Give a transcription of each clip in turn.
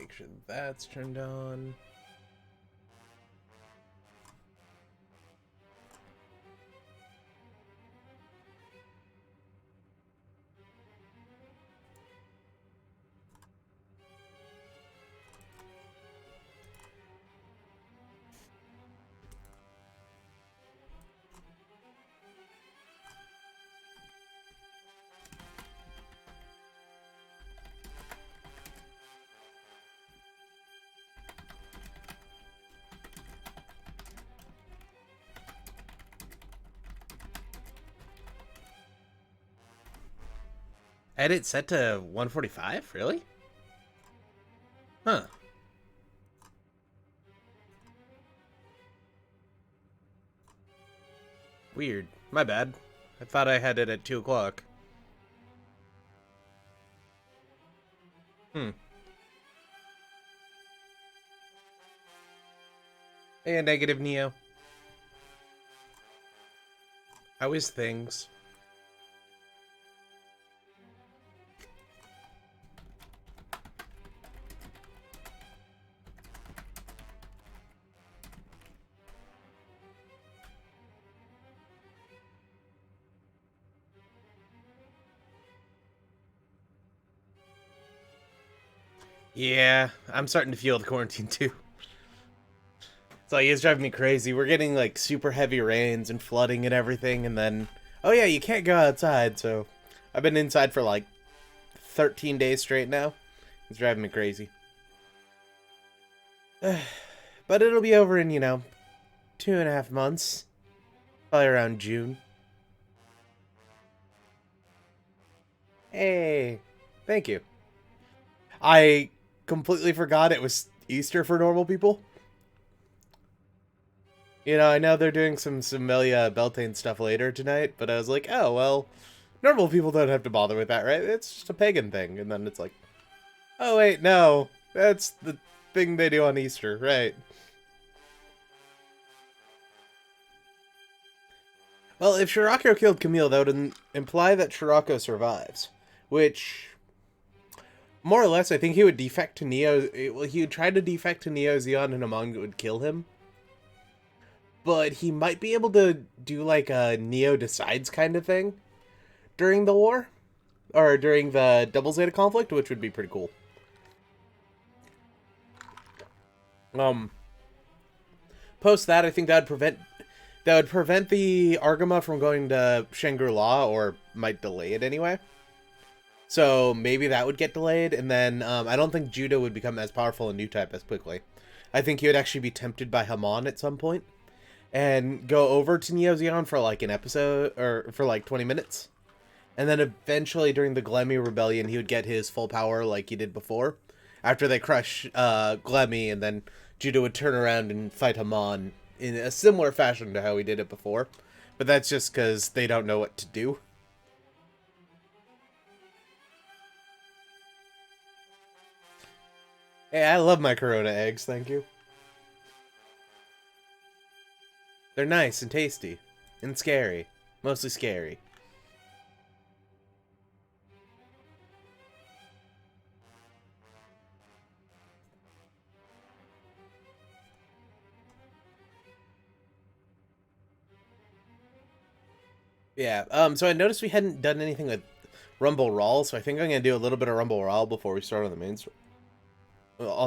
Make sure that's turned on. Edit set to 145? Really? Huh. Weird. My bad. I thought I had it at 2 o'clock. Hmm. Hey, Negative Neo. How is things? Yeah, I'm starting to feel the quarantine too. It's like, it's driving me crazy. We're getting like super heavy rains and flooding and everything, and then, oh yeah, you can't go outside, so I've been inside for like 13 days straight now. It's driving me crazy. But it'll be over in, 2.5 months. Probably around June. Hey, thank you. I completely forgot it was Easter for normal people. I know they're doing some Melia Beltane stuff later tonight, but I was like, oh, well, normal people don't have to bother with that, right? It's just a pagan thing. And then it's like, oh, wait, no, that's the thing they do on Easter, right? Well, if Shirako killed Camille, that would imply that Shirako survives, which, more or less, I think he would defect to Neo. Well, he would try to defect to Neo, Zeon, and Among would kill him. But he might be able to do like a Neo decides kind of thing during the war, or during the Double Zeta conflict, which would be pretty cool. Post that, I think that would prevent the Argama from going to Shangri-La, or might delay it anyway. So maybe that would get delayed, and then I don't think Judo would become as powerful a new type as quickly. I think he would actually be tempted by Hamon at some point and go over to Neo Zeon for like an episode, or for like 20 minutes. And then eventually during the Glemmy Rebellion, he would get his full power like he did before. After they crush Glemmy, and then Judo would turn around and fight Hamon in a similar fashion to how he did it before. But that's just because they don't know what to do. Hey, I love my Corona eggs, thank you. They're nice and tasty. And scary. Mostly scary. Yeah, so I noticed we hadn't done anything with Rumble Rawl, so I think I'm gonna do a little bit of Rumble Rawl before we start on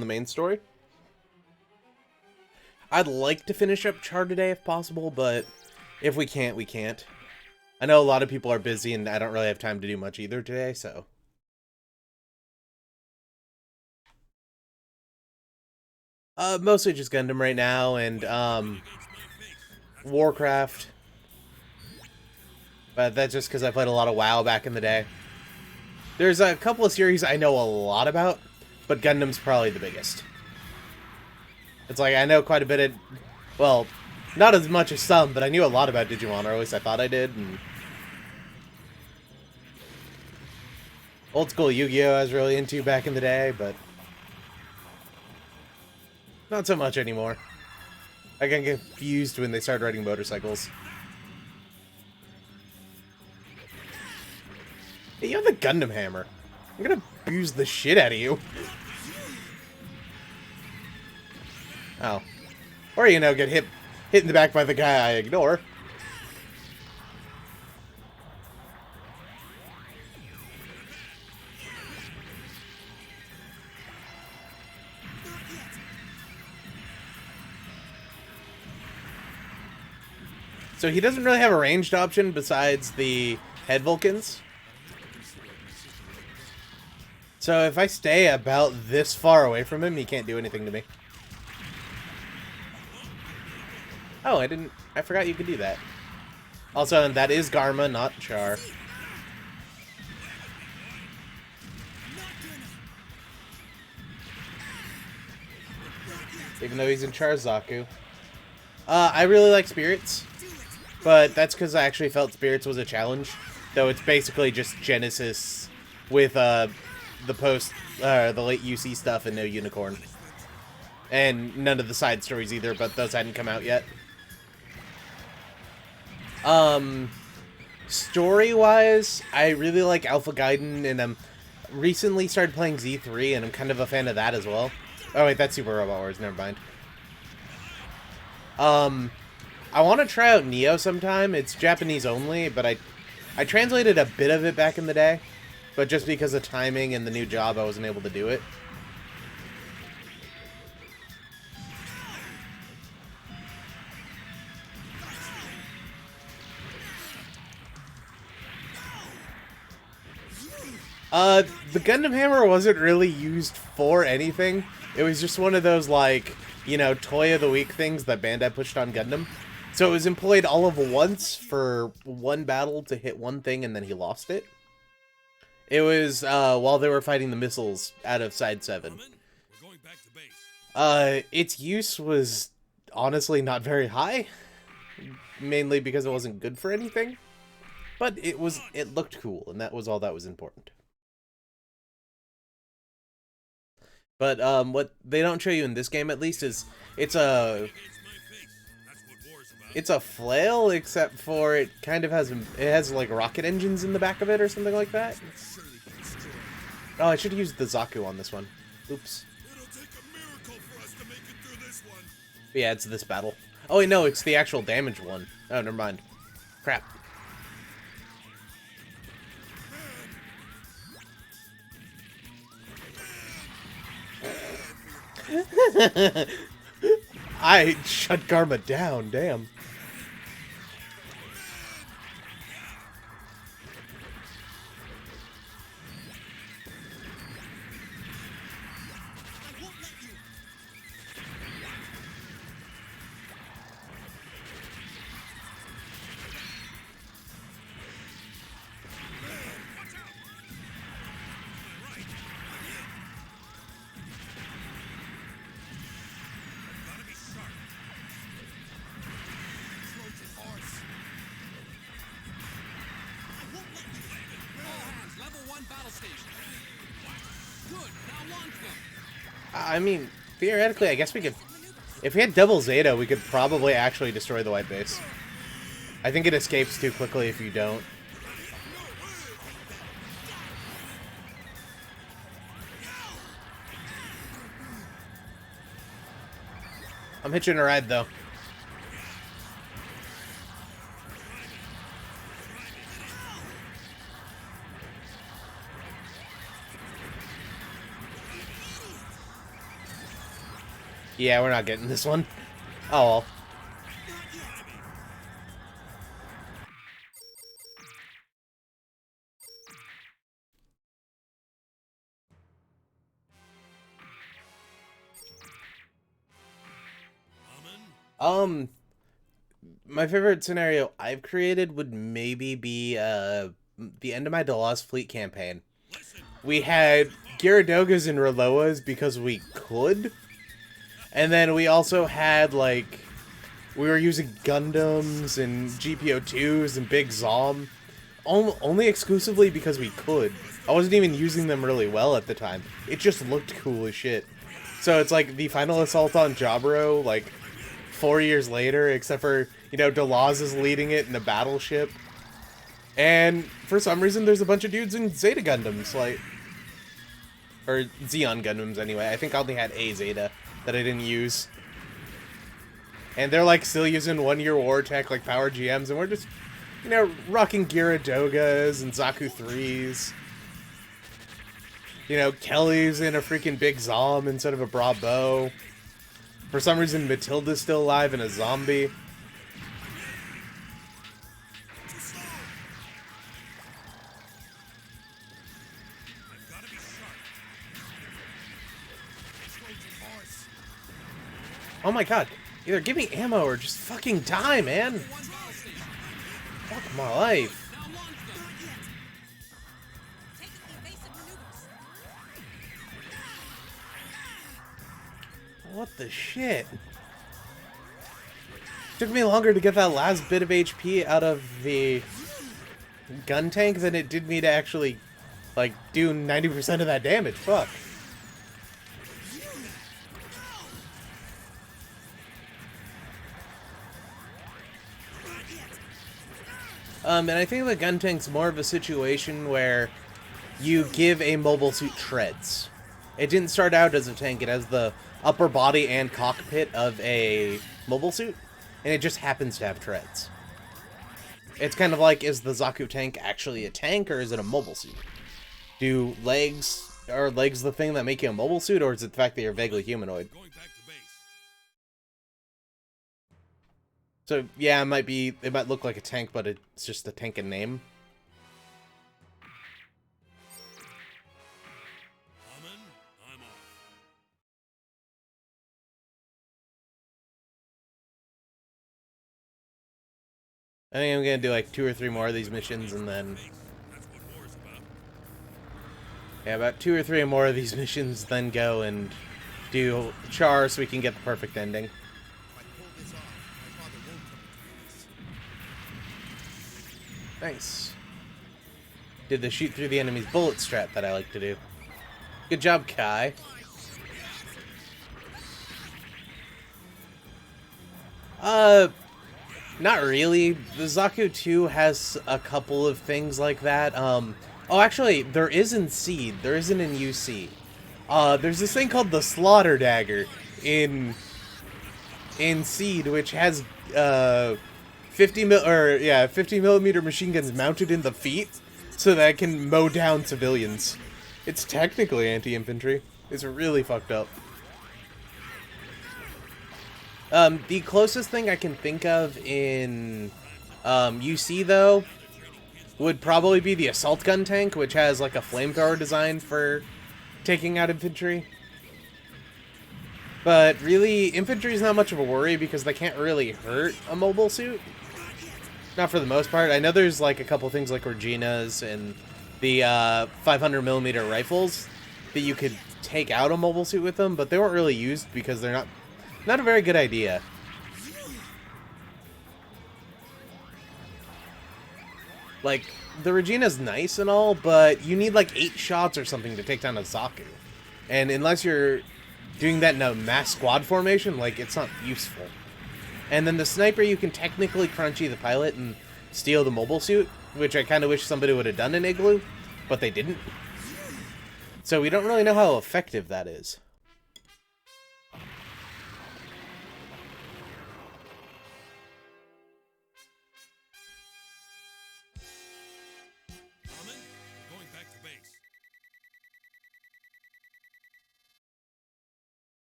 the main story. I'd like to finish up Char today if possible, but if we can't, we can't. I know a lot of people are busy, and I don't really have time to do much either today, so. Mostly just Gundam right now, and, Warcraft. But that's just because I played a lot of WoW back in the day. There's a couple of series I know a lot about, but Gundam's probably the biggest. It's like, I know quite a bit of... Well, not as much as some, but I knew a lot about Digimon, or at least I thought I did. And old school Yu-Gi-Oh! I was really into back in the day, but not so much anymore. I get confused when they start riding motorcycles. Hey, you have the Gundam hammer. I'm gonna abuse the shit out of you. Oh. Or, you know, get hit in the back by the guy I ignore. So he doesn't really have a ranged option besides the head Vulcans. So if I stay about this far away from him, he can't do anything to me. Oh, I forgot you could do that. Also, and that is Garma, not Char. Even though he's in Char's Zaku. I really like Spirits. But that's because I actually felt Spirits was a challenge. Though it's basically just Genesis with the late UC stuff and no Unicorn. And none of the side stories either, but those hadn't come out yet. Story-wise, I really like Alpha Gaiden, and I'm recently started playing Z3, and I'm kind of a fan of that as well. Oh wait, that's Super Robot Wars, never mind. I want to try out Neo sometime. It's Japanese only, but I translated a bit of it back in the day. But just because of timing and the new job, I wasn't able to do it. The Gundam Hammer wasn't really used for anything. It was just one of those, like, you know, Toy of the Week things that Bandai pushed on Gundam. So it was employed all of once for one battle to hit one thing, and then he lost it. It was while they were fighting the missiles out of Side 7. Its use was honestly not very high, mainly because it wasn't good for anything. But it looked cool, and that was all that was important. But what they don't show you in this game, at least, is it's a flail, except for it kind of has like rocket engines in the back of it or something like that. Oh, I should have used the Zaku on this one. Oops. But yeah, it's this battle. Oh wait, no, it's the actual damage one. Oh, never mind. Crap. I shut Garma down, damn. I mean, theoretically, I guess we could... If we had double Zeta, we could probably actually destroy the white base. I think it escapes too quickly if you don't. I'm hitching a ride, though. Yeah, we're not getting this one. Oh well. My favorite scenario I've created would maybe be the end of my Delos Fleet campaign. We had Gyaradogas and Riloas because we could. And then we also had, like, we were using Gundams and GPO2s and Big Zom. Only exclusively because we could. I wasn't even using them really well at the time. It just looked cool as shit. So it's like the final assault on Jaburo, like, 4 years later, except for, you know, Delaz is leading it in a battleship. And for some reason, there's a bunch of dudes in Zeta Gundams, like... Or Zeon Gundams, anyway. I think I only had a Zeta that I didn't use. And they're like still using 1-year war tech like power GMs, and we're just, you know, rocking Gyaradogas and Zaku 3s. You know, Kelly's in a freaking big Zom instead of a Bravo. For some reason, Matilda's still alive and a zombie. Oh my god. Either give me ammo or just fucking die, man. Fuck my life. What the shit? Took me longer to get that last bit of HP out of the gun tank than it did me to actually, like, do 90% of that damage. Fuck. And I think the gun tank's more of a situation where you give a mobile suit treads. It didn't start out as a tank, it has the upper body and cockpit of a mobile suit, and it just happens to have treads. It's kind of like, is the Zaku tank actually a tank, or is it a mobile suit? Are legs the thing that make you a mobile suit, or is it the fact that you're vaguely humanoid? So, yeah, it might look like a tank, but it's just a tank in name. I think I'm gonna do like 2 or 3 more of these missions, and then... Yeah, about 2 or 3 more of these missions, then go and do Char so we can get the perfect ending. Nice. Did the shoot through the enemy's bullet strat that I like to do. Good job, Kai. Not really. The Zaku 2 has a couple of things like that. Oh, actually, there is in Seed. There isn't in UC. There's this thing called the Slaughter Dagger in Seed, which has 50 millimeter machine guns mounted in the feet, so that it can mow down civilians. It's technically anti-infantry. It's really fucked up. The closest thing I can think of in UC, though, would probably be the assault gun tank, which has like a flamethrower design for taking out infantry. But really, infantry is not much of a worry because they can't really hurt a mobile suit. Not for the most part. I know there's like a couple things like Regina's and the 500mm rifles that you could take out a mobile suit with them, but they weren't really used because they're not a very good idea. Like, the Regina's nice and all, but you need like 8 shots or something to take down a Zaku. And unless you're doing that in a mass squad formation, like, it's not useful. And then the sniper, you can technically crunchy the pilot and steal the mobile suit, which I kind of wish somebody would have done in Igloo, but they didn't. So we don't really know how effective that is.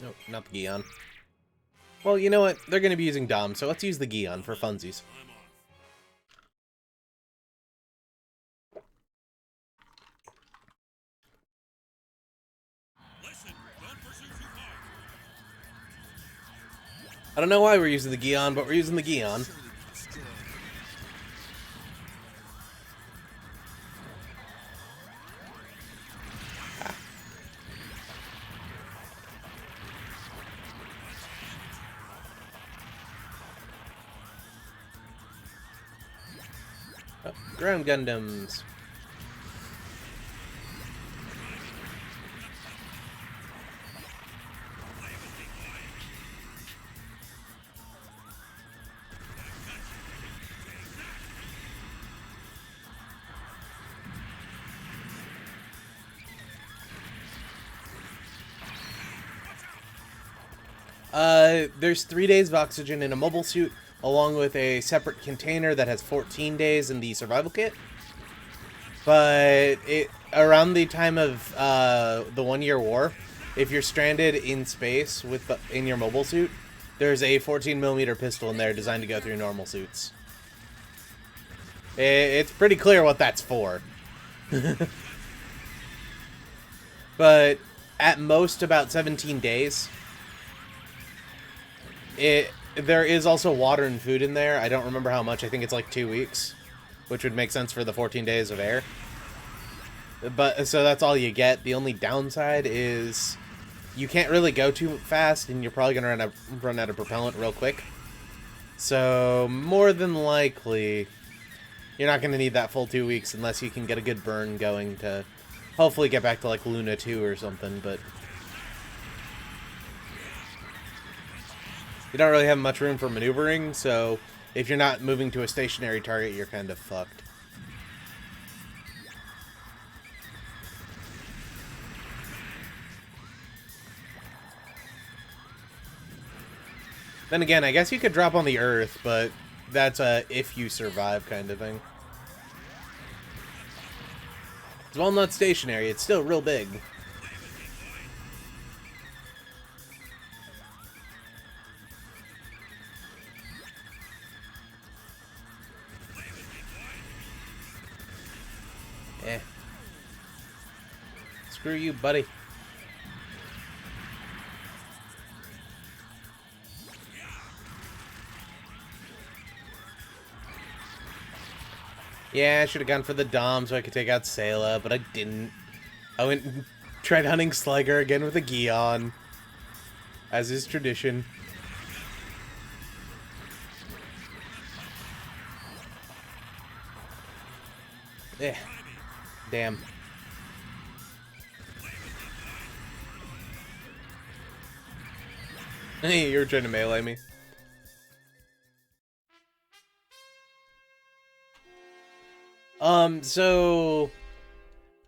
Nope, not the Gion. Well, you know what? They're going to be using Dom, so let's use the Gion for funsies. I don't know why we're using the Gion, but we're using the Gion. Oh, ground Gundams. There's 3 days of oxygen in a mobile suit, along with a separate container that has 14 days in the survival kit. But around the time of the 1-year war, if you're stranded in space in your mobile suit, there's a 14mm pistol in there designed to go through normal suits. It's pretty clear what that's for. But at most about 17 days. There is also water and food in there. I don't remember how much. I think it's like 2 weeks, which would make sense for the 14 days of air. But so that's all you get. The only downside is you can't really go too fast, and you're probably gonna run out of propellant real quick. So more than likely, you're not gonna need that full 2 weeks unless you can get a good burn going to hopefully get back to like Luna 2 or something. But you don't really have much room for maneuvering, so if you're not moving to a stationary target, you're kind of fucked. Then again, I guess you could drop on the Earth, but that's a if you survive kind of thing. It's while not stationary, it's still real big. Eh. Screw you, buddy. Yeah, I should have gone for the Dom so I could take out Sayla, but I didn't. I went and tried hunting Sliger again with a Geon, as is tradition. Eh. Damn. Hey, you were trying to melee me. So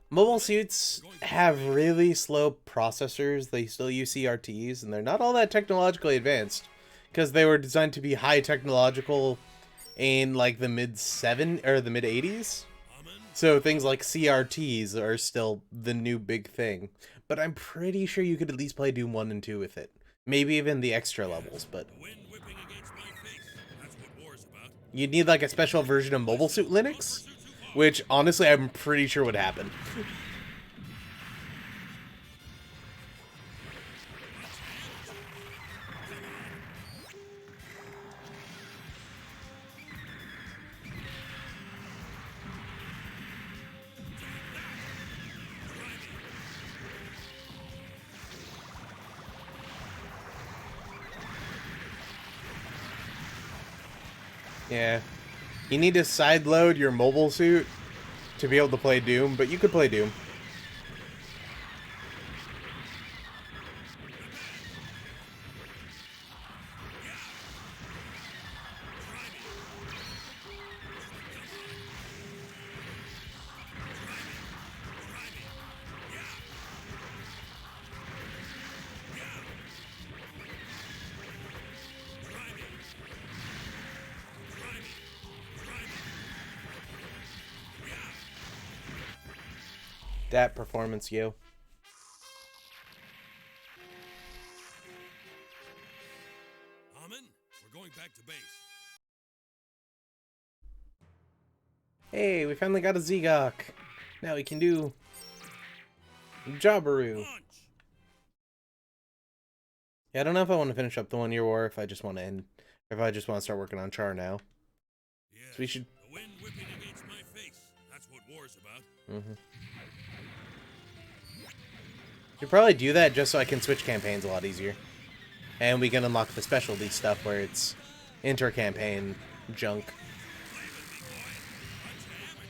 mobile suits have really slow processors. They still use CRTs, and they're not all that technologically advanced because they were designed to be high technological in like the mid 80s. So things like CRTs are still the new big thing. But I'm pretty sure you could at least play Doom 1 and 2 with it. Maybe even the extra levels, but you'd need like a special version of Mobile Suit Linux, which honestly I'm pretty sure would happen. Yeah. You need to sideload your mobile suit to be able to play Doom, but you could play Doom. That performance, yo. We're going back to base. Hey, we finally got a Zegok. Now we can do Jobberoo. Yeah, I don't know if I want to finish up the 1 year war, if I just want to end, or if I just want to start working on Char now. Yes, so we should. The wind whipping against my face. That's what war's about. Should probably do that just so I can switch campaigns a lot easier. And we can unlock the specialty stuff where it's inter-campaign junk.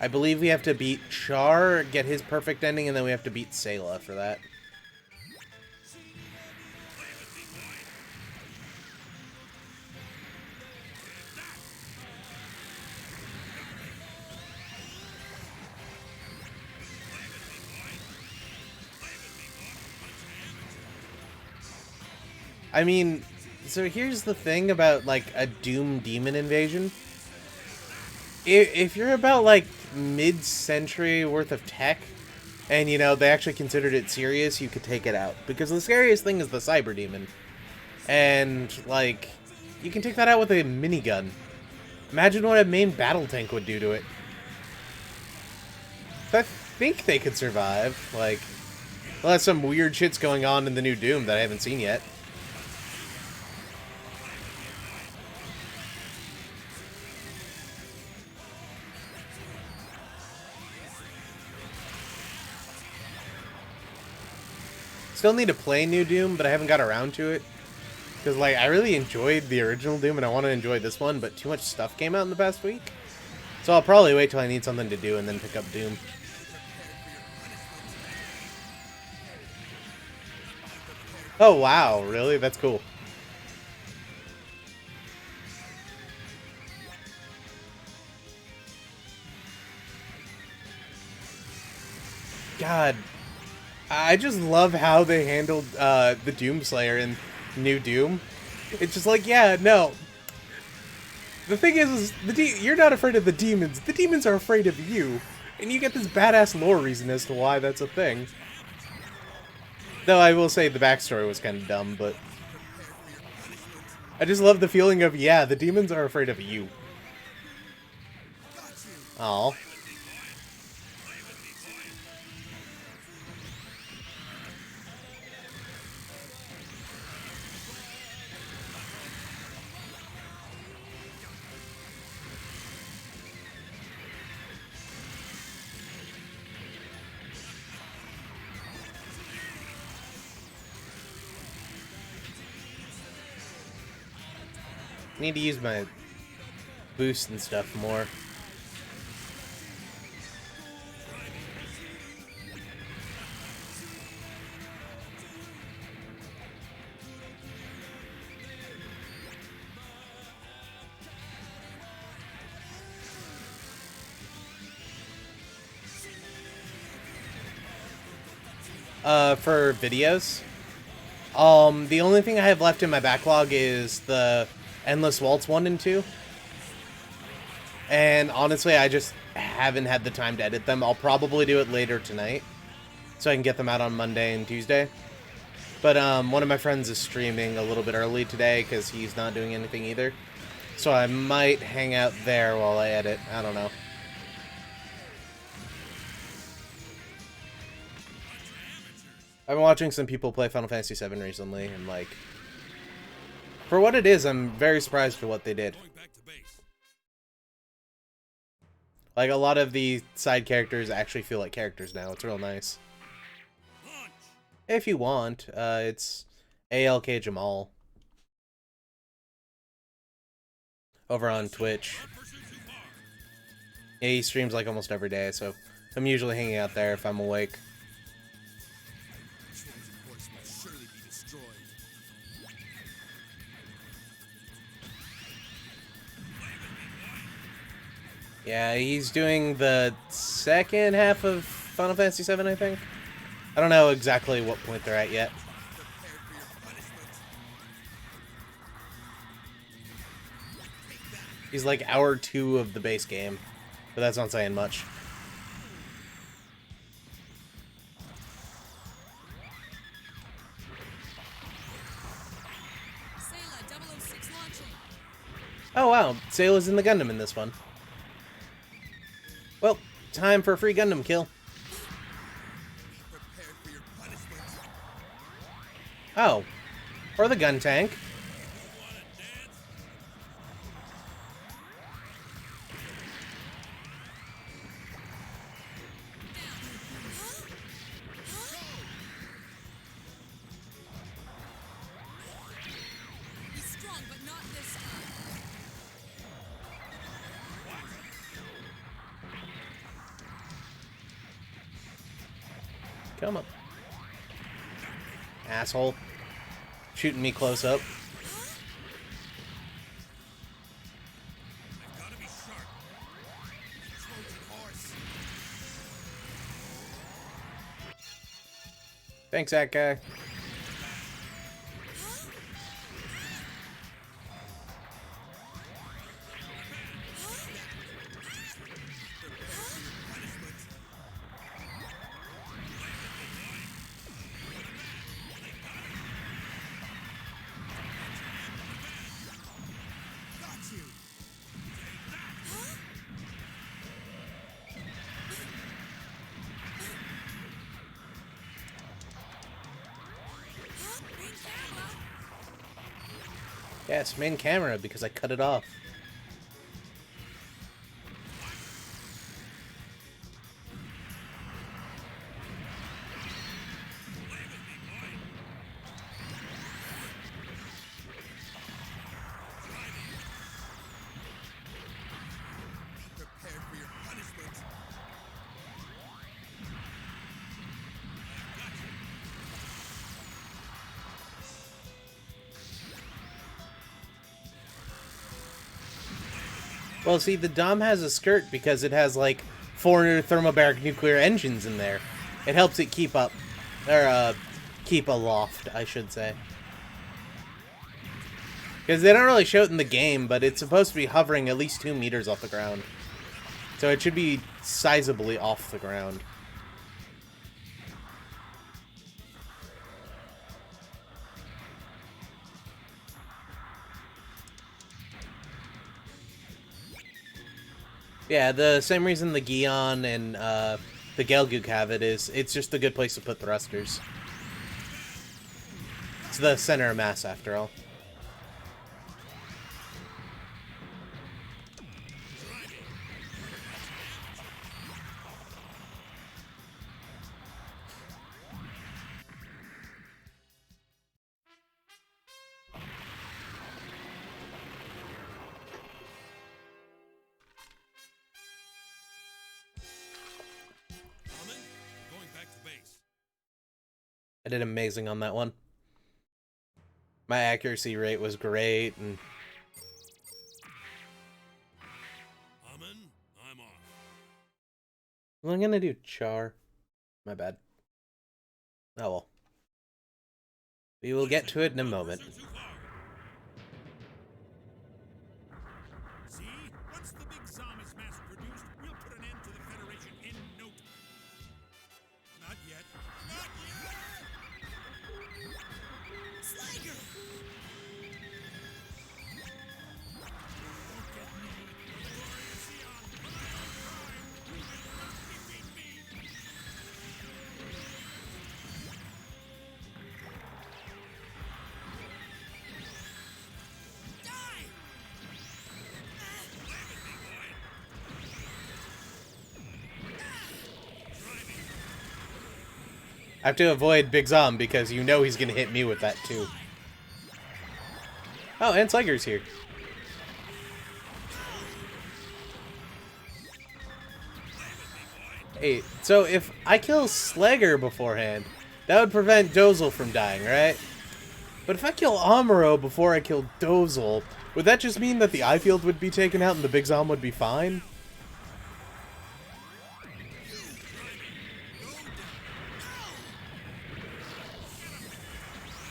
I believe we have to beat Char, get his perfect ending, and then we have to beat Sayla for that. I mean, So here's the thing about, like, a Doom demon invasion. If you're about, like, mid-century worth of tech, and, you know, they actually considered it serious, you could take it out. Because the scariest thing is the cyber demon. And, like, you can take that out with a minigun. Imagine what a main battle tank would do to it. I think they could survive, like, unless some weird shit's going on in the new Doom that I haven't seen yet. Still need to play new Doom, but I haven't got around to it. Because, like, I really enjoyed the original Doom, and I want to enjoy this one, but too much stuff came out in the past week. So I'll probably wait till I need something to do and then pick up Doom. Oh, wow, really? That's cool. God, I just love how they handled the Doomslayer in New Doom. It's just like, yeah, no. The thing is you're not afraid of the demons. The demons are afraid of you. And you get this badass lore reason as to why that's a thing. Though I will say the backstory was kind of dumb, but... I just love the feeling of, yeah, the demons are afraid of you. Aw. Need to use my boost and stuff more. For videos, the only thing I have left in my backlog is the Endless Waltz 1 and 2. And honestly, I just haven't had the time to edit them. I'll probably do it later tonight, so I can get them out on Monday and Tuesday. But one of my friends is streaming a little bit early today because he's not doing anything either. So I might hang out there while I edit. I don't know. I've been watching some people play Final Fantasy VII recently, and, like, for what it is, I'm very surprised at what they did. Like, a lot of the side characters actually feel like characters now. It's real nice. If you want, it's ALK Jamal. Over on Twitch. Yeah, he streams, like, almost every day, so I'm usually hanging out there if I'm awake. Yeah, he's doing the second half of Final Fantasy VII, I think. I don't know exactly what point they're at yet. He's like hour 2 of the base game, but that's not saying much. Oh wow, Zeta's in the Gundam in this one. Well, time for a free Gundam kill. Oh. Or the gun tank. Come on. Asshole. Shooting me close up. Thanks, that guy. Yes, main camera, because I cut it off. Prepare for your punishment. Well, see, the Dom has a skirt because it has, like, 4 thermobaric nuclear engines in there. It helps it keep up, or, keep aloft, I should say. Because they don't really show it in the game, but it's supposed to be hovering at least 2 meters off the ground. So it should be sizably off the ground. Yeah, the same reason the Zeon and the Gelgoog have it is it's just a good place to put thrusters. It's the center of mass, after all. Common, going back to base. I did amazing on that one. My accuracy rate was great, and Common, I'm off. what am I gonna do? Char. My bad. Oh well. We will get to it in a moment. Too far. See? Once the big Zom is mass produced, we'll put an end to the Federation in no time. Not yet. Not yet! Slager! Don't get me. The glorious Zeon, but I am prime. You will not defeat me. Die! Play with me, boy. I have to avoid Big Zom because you know he's gonna hit me with that too. Oh, and Slager's here. Hey, so if I kill Slager beforehand, that would prevent Dozel from dying, right? But if I kill Amuro before I kill Dozel, would that just mean that the eye field would be taken out and the Big Zom would be fine?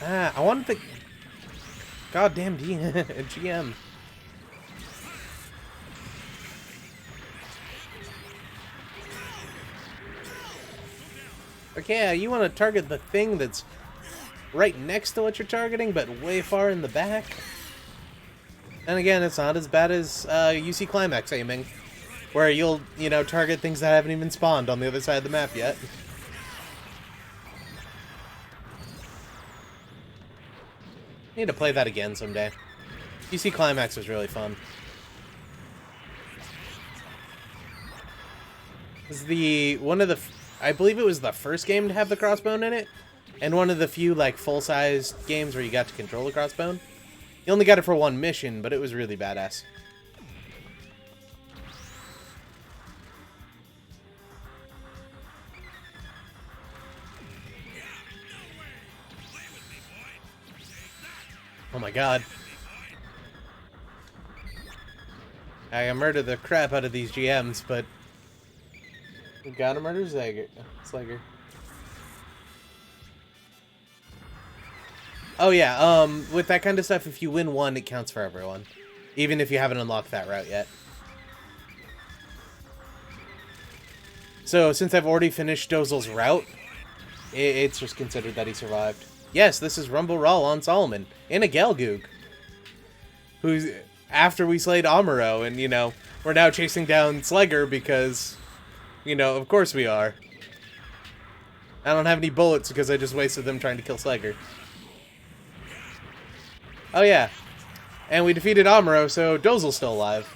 Ah, I wanted the goddamn GM. Okay, you want to target the thing that's right next to what you're targeting, but way far in the back? And again, it's not as bad as UC Climax aiming, where you'll, you know, target things that haven't even spawned on the other side of the map yet. Need to play that again someday. UC Climax was really fun. This is I believe it was the first game to have the crossbone in it, and one of the few like full-size games where you got to control the crossbone. You only got it for one mission, but it was really badass. Oh my god. I murder the crap out of these GMs, but we gotta murder Slager. Oh yeah, with that kind of stuff, if you win one, it counts for everyone. Even if you haven't unlocked that route yet. So, since I've already finished Dozel's route, it's just considered that he survived. Yes, this is Rumble Rawl on Solomon, in a Gelgoog. Who's, after we slayed Amuro, and, you know, we're now chasing down Slager because, you know, of course we are. I don't have any bullets because I just wasted them trying to kill Slager. Oh yeah, And we defeated Amuro, so Dozel's still alive.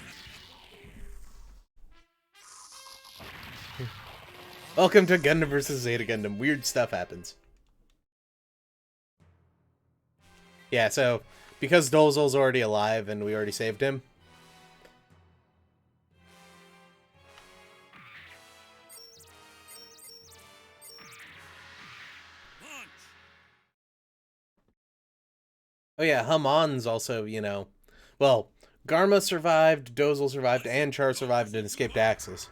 Welcome to Gundam vs. Zeta Gundam. Weird stuff happens. Yeah, so because Dozel's already alive and we already saved him. Oh yeah, Hamon's also, you know, well, Garma survived, Dozel survived, and Char survived and escaped Axis.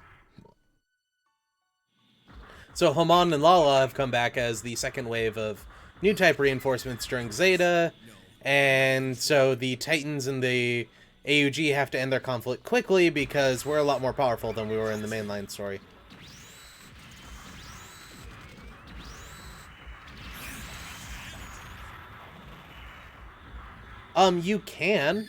So Hamon and Lala have come back as the second wave of new type reinforcements during Zeta, and so the Titans and the AUG have to end their conflict quickly because we're a lot more powerful than we were in the mainline story. You can,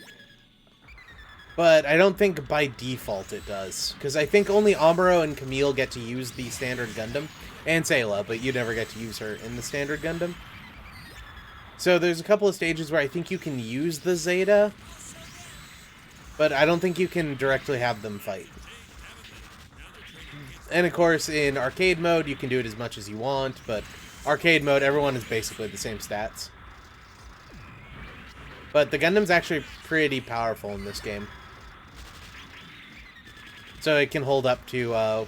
but I don't think by default it does, because I think only Amuro and Camille get to use the standard Gundam, and Sayla, but you never get to use her in the standard Gundam. So there's a couple of stages where I think you can use the Zeta, but I don't think you can directly have them fight. And of course, in arcade mode, you can do it as much as you want, but arcade mode, everyone is basically the same stats. But the Gundam's actually pretty powerful in this game. So it can hold up to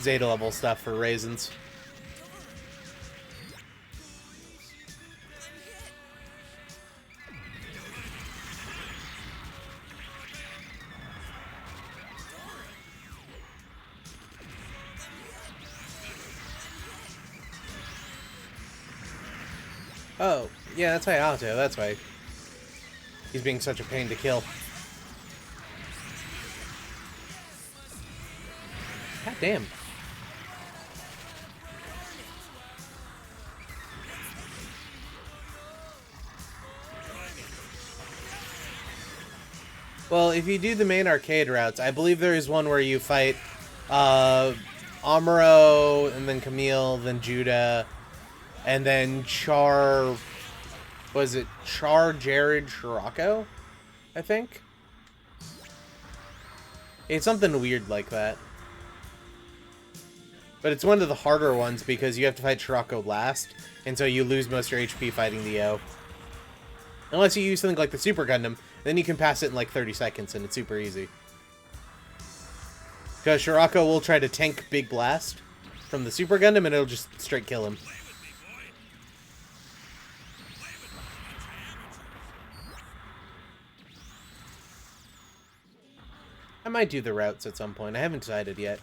Zeta level stuff for raisins. Oh, yeah, that's Hayato, that's why. He's being such a pain to kill. God damn. Well, if you do the main arcade routes, I believe there is one where you fight Amuro, and then Camille, then Judah, and then Char... Was it Char, Jared, Shirako? I think? It's something weird like that. But it's one of the harder ones because you have to fight Shirako last, and so you lose most of your HP fighting the O. Unless you use something like the Super Gundam, then you can pass it in like 30 seconds and it's super easy. Because Shirako will try to tank Big Blast from the Super Gundam and it'll just straight kill him. I might do the routes at some point. I haven't decided yet.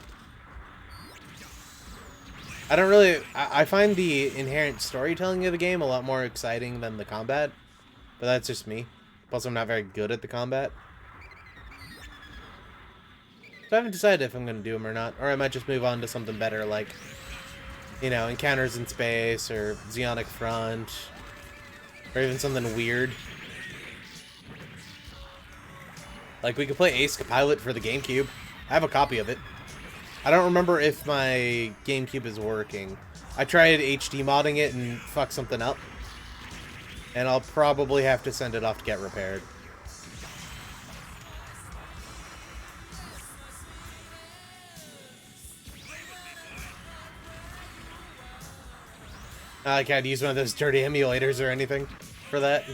I don't really... I find the inherent storytelling of the game a lot more exciting than the combat. But that's just me. Plus, I'm not very good at the combat. So I haven't decided if I'm going to do them or not. Or I might just move on to something better like, you know, Encounters in Space or Zeonic Front. Or even something weird. Like, we could play Ace Pilot for the GameCube. I have a copy of it. I don't remember if my GameCube is working. I tried HD modding it and fucked something up. And I'll probably have to send it off to get repaired. I can't use one of those dirty emulators or anything for that.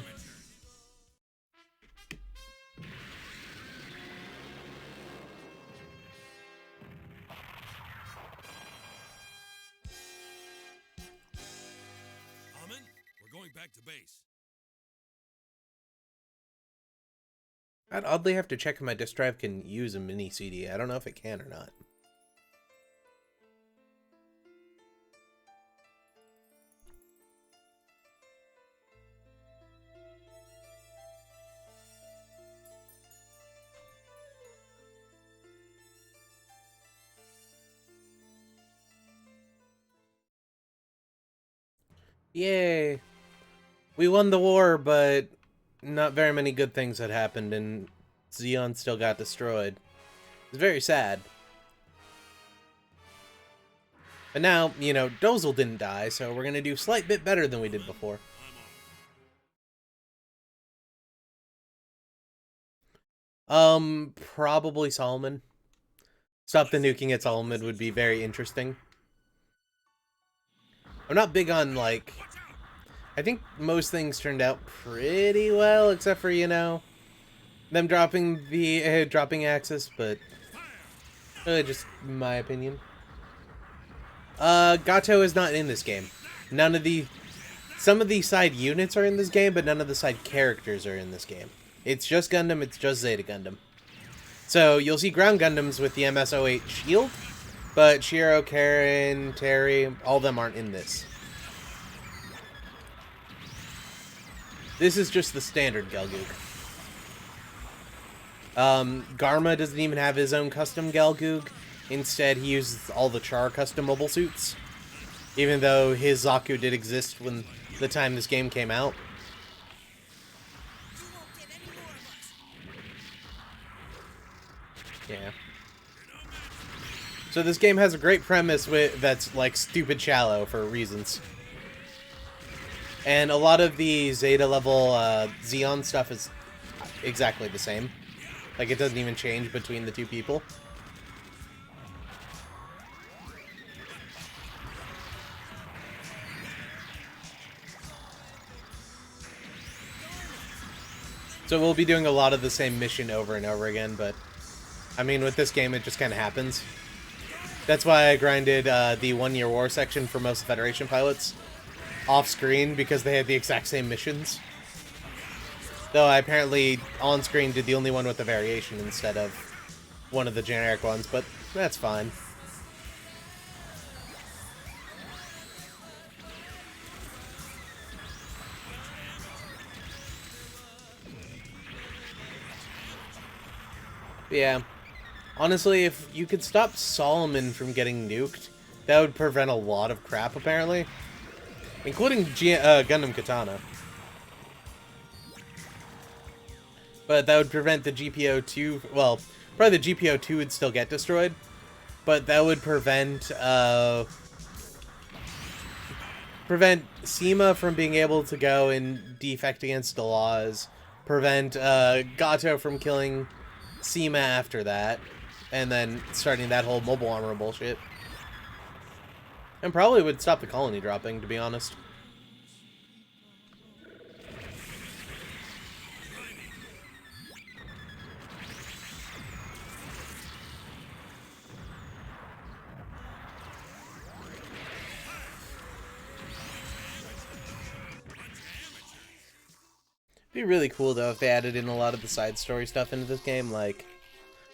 Back to base. I'd oddly have to check if my disk drive can use a mini CD. I don't know if it can or not. Yay! We won the war, but not very many good things had happened, and Zeon still got destroyed. It's very sad. But now, you know, Dozel didn't die, so we're gonna do a slight bit better than we did before. Probably Solomon. Stop the nuking at Solomon would be very interesting. I'm not big on, like... I think most things turned out pretty well, except for, you know, them dropping the dropping Axis, but really just my opinion. Gato is not in this game. Some of the side units are in this game, but none of the side characters are in this game. It's just Gundam, it's just Zeta Gundam. So you'll see ground Gundams with the MS-08 shield, but Shiro, Karen, Terry, all of them aren't in this. This is just the standard Gelgoog. Garma doesn't even have his own custom Gelgoog. Instead, he uses all the Char custom mobile suits. Even though his Zaku did exist when the time this game came out. Yeah. So this game has a great premise that's like stupid shallow for reasons. And a lot of the Zeta level Zeon stuff is exactly the same. Like, it doesn't even change between the two people. So we'll be doing a lot of the same mission over and over again, but I mean, with this game, it just kind of happens. That's why I grinded the 1 Year War section for most Federation pilots off-screen, because they had the exact same missions. Though I apparently, on-screen, did the only one with the variation instead of one of the generic ones, but that's fine. Yeah. Honestly, if you could stop Solomon from getting nuked, that would prevent a lot of crap, apparently. Including Gundam Katana. But that would prevent the GPO-2... Well, probably the GPO-2 would still get destroyed. But that would prevent Sema from being able to go and defect against the laws. Prevent Gato from killing Sema after that. And then starting that whole mobile armor bullshit. And probably would stop the colony dropping, to be honest. It'd be really cool, though, if they added in a lot of the side story stuff into this game. Like,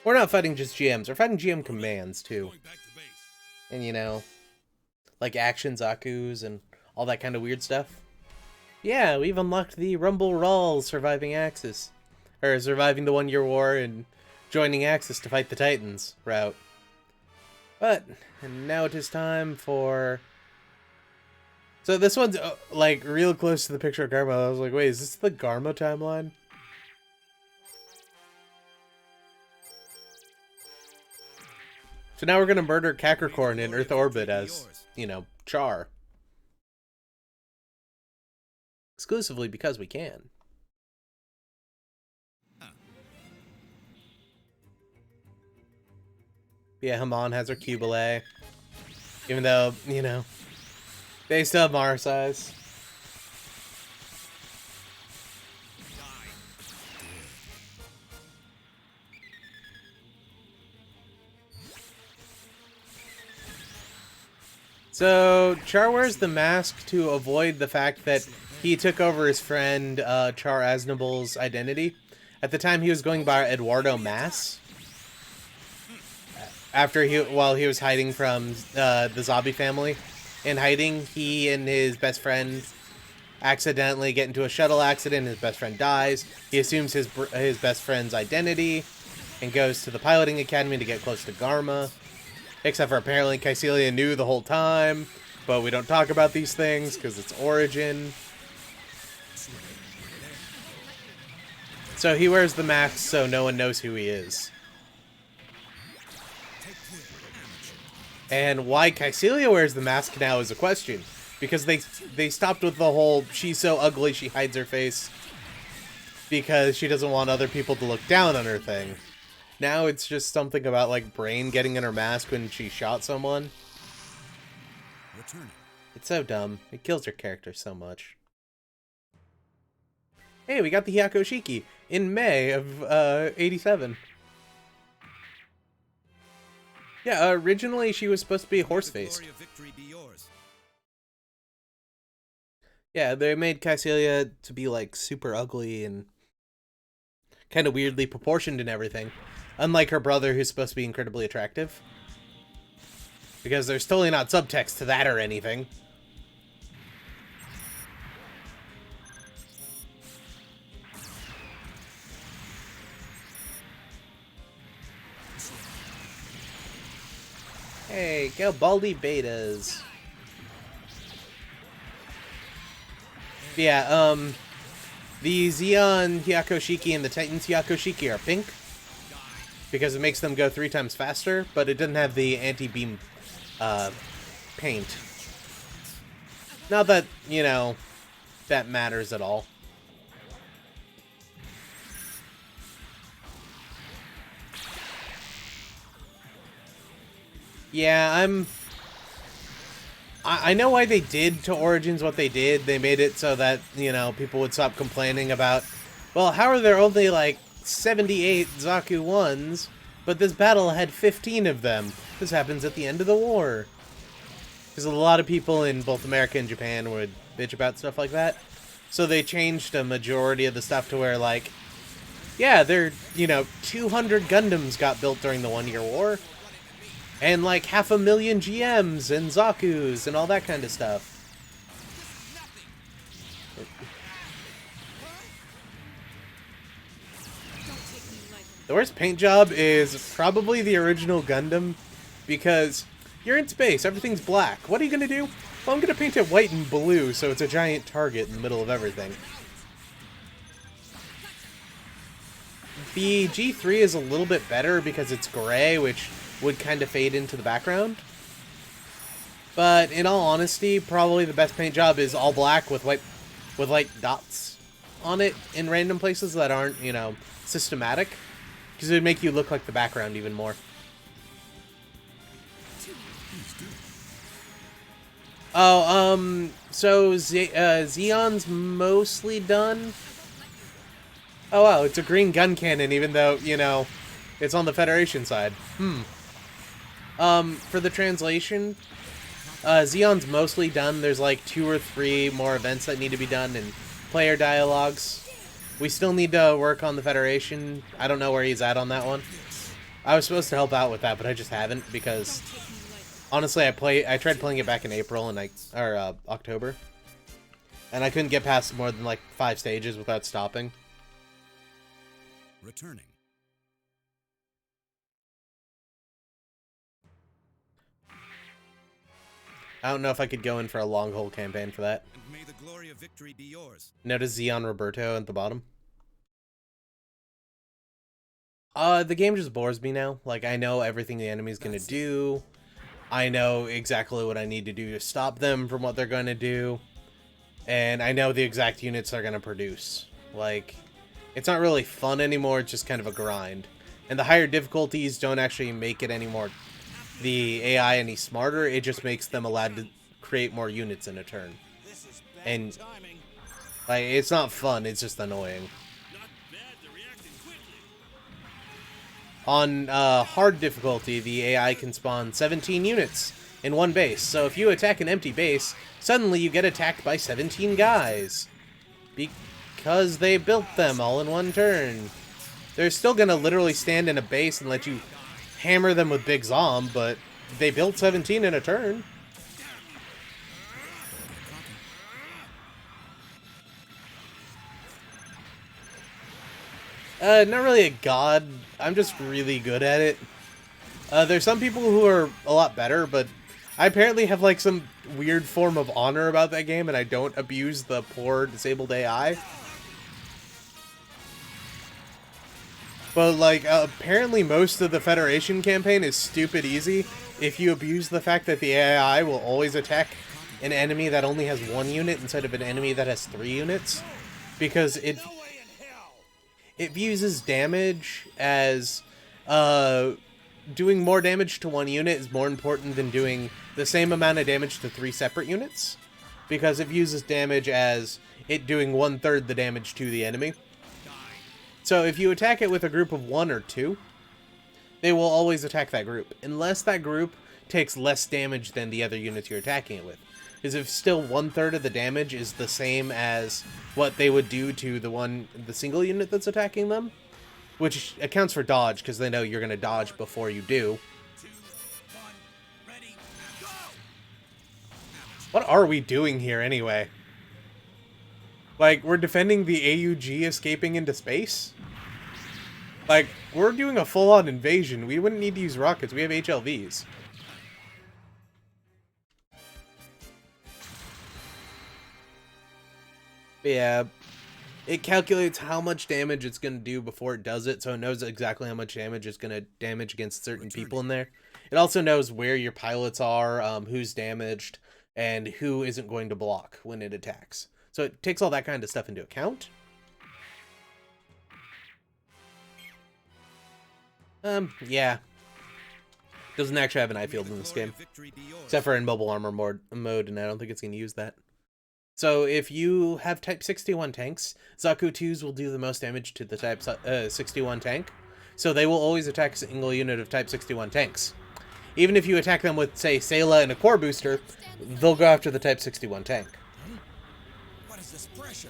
we're not fighting just GMs, we're fighting GM commands, too. And, you know, like action Zaku's and all that kind of weird stuff. Yeah, we've unlocked the Rumble Rawl surviving Axis. Or surviving the 1 Year War and joining Axis to fight the Titans route. But, and now it is time for... So this one's, like, real close to the picture of Garma. I was like, wait, is this the Garma timeline? So now we're gonna murder Capricorn in Earth orbit as, you know, Char. Exclusively because we can. Yeah, Haman has her Cubile. Even though, you know, they still have Mara size. So, Char wears the mask to avoid the fact that he took over his friend Char Aznable's identity. At the time, he was going by Eduardo Mas. While he was hiding from the Zabi family. In hiding, he and his best friend accidentally get into a shuttle accident. His best friend dies. He assumes his best friend's identity and goes to the piloting academy to get close to Garma. Except for apparently Caecilia knew the whole time, but we don't talk about these things because it's origin. So he wears the mask so no one knows who he is. And why Caecilia wears the mask now is a question. Because they stopped with the whole, she's so ugly she hides her face. because she doesn't want other people to look down on her thing. Now it's just something about, like, Brain getting in her mask when she shot someone. Returning. It's so dumb. It kills her character so much. Hey, we got the Hyako Shiki in May of 87. Yeah, originally she was supposed to be horse-faced. The glory of victory be yours. Yeah, they made Kycilia to be, like, super ugly and kind of weirdly proportioned and everything. Unlike her brother, who's supposed to be incredibly attractive. Because there's totally not subtext to that or anything. Hey, go Baldy Betas. Yeah, the Zeon Hyako Shiki and the Titans Hyako Shiki are pink. Because it makes them go 3 times faster, but it doesn't have the anti-beam, paint. Not that, you know, that matters at all. Yeah, I know why they did to Origins what they did. They made it so that, you know, people would stop complaining about, well, how are there only, like, 78 Zaku 1s, but this battle had 15 of them? This happens at the end of the war. Because a lot of people in both America and Japan would bitch about stuff like that. So they changed a majority of the stuff to where, like, yeah, there, you know, 200 Gundams got built during the 1-year war. And, like, 500,000 GMs and Zakus and all that kind of stuff. The worst paint job is probably the original Gundam, because you're in space, everything's black. What are you going to do? Well, I'm going to paint it white and blue so it's a giant target in the middle of everything. The G3 is a little bit better because it's gray, which would kind of fade into the background. But in all honesty, probably the best paint job is all black with white dots on it in random places that aren't, you know, systematic. Because it would make you look like the background even more. Oh, so Zeon's mostly done. Oh wow, it's a green gun cannon even though, you know, it's on the Federation side. For the translation, Zeon's mostly done. There's like 2 or 3 more events that need to be done and player dialogues. We still need to work on the Federation. I don't know where he's at on that one. I was supposed to help out with that, but I just haven't because honestly, I tried playing it back in April and October, and I couldn't get past more than like 5 stages without stopping. Returning. I don't know if I could go in for a long haul campaign for that. And may the glory of victory be yours. Notice Zeon Roberto at the bottom. The game just bores me now. Like, I know everything the enemy's gonna do. I know exactly what I need to do to stop them from what they're gonna do. And I know the exact units they're gonna produce. Like, it's not really fun anymore, it's just kind of a grind. And the higher difficulties don't actually make it any more, the AI any smarter, it just makes them allowed to create more units in a turn. And, like, it's not fun, it's just annoying. On hard difficulty, the AI can spawn 17 units in one base. So if you attack an empty base, suddenly you get attacked by 17 guys. Because they built them all in one turn. They're still going to literally stand in a base and let you hammer them with Big Zom, but they built 17 in a turn. Not really a god. I'm just really good at it. There's some people who are a lot better, but I apparently have like some weird form of honor about that game, and I don't abuse the poor disabled AI. But like, apparently most of the Federation campaign is stupid easy if you abuse the fact that the AI will always attack an enemy that only has 1 unit instead of an enemy that has 3 units. Because it views as damage as doing more damage to one unit is more important than doing the same amount of damage to 3 separate units, because it views as damage as it doing 1/3 the damage to the enemy. So if you attack it with a group of 1 or 2, they will always attack that group, unless that group takes less damage than the other units you're attacking it with. Because if still 1/3 of the damage is the same as what they would do to the single unit that's attacking them, which accounts for dodge, because they know you're going to dodge before you do. 2, 1, ready, go! What are we doing here anyway? Like, we're defending the AUG escaping into space? Like, we're doing a full-on invasion. We wouldn't need to use rockets. We have HLVs. Yeah, it calculates how much damage it's going to do before it does it, so it knows exactly how much damage it's going to damage against certain people in there. It also knows where your pilots are, who's damaged, and who isn't going to block when it attacks. So it takes all that kind of stuff into account. Yeah. Doesn't actually have an eye field in this game. Except for in mobile armor mode, and I don't think it's going to use that. So if you have Type 61 tanks, Zaku 2s will do the most damage to the Type 61 tank. So they will always attack a single unit of Type 61 tanks. Even if you attack them with, say, Sayla and a core booster, they'll go after the Type 61 tank. What is this pressure?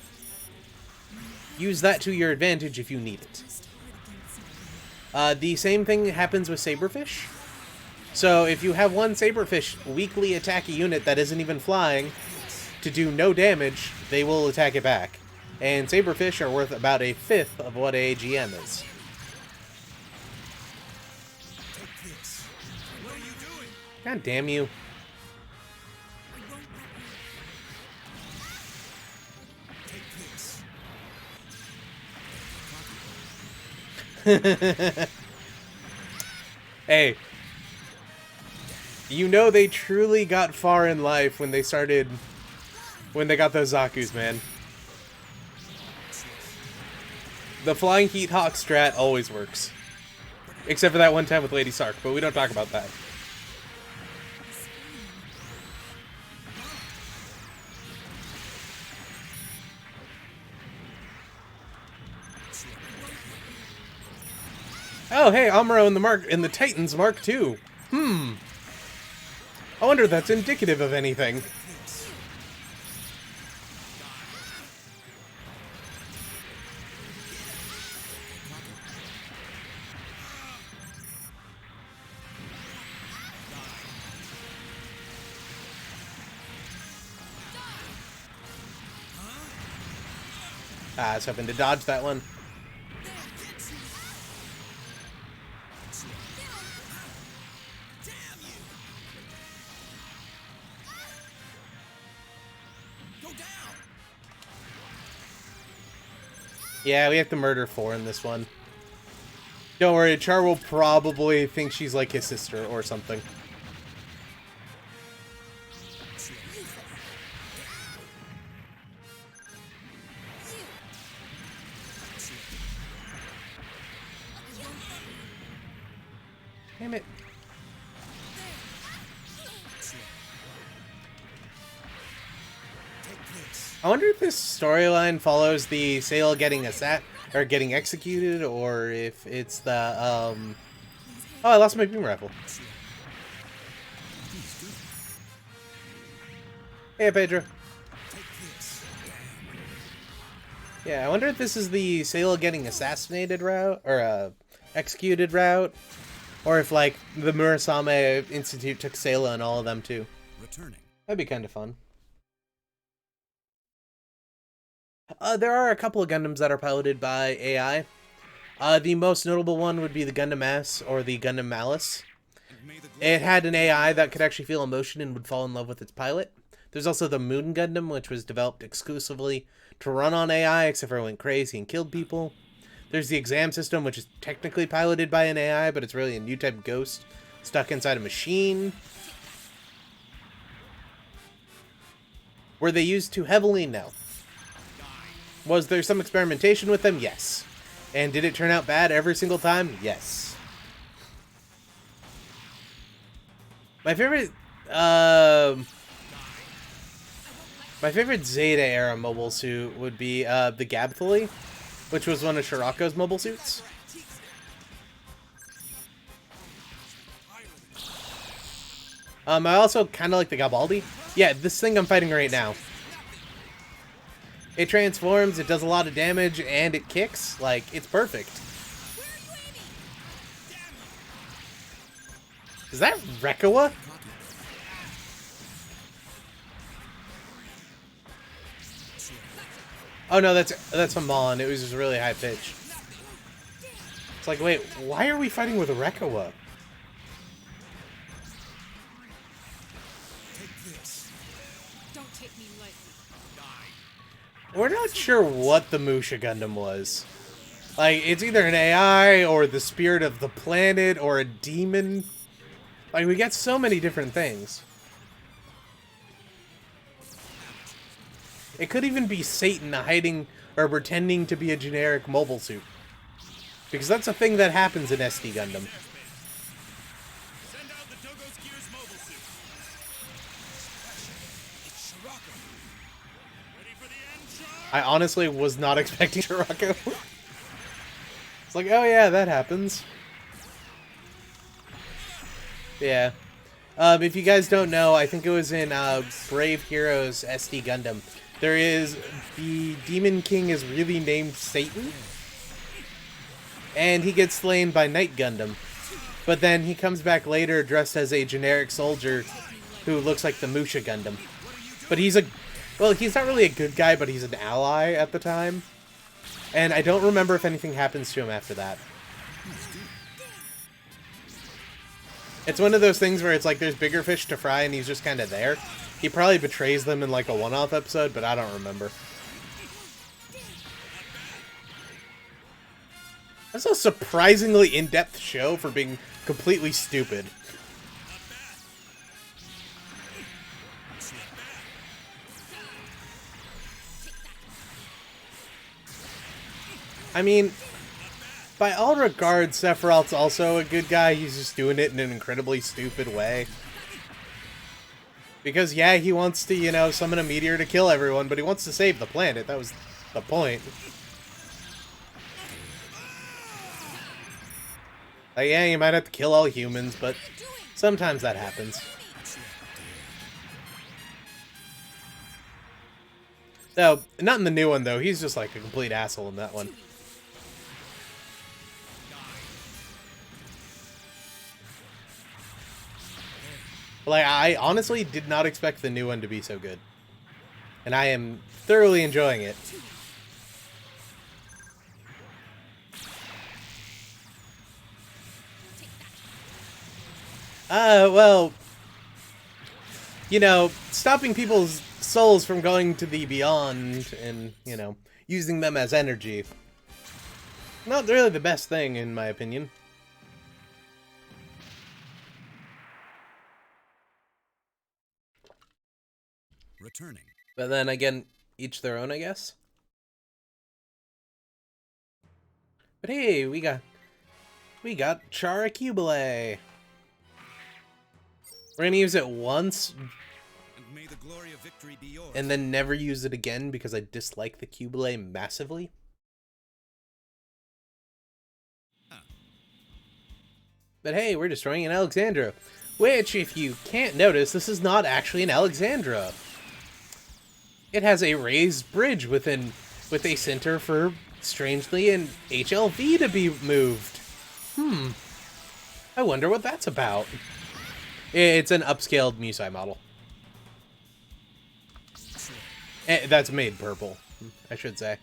Use that to your advantage if you need it. The same thing happens with Saberfish. So if you have one Saberfish weakly attack a unit that isn't even flying to do no damage, they will attack it back. And Saberfish are worth about 1/5 of what a GM is. Take this. What are you doing? God damn you. Take this. Hey. You know they truly got far in life when they got those Zakus, man. The Flying Heat Hawk strat always works. Except for that one time with Lady Sark, but we don't talk about that. Oh, hey, Amuro in the Titans Mark II. I wonder if that's indicative of anything. I was hoping to dodge that one. Yeah, we have to murder 4 in this one. Don't worry, Char will probably think she's like his sister or something. Damn it. I wonder if this storyline follows the Sale getting getting executed, or if it's the Oh, I lost my beam rifle. Hey, Pedro. Yeah, I wonder if this is the Sale getting assassinated route, or executed route, or if like the Murasame Institute took Sayla and all of them too. Returning. That'd be kind of fun. There are a couple of Gundams that are piloted by AI. The most notable one would be the Gundam S or the Gundam Malice. It had an AI that could actually feel emotion and would fall in love with its pilot. There's also the Moon Gundam, which was developed exclusively to run on AI, except for it went crazy and killed people. There's the Exam System, which is technically piloted by an AI, but it's really a new type of ghost stuck inside a machine. Were they used too heavily? No. Was there some experimentation with them? Yes. And did it turn out bad every single time? Yes. My favorite, my favorite Zeta era mobile suit would be the Gabthali, which was one of Shirako's mobile suits. I also kind of like the Gabaldi. Yeah, this thing I'm fighting right now. It transforms, it does a lot of damage, and it kicks. Like, it's perfect. Is that Rekawa? Oh no, that's Hamon. It was just really high pitch. It's like, wait, why are we fighting with Rekawa? We're not sure what the Musha Gundam was. Like, it's either an AI, or the spirit of the planet, or a demon. Like, we get so many different things. It could even be Satan hiding, or pretending to be a generic mobile suit. Because that's a thing that happens in SD Gundam. I honestly was not expecting Chirako. It's like, oh yeah, that happens. Yeah. If you guys don't know, I think it was in Brave Heroes SD Gundam. There is, the Demon King is really named Satan. And he gets slain by Night Gundam. But then he comes back later dressed as a generic soldier who looks like the Musha Gundam. But he's a... Well, he's not really a good guy, but he's an ally at the time. And I don't remember if anything happens to him after that. It's one of those things where it's like there's bigger fish to fry and he's just kind of there. He probably betrays them in like a one-off episode, but I don't remember. That's a surprisingly in-depth show for being completely stupid. I mean, by all regards, Sephiroth's also a good guy. He's just doing it in an incredibly stupid way. Because, yeah, he wants to, you know, summon a meteor to kill everyone, but he wants to save the planet. That was the point. Like, yeah, you might have to kill all humans, but sometimes that happens. No, not in the new one, though. He's just like a complete asshole in that one. Like, I honestly did not expect the new one to be so good. And I am thoroughly enjoying it. Well, you know, stopping people's souls from going to the beyond and, you know, using them as energy. Not really the best thing, in my opinion. Returning. But then again, each their own, I guess. But hey, we got Char Aznable. We're gonna use it once, And may the glory of victory be yours. and then never use it again because I dislike the Cubile massively. But hey, we're destroying an Alexandra. Which, if you can't notice, this is not actually an Alexandra. It has a raised bridge with a center for, strangely, an HLV to be moved. I wonder what that's about. It's an upscaled Musai model. That's made purple, I should say.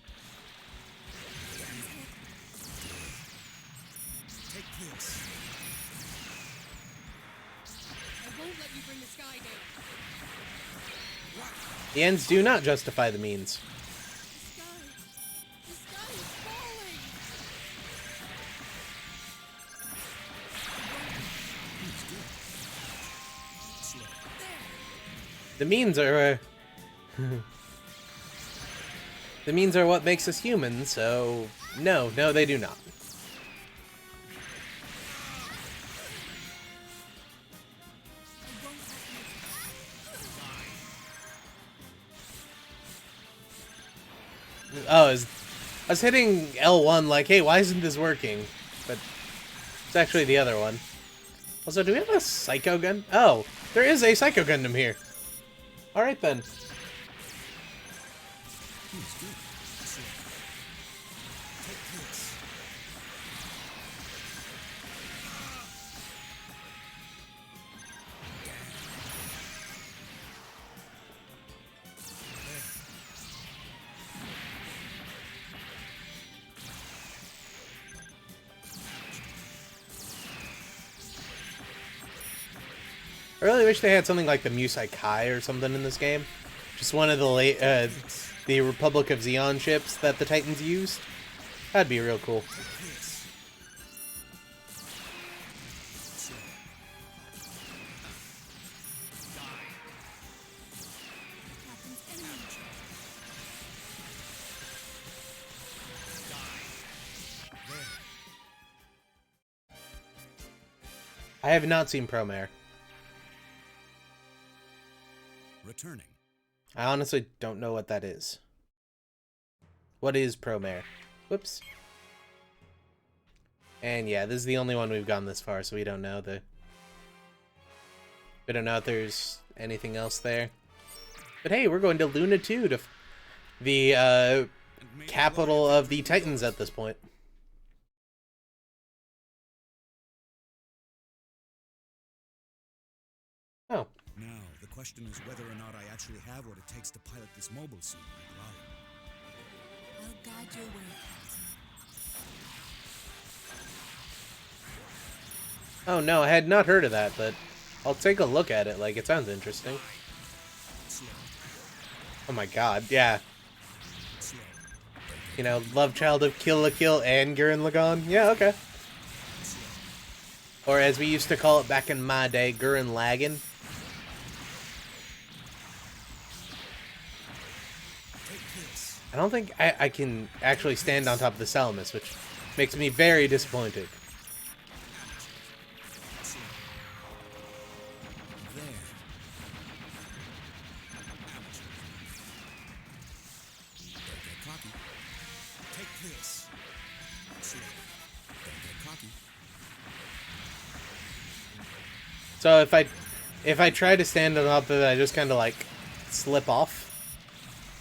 Take this. I won't let you bring the sky down. The ends do not justify the means. The sky is falling. The means are... The means are what makes us human, so no, they do not. Oh, I was hitting L1 like, hey, why isn't this working? But it's actually the other one. Also, do we have a Psycho Gun? Oh, there is a Psycho Gundam here. Alright then. I really wish they had something like the Musai Kai or something in this game. Just one of the the Republic of Zeon ships that the Titans used. That'd be real cool. I have not seen Promare. Returning. I honestly don't know what that is. What is Promare? Whoops. And yeah, this is the only one we've gone this far, so we don't know we don't know if there's anything else there. But hey, we're going to Luna 2, to the capital of the Titans at this point. Oh. Now, the question is whether or not I actually have what it takes to pilot this mobile suit like Ryan. I'll guide your way, Captain. Oh no, I had not heard of that, but I'll take a look at it. Like, it sounds interesting. Oh my god, yeah. You know, love child of Kill la Kill and Gurren Lagann? Yeah, okay. Or as we used to call it back in my day, Gurren Lagann. I don't think I can actually stand on top of the Salamis, which makes me very disappointed. So if I try to stand on top of it, I just kind of like slip off,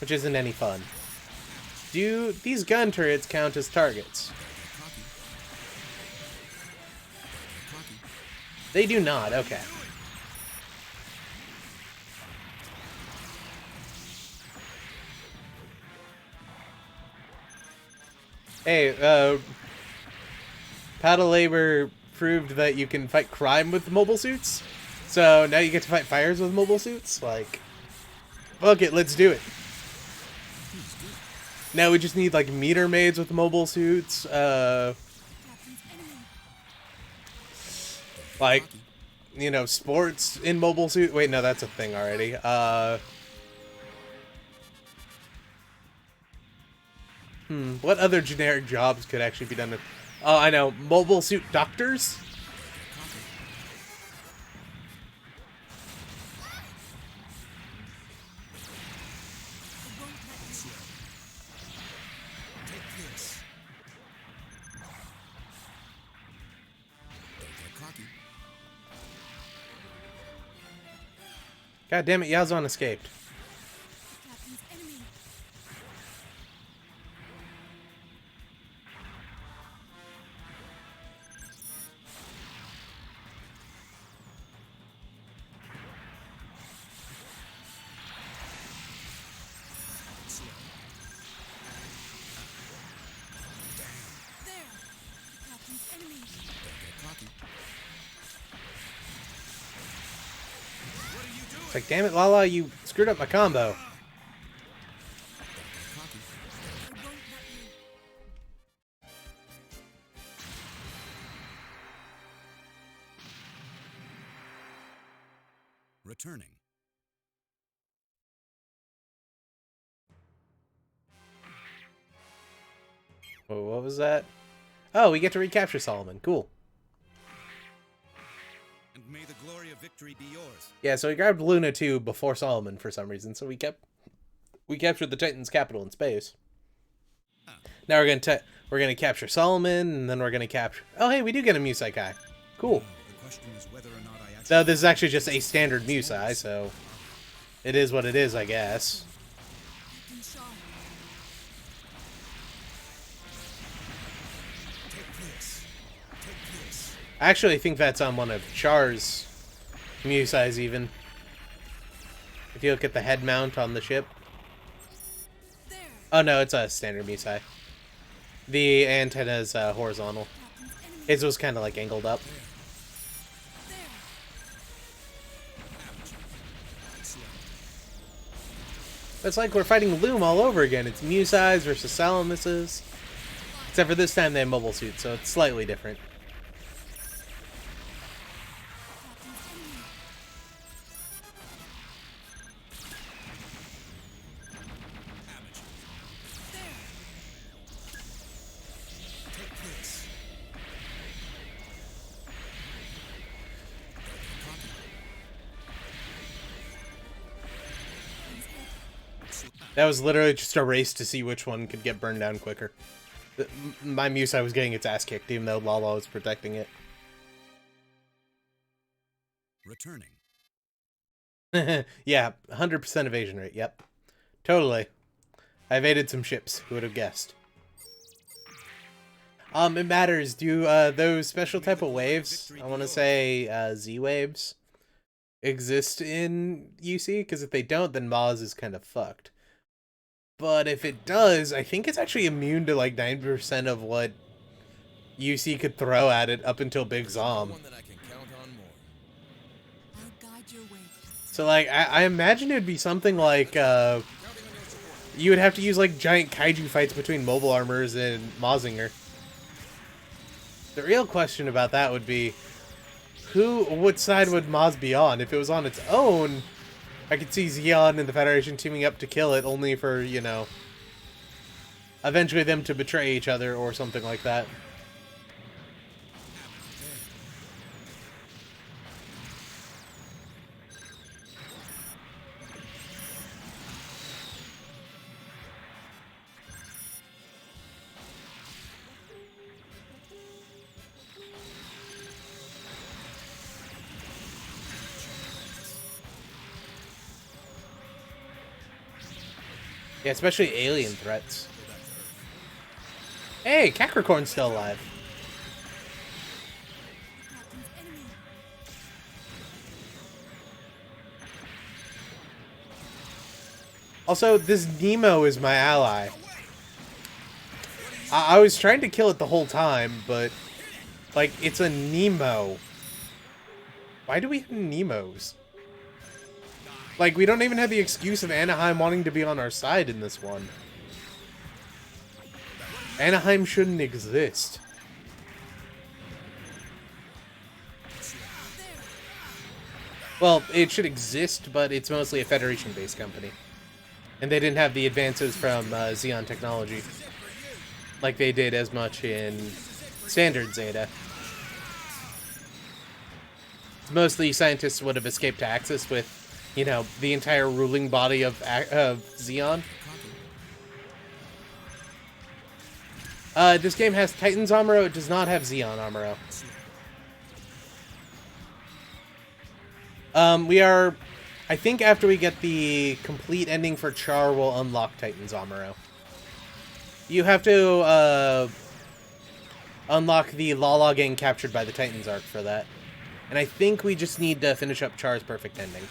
which isn't any fun. Do these gun turrets count as targets? They do not, okay. Hey, Paddle Labor proved that you can fight crime with mobile suits, so now you get to fight fires with mobile suits? Like, fuck it, let's do it. Now we just need, like, meter maids with mobile suits, like, you know, sports in mobile suit. Wait, no, that's a thing already. What other generic jobs could actually be done with... Oh, I know, mobile suit doctors? God damn it, Yazon escaped. Captain's enemy. There. Captain's enemy. It's like, damn it, Lala, you screwed up my combo. I won't let you. Returning. Whoa, what was that? Oh, we get to recapture Solomon. Cool. And may the glory of victory be yours. Yeah, so we grabbed Luna 2 before Solomon for some reason, so we captured the Titan's capital in space. Now we're gonna capture Solomon, and then we're gonna capture... Oh, hey, we do get a Musai Kai. Cool. The question is whether or not I actually... So this is actually just a standard Musai, so... It is what it is, I guess. Captain Char. Take this. Take this. I actually think that's on one of Char's Musais, even. If you look at the head mount on the ship. There. Oh, no, it's a standard Musai. The antenna's horizontal. Captain's enemy. His was kind of like angled up. There. It's like we're fighting Loom all over again. It's Musais versus Salamuses. Except for this time they have mobile suits, so it's slightly different. Captain's enemy. There. Take this. Captain's head. That was literally just a race to see which one could get burned down quicker. My Musai was getting its ass kicked, even though Lala was protecting it. Returning. Yeah, 100% evasion rate, yep. Totally. I evaded some ships, who would have guessed? It matters. Do those special type of waves, I want to say Z-waves, exist in UC? Because if they don't, then Maz is kind of fucked. But if it does, I think it's actually immune to like 9% of what UC could throw at it up until Big Zom. One that I can count on more. I'll guide your way. So like, I imagine it would be something like, you would have to use like giant kaiju fights between mobile armors and Mazinger. The real question about that would be, what side would Maz be on? If it was on its own, I could see Zeon and the Federation teaming up to kill it, only for, you know, eventually them to betray each other or something like that. Yeah, especially alien threats. Hey, Capricorn's still alive. Captain's enemy. Also, this Nemo is my ally. I was trying to kill it the whole time, but, like, it's a Nemo. Why do we have Nemos? Like, we don't even have the excuse of Anaheim wanting to be on our side in this one. Anaheim shouldn't exist. Well, it should exist, but it's mostly a Federation-based company. And they didn't have the advances from Zeon technology. Like they did as much in standard Zeta. Mostly scientists would have escaped to Axis with, you know, the entire ruling body of Zeon. This game has Titan's Amuro, it does not have Zeon Amuro. We are... I think after we get the complete ending for Char, we'll unlock Titan's Amuro. You have to, unlock the Lala gang captured by the Titans arc for that. And I think we just need to finish up Char's perfect ending.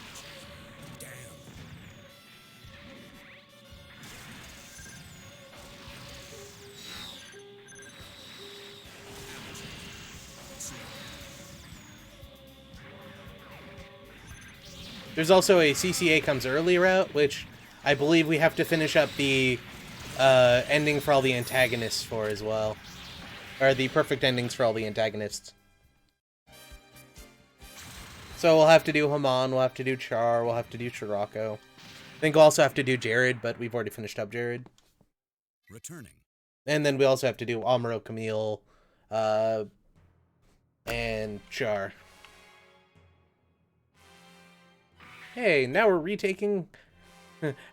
There's also a CCA comes early route, which I believe we have to finish up the ending for all the antagonists for as well. Or the perfect endings for all the antagonists. So we'll have to do Haman, we'll have to do Char, we'll have to do Chirako. I think we'll also have to do Jared, but we've already finished up Jared. Returning. And then we also have to do Amuro, Camille, and Char. Hey, now we're retaking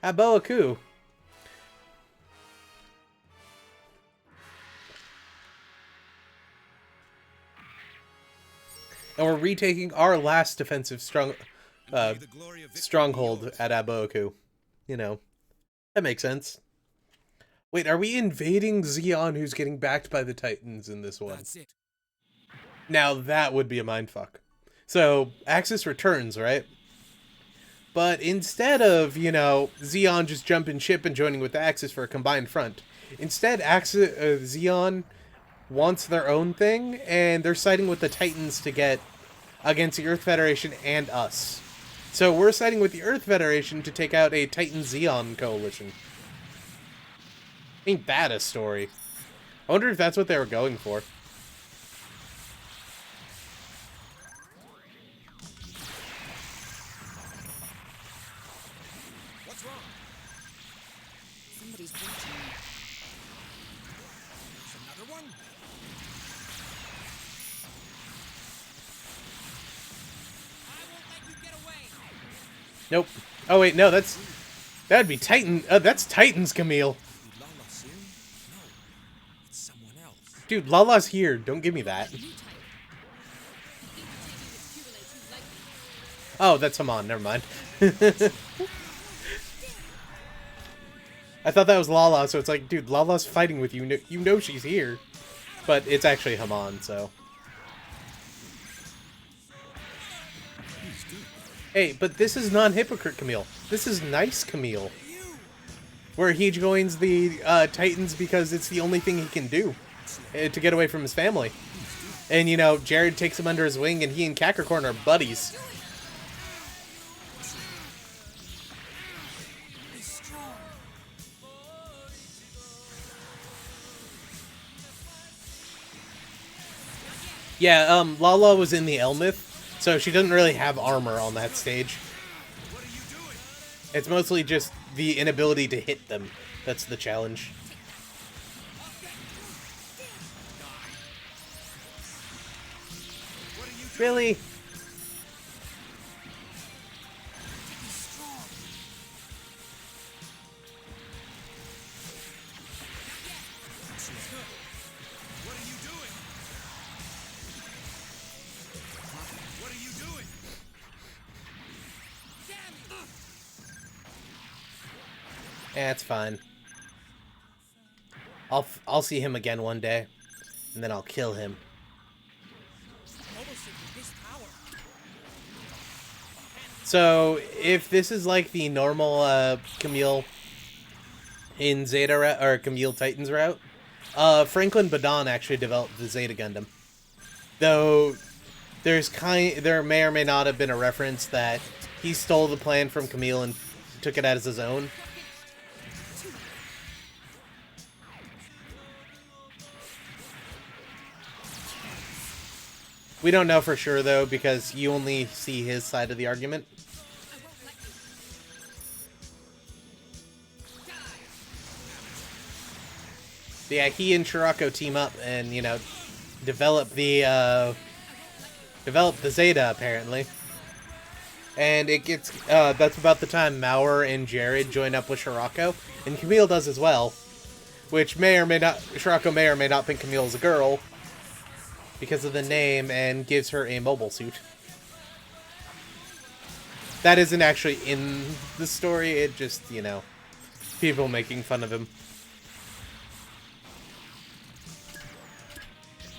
Aboaku. And we're retaking our last defensive stronghold at Aboaku. You know, that makes sense. Wait, are we invading Zeon, who's getting backed by the Titans in this one? That's it. Now that would be a mindfuck. So, Axis returns, right? But instead of, you know, Zeon just jumping ship and joining with Axis for a combined front, instead Zeon wants their own thing, and they're siding with the Titans to get against the Earth Federation and us. So we're siding with the Earth Federation to take out a Titan-Zeon coalition. Ain't that a story? I wonder if that's what they were going for. What's wrong? Somebody's watching me. There's another one? I won't let you get away. Nope. Oh wait, no, that'd be Titan. That's Titan's Camille. Did Lala soon? No. It's someone else. Dude, Lala's here. Don't give me that. Oh, that's Haman. Never mind. I thought that was Lala, so it's like, dude, Lala's fighting with you. You know she's here. But it's actually Haman, so. Hey, but this is non-hypocrite Camille. This is nice Camille. Where he joins the Titans because it's the only thing he can do to get away from his family. And, you know, Jared takes him under his wing, and he and Capricorn are buddies. Yeah, Lala was in the Elmith, so she doesn't really have armor on that stage. What are you doing? It's mostly just the inability to hit them. That's the challenge. What are you doing? Really? What are you doing? What are you doing? Yeah, it's fine. I'll see him again one day, and then I'll kill him. So, if this is like the normal Camille in Zeta route, or Camille Titans route, Franklin Badon actually developed the Zeta Gundam. Though there may or may not have been a reference that he stole the plan from Camille and took it as his own. We don't know for sure, though, because you only see his side of the argument. But yeah, he and Chirako team up and, you know, develop the Zeta, apparently. And it gets, that's about the time Maurer and Jared join up with Chirako, and Camille does as well. Which may or may not, Chirako may or may not think Camille is a girl, because of the name, and gives her a mobile suit. That isn't actually in the story, it just, you know, people making fun of him.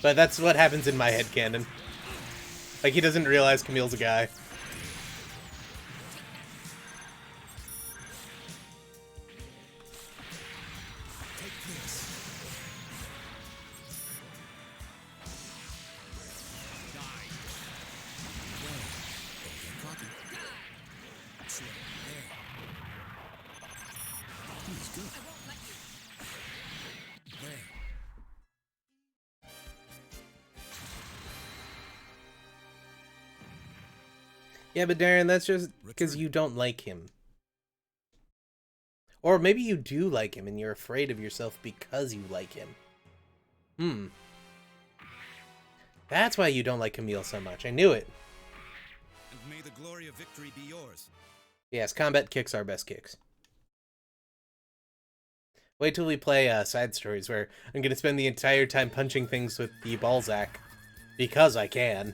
But that's what happens in my headcanon. Like, he doesn't realize Camille's a guy. Yeah, but Darren, that's just because you don't like him. Or maybe you do like him and you're afraid of yourself because you like him. That's why you don't like Camille so much. I knew it. And may the glory of victory be yours. Yes, combat kicks are best kicks. Wait till we play side stories where I'm going to spend the entire time punching things with the Balzac. Because I can.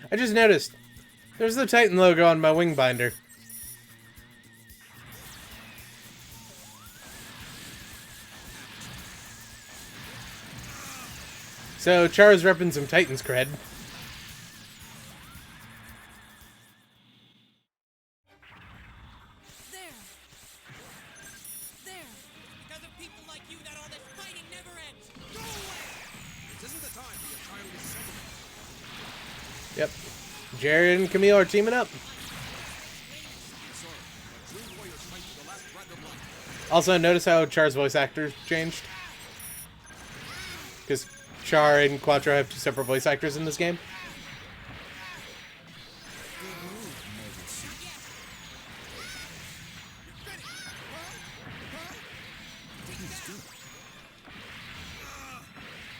I just noticed, there's the Titan logo on my wing binder. So, Char's repping some Titans cred. There. Because of people like you that all this fighting never ends. Go away! This isn't the time for your childish sentiment. Yep. Jared and Camille are teaming up. Also, notice how Char's voice actor changed? Because Char and Quattro have 2 separate voice actors in this game.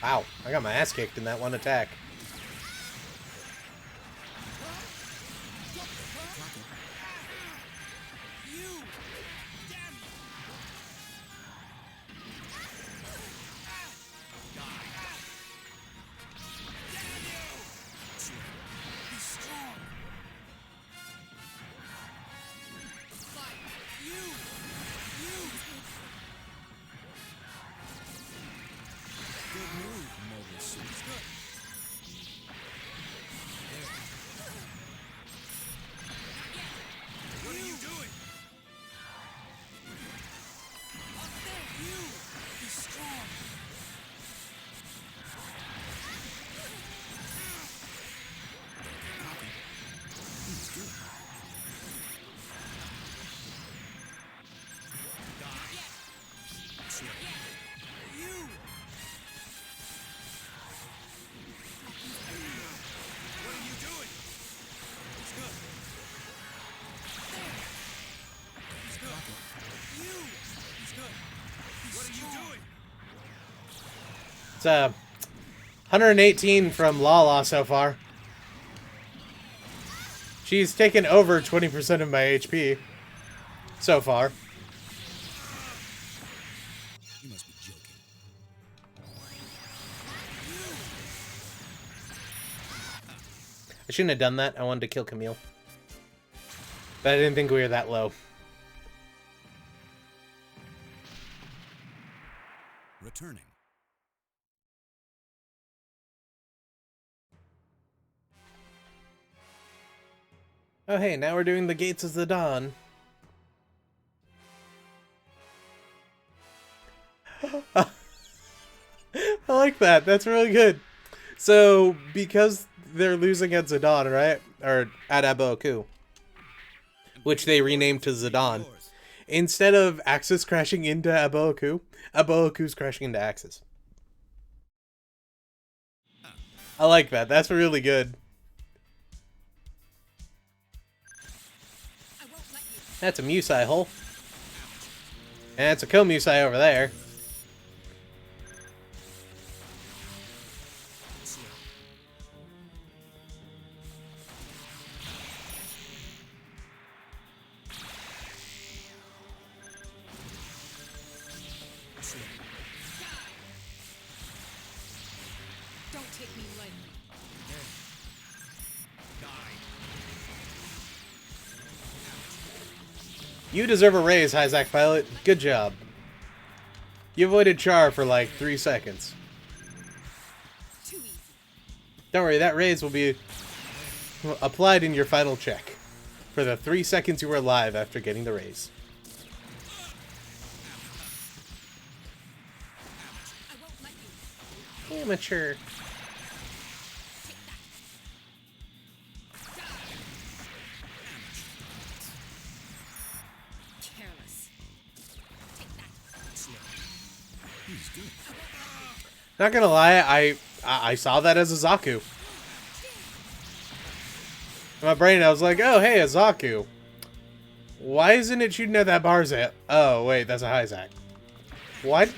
Wow, I got my ass kicked in that one attack. What are you doing? Be strong. What are you doing? It's good. He's good. He's good. What are you doing? It's 118 from Lala so far. She's taken over 20% of my HP so far. You must be joking. I shouldn't have done that. I wanted to kill Camille. But I didn't think we were that low. Returning. Oh hey, now we're doing the Gates of the Dawn. I like that. That's really good. So, because they're losing at Zidane, right? Or at Aboku, which they renamed to Zidane. Instead of Axis crashing into Aboku, Aboku's crashing into Axis. I like that. That's really good. I won't let you. That's a Musai hole. And it's a Komusai over there. Don't take me lightly. You deserve a raise, Hyzak Pilot. Good job. You avoided Char for like 3 seconds. Too easy. Don't worry, that raise will be applied in your final check for the 3 seconds you were alive after getting the raise. I won't let you. Amateur. Not gonna lie, I saw that as a Zaku. In my brain, I was like, oh, hey, a Zaku. Why isn't it shooting at that Barzan? Oh, wait, that's a Hyzak. What?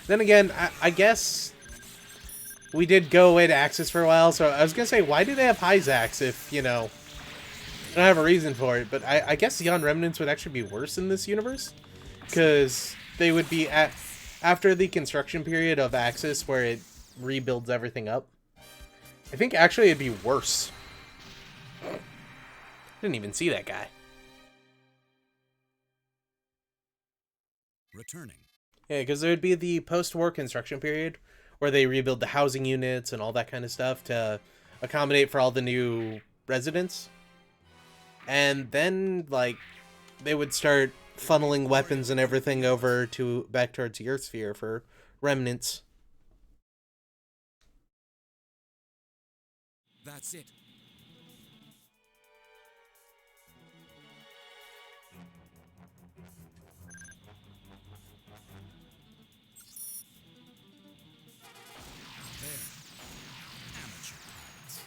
Then again, I guess we did go away to Axis for a while, so I was gonna say, why do they have Hyzaks if, you know, I don't have a reason for it, but I guess Zeon Remnants would actually be worse in this universe, because they would be after the construction period of Axis where it rebuilds everything up. I think actually it'd be worse. Didn't even see that guy. Returning. Yeah, because there'd be the post-war construction period where they rebuild the housing units and all that kind of stuff to accommodate for all the new residents. And then, like, they would start funneling weapons and everything over to back towards the Earth sphere for remnants. That's it. Amateur pilots.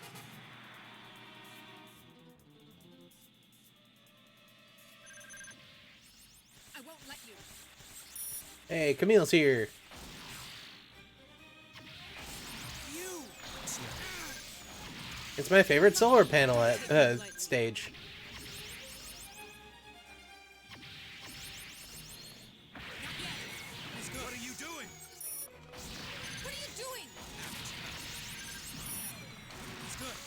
I won't let you. Hey, Camille's here. It's my favorite solar panel at stage. What are you doing? What are you doing? He's good.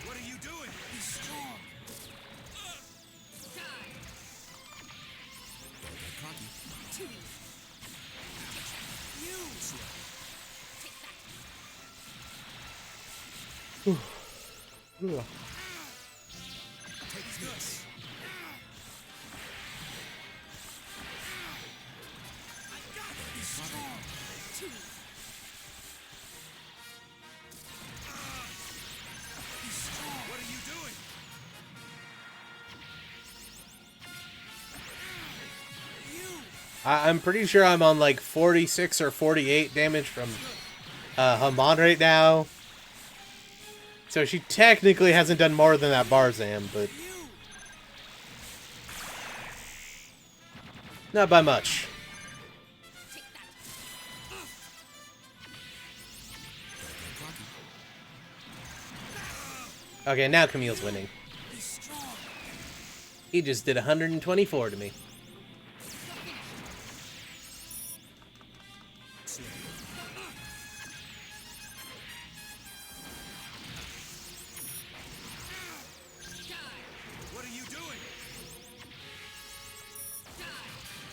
What are you doing? Be strong. Die. Cocky. Too easy. You. Take that. Take this. Be strong. Too easy. Be strong. What are you doing? I'm pretty sure I'm on like 46 or 48 damage from Haman right now. So she technically hasn't done more than that Barzan, but not by much. Take that. Okay, now Camille's winning. Be strong. He just did 124 to me. What are you doing?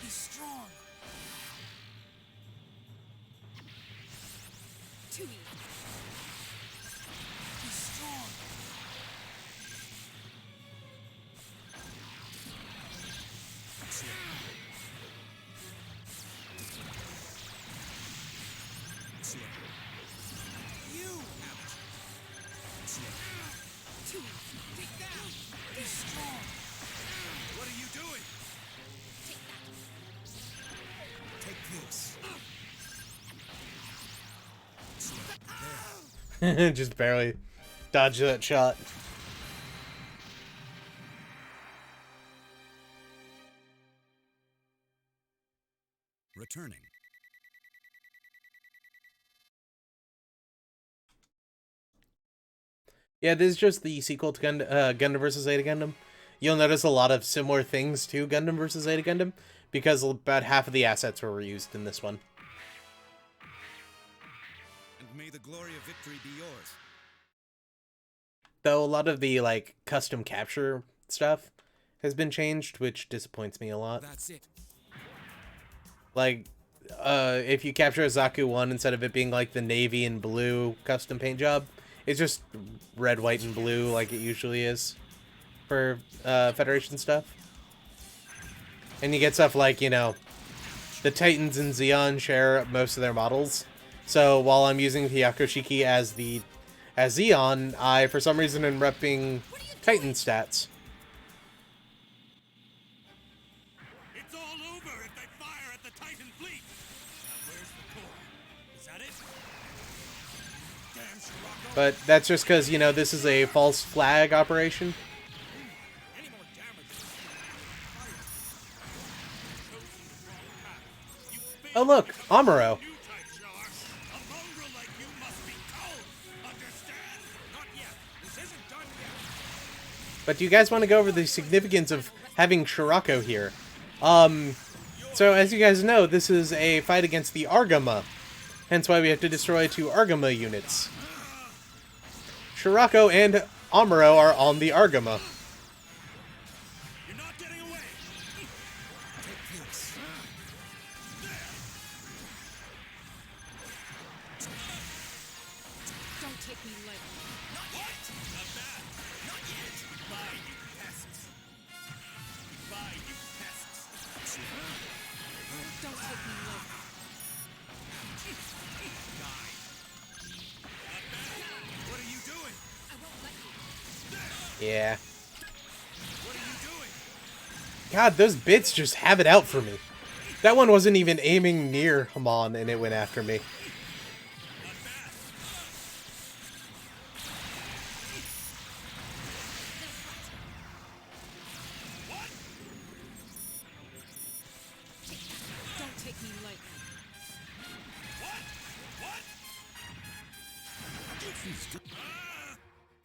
Be strong. Too easy. Be strong. Too easy. Take that. Be strong. What are you doing? Take that. Take this. Just barely dodged that shot. Returning. Yeah, this is just the sequel to Gundam vs. Zeta Gundam. You'll notice a lot of similar things to Gundam vs. Zeta Gundam, because about half of the assets were reused in this one. And may the glory of victory be yours. Though a lot of the, like, custom capture stuff has been changed, which disappoints me a lot. That's it. Like, if you capture a Zaku 1, instead of it being, like, the navy and blue custom paint job, it's just red, white, and blue like it usually is for Federation stuff. And you get stuff like, you know, the Titans and Zeon share most of their models. So while I'm using the Yakushiki as Zeon, I, for some reason, am repping Titan stats. It's all But that's just because, you know, this is a false flag operation. Any more damage? Fire. Chosen the wrong path. You Oh, failed look, to become Amuro. a new type, Char. A mongrel like you must be culled. Understand? Not yet. This isn't done yet. But do you guys want to go over the significance of having Shirako here? So as you guys know, this is a fight against the Argama. Hence why we have to destroy 2 Argama units. Shirako and Amuro are on the Argama. You're not getting away. Take this. Don't take me lightly. Not yet. Not bad. Not yet. Goodbye, you pests. Goodbye, you pests. Don't take me lightly. Die. Not bad. What are you doing? I won't let you. Yeah. What are you doing? God, those bits just have it out for me. That one wasn't even aiming near Hamon, and it went after me. Not bad. What? Don't take me lightly. What? What?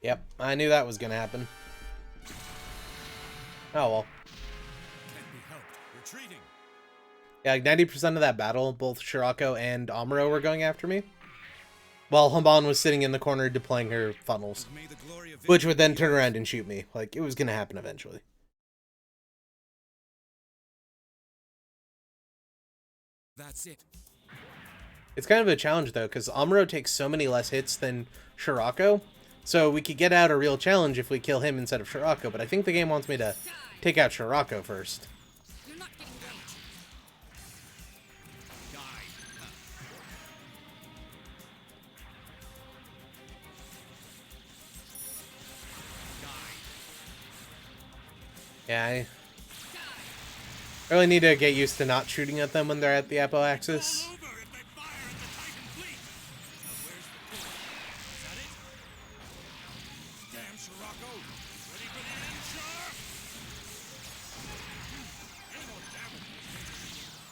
Yep, I knew that was gonna happen. Oh well. Can't be helped. Retreating. Yeah, like 90% of that battle, both Shirako and Amuro were going after me. While Hamon was sitting in the corner deploying her funnels. May the glory of Which would then turn around and shoot me. Like, it was gonna happen eventually. That's it. It's kind of a challenge, though, because Amuro takes so many less hits than Shirako. So we could get out a real challenge if we kill him instead of Shirako. But I think the game wants me to take out Shirako first. You're not getting away. Die. Yeah, I really need to get used to not shooting at them when they're at the apoaxis. Over if they fire at the Titan fleet. Now where's the point? Is that it? Damn, Shirako. Ready for the end, Char? Any more damage?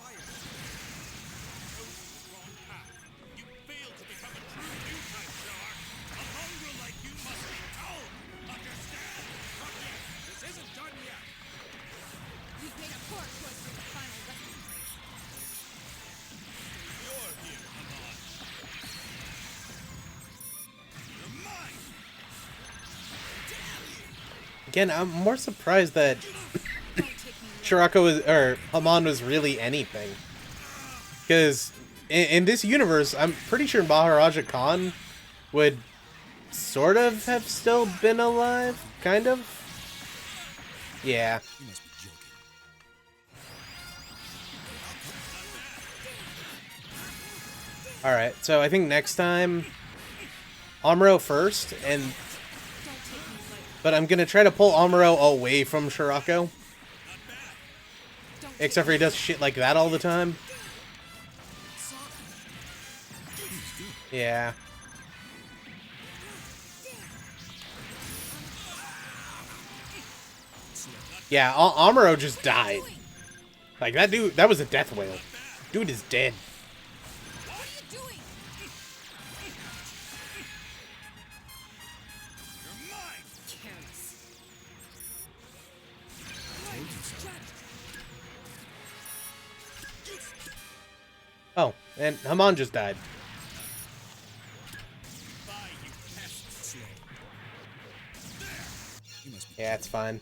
Fire. Chosen the wrong path. You failed to become a true new type, Char. A mongrel like you must be culled. Understand? Not yet. This isn't done yet. We've made a poor choice for the final resting place. You're here, Hamon. You're mine. Damn you! Again, I'm more surprised that Don't take me lightly. Shirako was, or Hamon was really anything. Because in this universe, I'm pretty sure Maharaja Khan would sort of have still been alive, kind of. Yeah. You must be joking. Alright, so I think next time, Amuro first, and Don't take me lightly. but I'm gonna try to pull Amuro away from Shirako. Don't Except for he does shit like that all the time. Yeah. Yeah, Amuro just died. Like, that dude, that was a death whale. Dude is dead. What are you doing? You're mine. Careless. Right strategy. Oh, and Hamon just died. Bye, you pests. Slow. There. You must be Yeah, it's fine.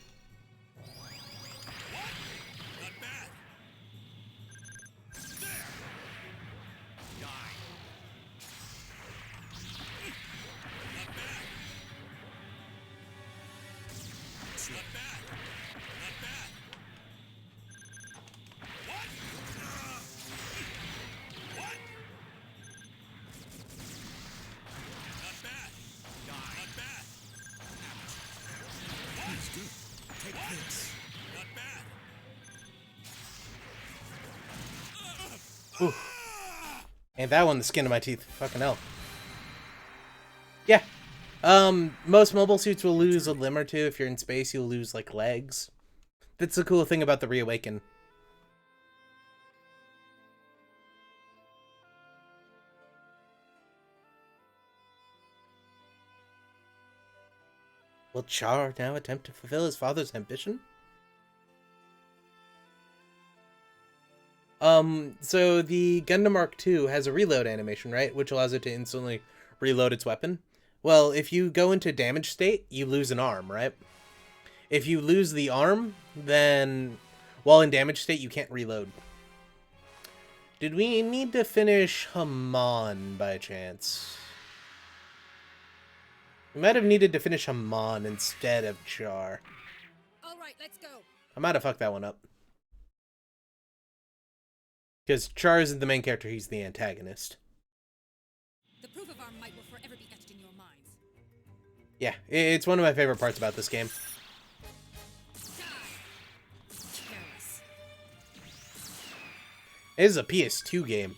not bad. There. Die. Not bad. Not bad. Not bad. What? What? Not bad. Not bad. Please do. Take this. Not bad. And that one, the skin of my teeth. Fucking hell. Yeah, Most mobile suits will lose a limb or two. If you're in space, you'll lose, like, legs. That's the cool thing about the Reawaken. Will Char now attempt to fulfill his father's ambition? So the Gundam Mark II has a reload animation, right? Which allows it to instantly reload its weapon. Well, if you go into damage state, you lose an arm, right? If you lose the arm, then while in damage state, you can't reload. Did we need to finish Haman by chance? We might have needed to finish Haman instead of Char. Alright, let's go. I might have fucked that one up. Because Char isn't the main character, he's the antagonist. The proof of our might will forever be etched in your minds. Yeah, it's one of my favorite parts about this game. Careless. It is a PS2 game.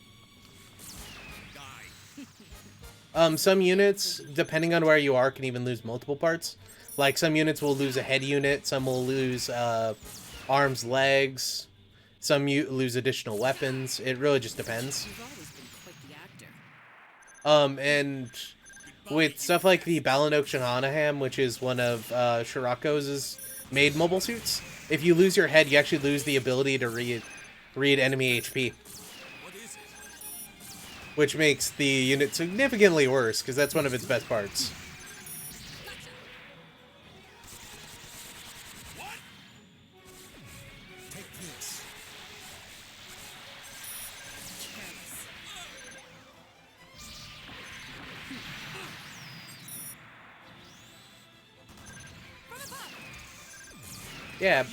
Some units, depending on where you are, can even lose multiple parts. Like, some units will lose a head unit, some will lose arms, legs, some lose additional weapons. It really just depends. You've always been quite the actor. And with stuff like the Balanoak Shahanaham, which is one of Shirako's made mobile suits, if you lose your head, you actually lose the ability to read enemy HP. Which makes the unit significantly worse, because that's one of its best parts. What? Take this. Careless. From above. Yeah,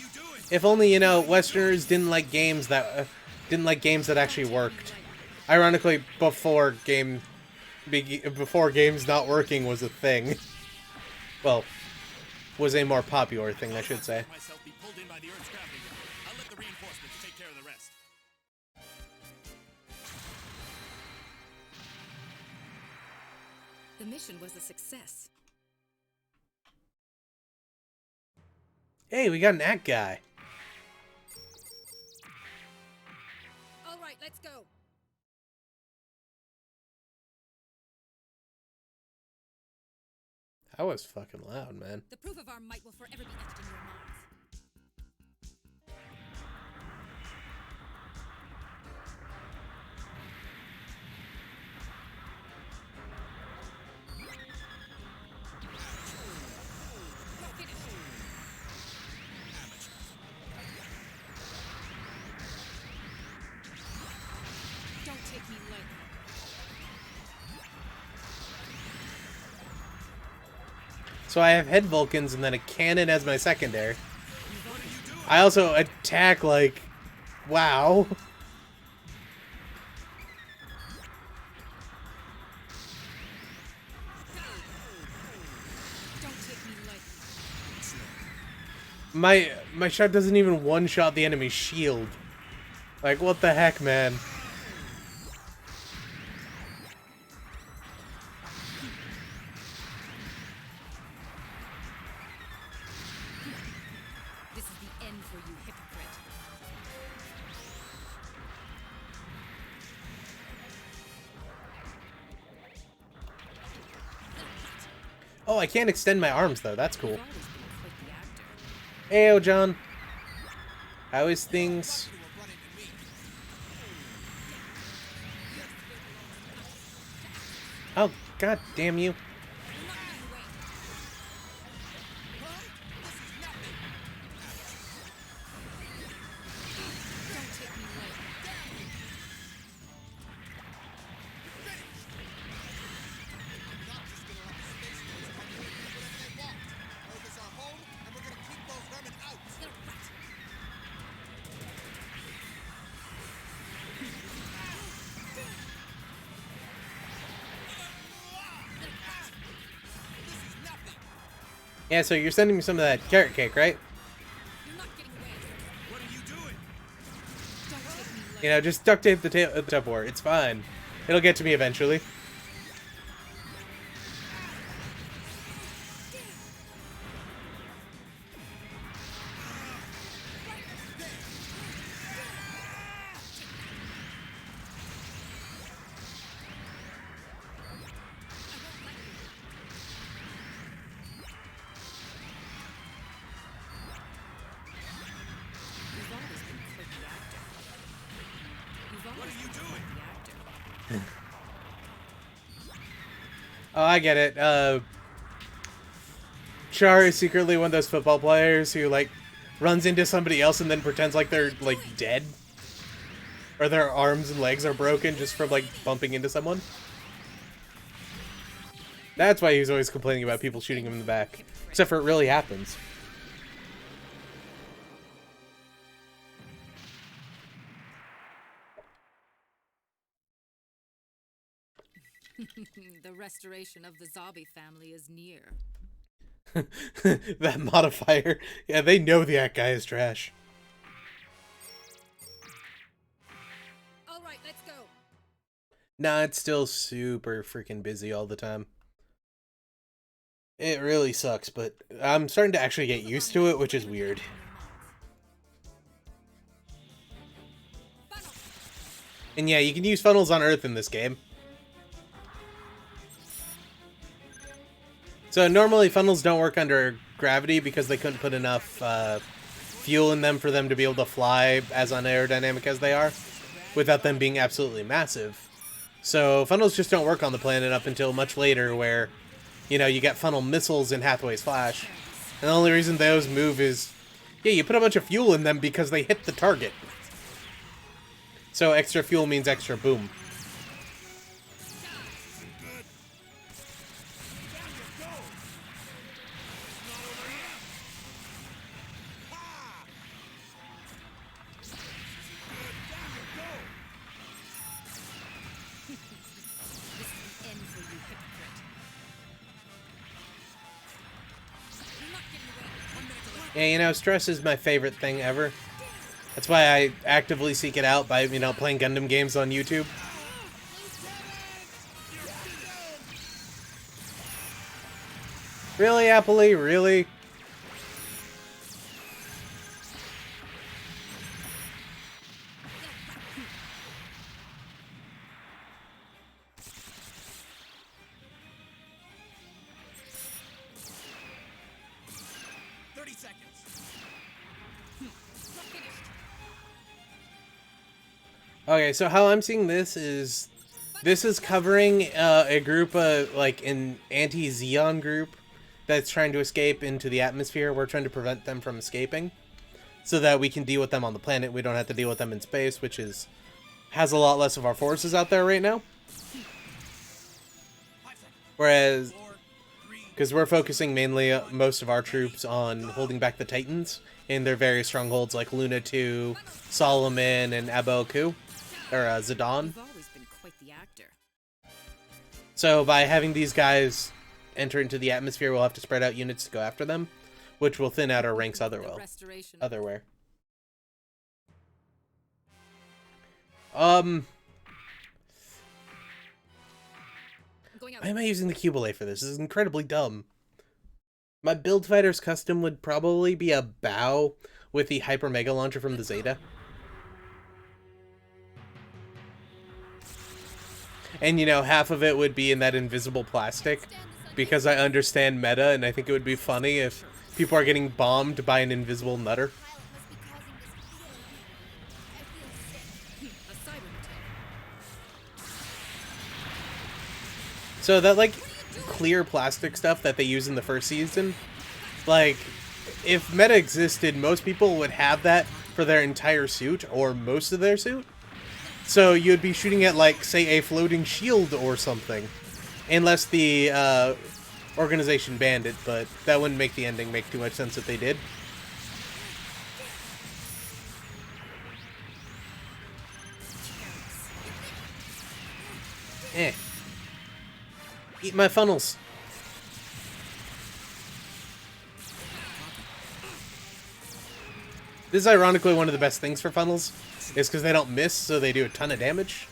if only, you know, Westerners didn't like games that actually worked. Ironically, before games not working was a thing. Well, was a more popular thing, I should say. Myself be pulled in by the Earth's gravity. I'll let the reinforcements take care of the rest. The mission was a success. Hey, we got an act guy. Alright, let's go. That was fucking loud, man. The proof of our might will forever be etched in your minds. Don't take me lightly. So I have head Vulcans and then a cannon as my secondary. I also attack like... Wow. Don't take me lightly. My shot doesn't even one-shot the enemy's shield. Like, what the heck, man? This is the end for you, hypocrite. Oh, I can't extend my arms, though. That's cool. You've always been quite the actor. Heyo, John. How is things? Oh, god damn you. You're not getting away. Don't take me lightly. Little rat. Yeah, so you're sending me some of that carrot cake, right? You're not getting away. What are you doing? Don't take me lightly. You know, just duct tape the tail at the top war. It's fine. It'll get to me eventually. Oh, I get it. Char is secretly one of those football players who, like, runs into somebody else and then pretends like they're, like, dead. Or their arms and legs are broken just from, like, bumping into someone. That's why he's always complaining about people shooting him in the back. Except for it really happens. The restoration of the zombie family is near. That modifier. Yeah, they know that guy is trash. All right, let's go. Nah, it's still super freaking busy all the time. It really sucks, but I'm starting to actually get used to it, which is weird. And yeah, you can use funnels on Earth in this game. So normally funnels don't work under gravity because they couldn't put enough fuel in them for them to be able to fly as unaerodynamic as they are, without them being absolutely massive. So funnels just don't work on the planet up until much later, where, you know, you get funnel missiles in Hathaway's Flash. And the only reason those move is, yeah, you put a bunch of fuel in them because they hit the target. So extra fuel means extra boom. Yeah, you know, stress is my favorite thing ever. That's why I actively seek it out by, you know, playing Gundam games on YouTube. Really, Appley? Really? Okay, so how I'm seeing this is covering a group of, like, an anti-Zeon group that's trying to escape into the atmosphere. We're trying to prevent them from escaping so that we can deal with them on the planet. We don't have to deal with them in space, which has a lot less of our forces out there right now. Whereas, because we're focusing mainly most of our troops on holding back the Titans in their various strongholds like Luna 2, Solomon, and Aboku. Or Zidane. You've always been quite the actor. So by having these guys enter into the atmosphere, we'll have to spread out units to go after them, which will thin out our ranks otherwhere. Why am I using the Cubile for this? This is incredibly dumb. My Build Fighters custom would probably be a bow with the Hyper Mega Launcher from the Zeta. And, you know, half of it would be in that invisible plastic, because I understand meta, and I think it would be funny if people are getting bombed by an invisible nutter. So that, like, clear plastic stuff that they use in the first season, like, if meta existed, most people would have that for their entire suit, or most of their suit. So you'd be shooting at, like, say, a floating shield or something. Unless the organization banned it, but that wouldn't make the ending make too much sense if they did. Eat my funnels. This is ironically one of the best things for funnels. Is because they don't miss, so they do a ton of damage.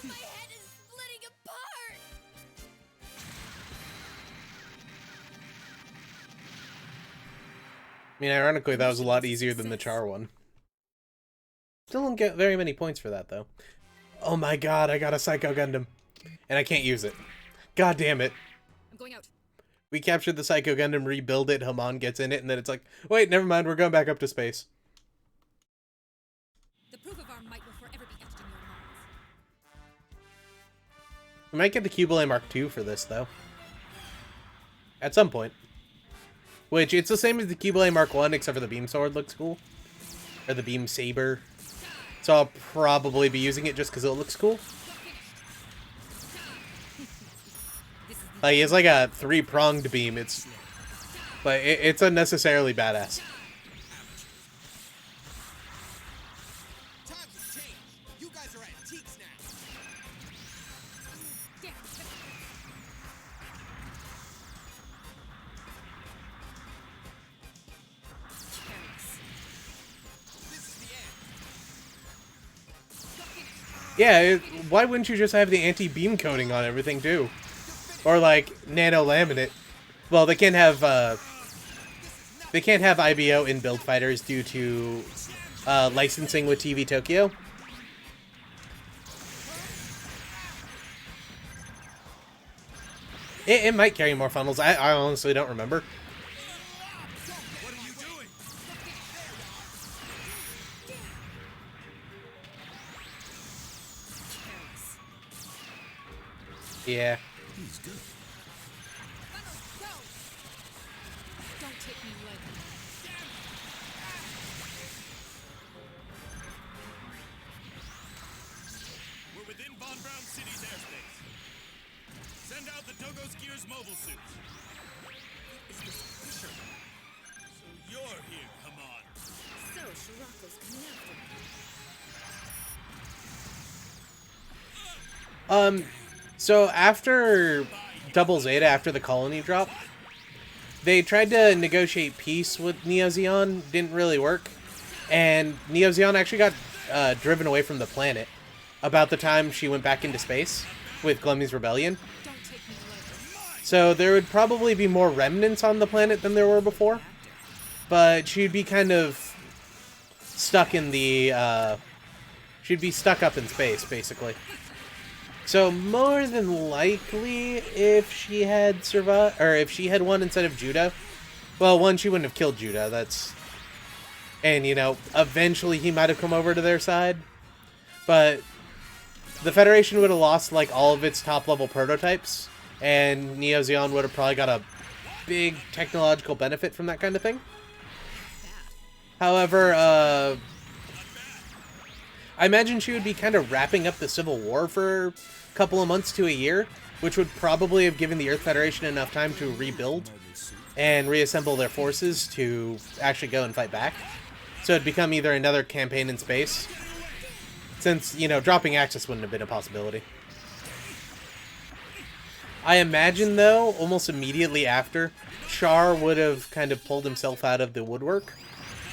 My head is splitting apart. I mean, ironically, that was a lot easier than the Char one. Still don't get very many points for that, though. Oh my god, I got a Psycho Gundam. And I can't use it. God damn it. I'm going out. We captured the Psycho Gundam, rebuild it, Haman gets in it, and then it's like, wait, never mind, we're going back up to space. The proof of our might will forever be etched in your minds. We might get the Cubile Mark II for this, though. At some point. Which, it's the same as the Cubile Mark I, except for the beam sword looks cool. Or the beam saber. So I'll probably be using it just because it looks cool. Like, it's like a 3-pronged beam. It's unnecessarily badass. Times have changed. You guys are antiques now. Damn. This is the end. Yeah, why wouldn't you just have the anti-beam coating on everything, too? Or, like, nano-laminate. Well, they can't have IBO in build fighters due to licensing with TV Tokyo. It might carry more funnels. I honestly don't remember. What are you doing? Yeah. He's good. Go! Don't take me lightly. We're within Von Braun City's airspace. Send out the Dogo's Gears mobile suits. Is this Fisher? So you're here, come on. So, Shirako's coming after me. So after Double Zeta, after the colony drop, they tried to negotiate peace with Neo Zeon. Didn't really work. And Neo Zeon actually got driven away from the planet about the time she went back into space with Glummy's Rebellion. Don't take me lightly. So there would probably be more remnants on the planet than there were before. But she'd be kind of stuck in the... she'd be stuck up in space, basically. So more than likely, if she had survived, or if she had won instead of Judah, well, one, she wouldn't have killed Judah. And you know, eventually he might have come over to their side, but the Federation would have lost like all of its top level prototypes, and Neo Zeon would have probably got a big technological benefit from that kind of thing. However, I imagine she would be kind of wrapping up the Civil War for a couple of months to a year, which would probably have given the Earth Federation enough time to rebuild and reassemble their forces to actually go and fight back. So it'd become either another campaign in space, since, you know, dropping Axis wouldn't have been a possibility. I imagine, though, almost immediately after, Char would have kind of pulled himself out of the woodwork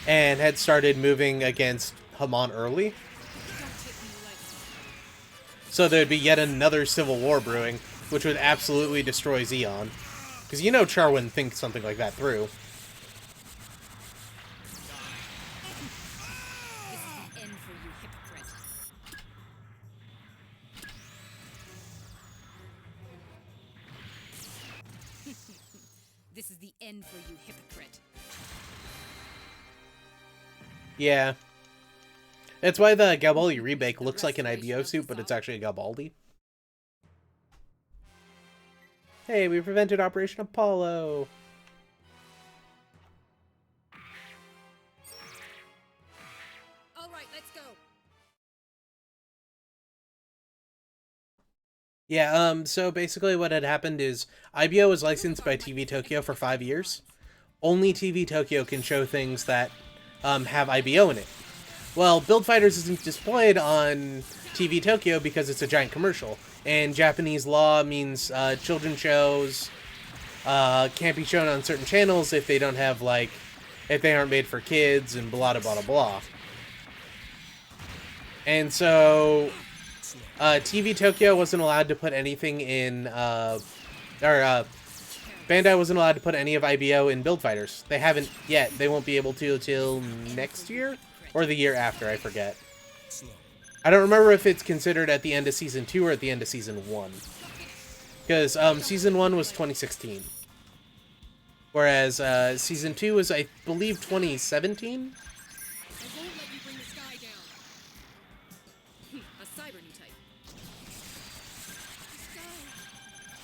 and had started moving against Haman early. So there'd be yet another civil war brewing, which would absolutely destroy Zeon. Because you know Char wouldn't think something like that through. This is the end for you, hypocrite. This is the end for you, hypocrite. Yeah. That's why the Garibaldi remake looks like an IBO suit, but it's actually a Garibaldi. Hey, we prevented Operation Apollo! All right, let's go. Yeah, so basically what had happened is IBO was licensed by TV Tokyo for 5 years. Only TV Tokyo can show things that have IBO in it. Well, Build Fighters isn't displayed on TV Tokyo because it's a giant commercial. And Japanese law means children's shows can't be shown on certain channels if they don't have, like, if they aren't made for kids and blah, blah, blah, blah. And so TV Tokyo wasn't allowed to put anything in, Bandai wasn't allowed to put any of IBO in Build Fighters. They haven't yet. They won't be able to until next year? Or the year after, I forget. I don't remember if it's considered at the end of Season 2 or at the end of Season 1. Because Season 1 was 2016. Whereas Season 2 was, I believe, 2017? I won't let you bring the sky down. A cyber new type.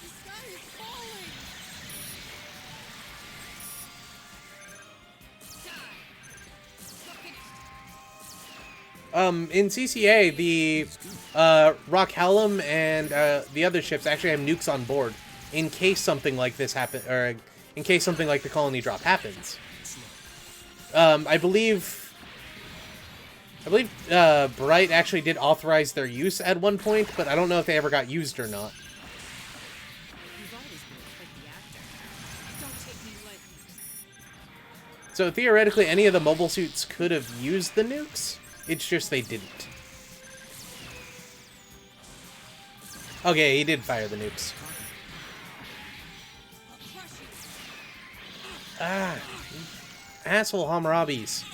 The sky is falling. Die. Look finished. In CCA, the Rock Hallam and the other ships actually have nukes on board in case something like this happen, or in case something like the colony drop happens. I believe Bright actually did authorize their use at one point, but I don't know if they ever got used or not. You've always been quite the actor. Don't take me lightly. So theoretically, any of the mobile suits could have used the nukes. It's just they didn't. Okay, he did fire the nukes. I'll crush you. Ah, asshole Hammurabis.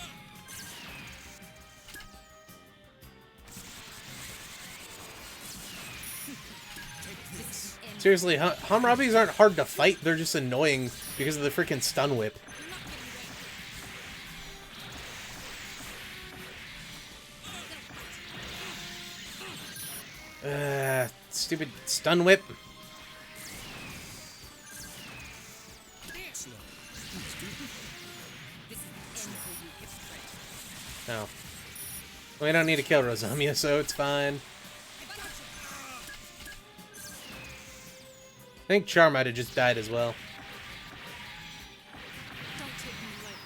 Seriously, Hammurabis aren't hard to fight. They're just annoying because of the freaking stun whip. Stupid stun whip. No. We don't need to kill Rosamia, so it's fine. I think Char might have just died as well. Don't take me lightly.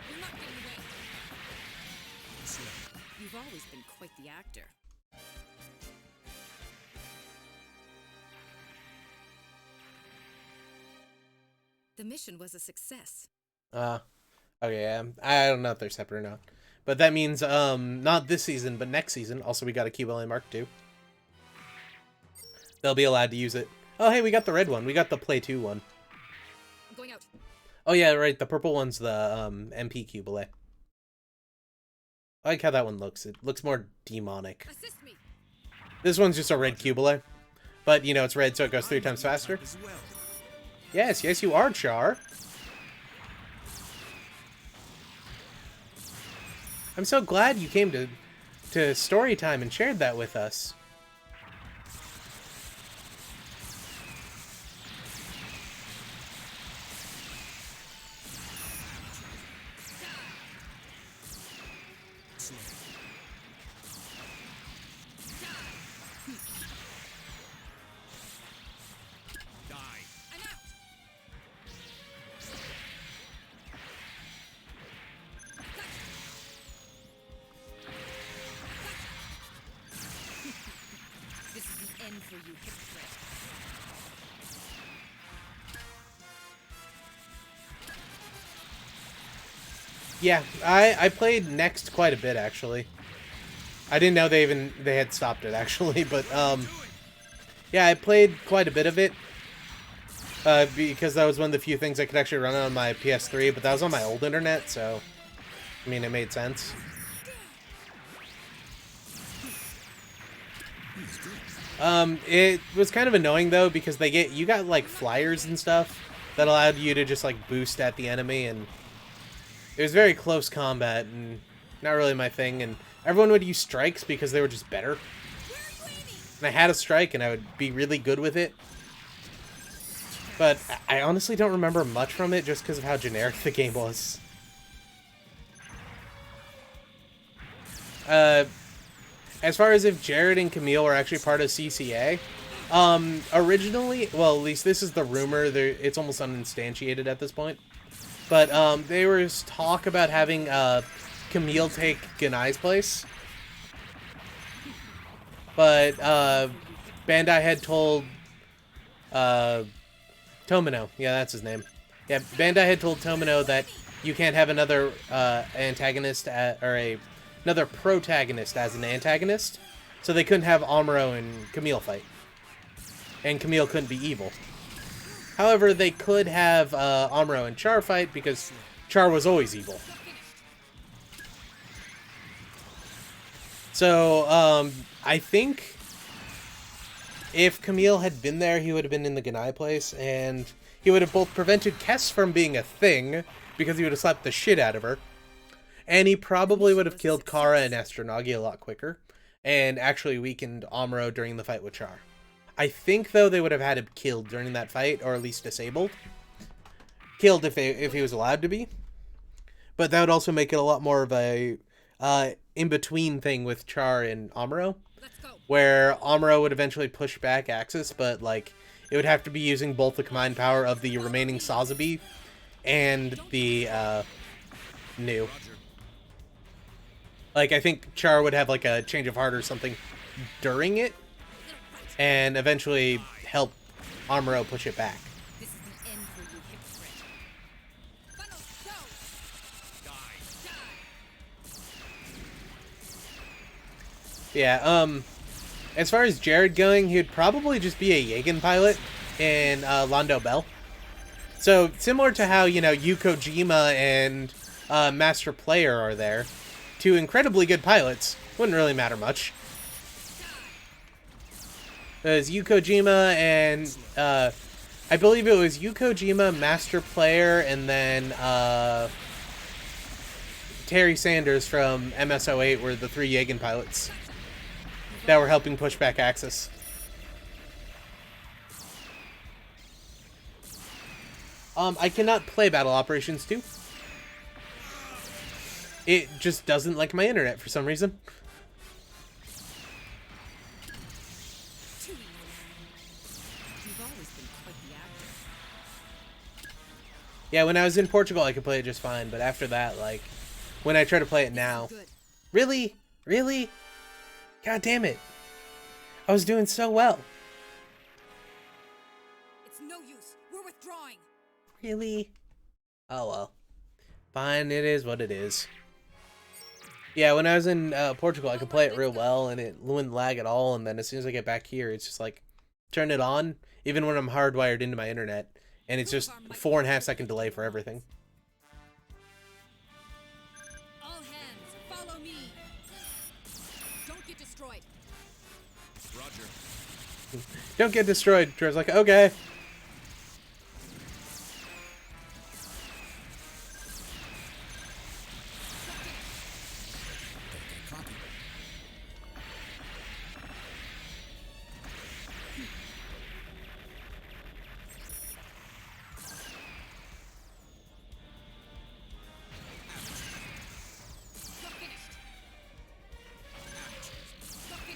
You're not getting away. You've always been quite the actor. The mission was a success. Okay, I don't know if they're separate or not. But that means, not this season, but next season. Also, we got a QLA Mark II. They'll be allowed to use it. Oh, hey, we got the red one. We got the Play 2 one. I'm going out. Oh, yeah, right. The purple one's the, MP QLA. I like how that one looks. It looks more demonic. Assist me. This one's just a red QLA. But, you know, it's red, so it goes 3 times faster. Yes, yes, you are, Char. I'm so glad you came to story time and shared that with us. I'm out. This is the end for you, hypocrite. Yeah, I played Next quite a bit, actually. I didn't know they had stopped it, actually, but, yeah, I played quite a bit of it. Because that was one of the few things I could actually run on my PS3, but that was on my old internet, so, I mean, it made sense. It was kind of annoying, though, because you got, like, flyers and stuff that allowed you to just, like, boost at the enemy, and it was very close combat, and not really my thing, and everyone would use strikes because they were just better. And I had a strike, and I would be really good with it. But I honestly don't remember much from it just because of how generic the game was. As far as if Jared and Camille were actually part of CCA, originally, well, at least this is the rumor, it's almost uninstantiated at this point, but there was talk about having Camille take Ganai's place, but Bandai had told Tomino, yeah, that's his name. Yeah, Bandai had told Tomino that you can't have another antagonist another protagonist as an antagonist, so they couldn't have Amuro and Camille fight, and Camille couldn't be evil. However, they could have Amuro and Char fight because Char was always evil. So, I think if Camille had been there, he would have been in the Ganai place, and he would have both prevented Kess from being a thing, because he would have slapped the shit out of her, and he probably would have killed Kara and Astronagi a lot quicker, and actually weakened Amuro during the fight with Char. I think, though, they would have had him killed during that fight, or at least disabled. Killed if he was allowed to be. But that would also make it a lot more of a in-between thing with Char and Amuro, where Amuro would eventually push back Axis, but, like, it would have to be using both the combined power of the remaining Sazabi and the new. Like, I think Char would have, like, a change of heart or something during it, and eventually help Amuro push it back. This is the end for you, hypocrite. Funnel, go! Die. Yeah, as far as Jared going, he would probably just be a Yagen pilot in Londo Bell. So, similar to how, you know, Yu Kojima and Master Player are there, two incredibly good pilots, wouldn't really matter much. There's Yu Kojima and, I believe it was Yu Kojima, Master Player, and then Terry Sanders from MS-08 were the three Yagen pilots that were helping push back Axis. I cannot play Battle Operations 2. It just doesn't like my internet for some reason. You've always been quite the actor. Yeah, when I was in Portugal, I could play it just fine, but after that, like, when I try to play it now... Good. Really? Really? God damn it. I was doing so well. It's no use. We're withdrawing. Really? Oh well. Fine, it is what it is. Yeah, when I was in Portugal, I could play it real well, and it wouldn't lag at all, and then as soon as I get back here, it's just like, turn it on, even when I'm hardwired into my internet, and it's just 4.5 second delay for everything. All hands, follow me. Don't get destroyed. Roger. Don't get destroyed. Troy's like, okay. You're finished.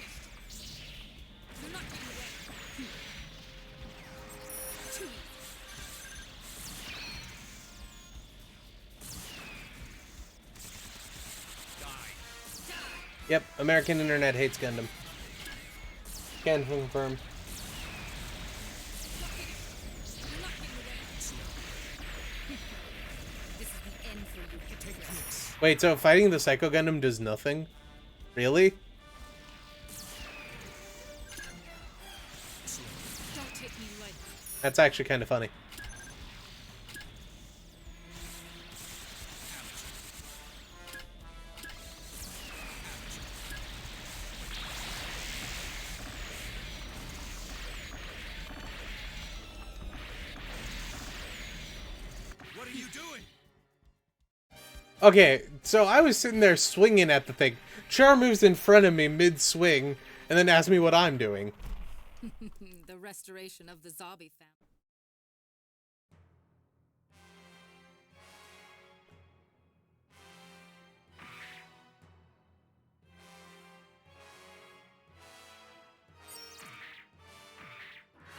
You're finished. You're not getting away. Too easy. Yep, American internet hates Gundam. Can confirm. You're not getting away. This is the end for you, hypocrite. Wait, so fighting the Psycho Gundam does nothing? Really? Don't take me lightly. That's actually kind of funny. What are you doing? Okay, so I was sitting there swinging at the thing. Char moves in front of me mid-swing, and then asks me what I'm doing. The restoration of the zombie family.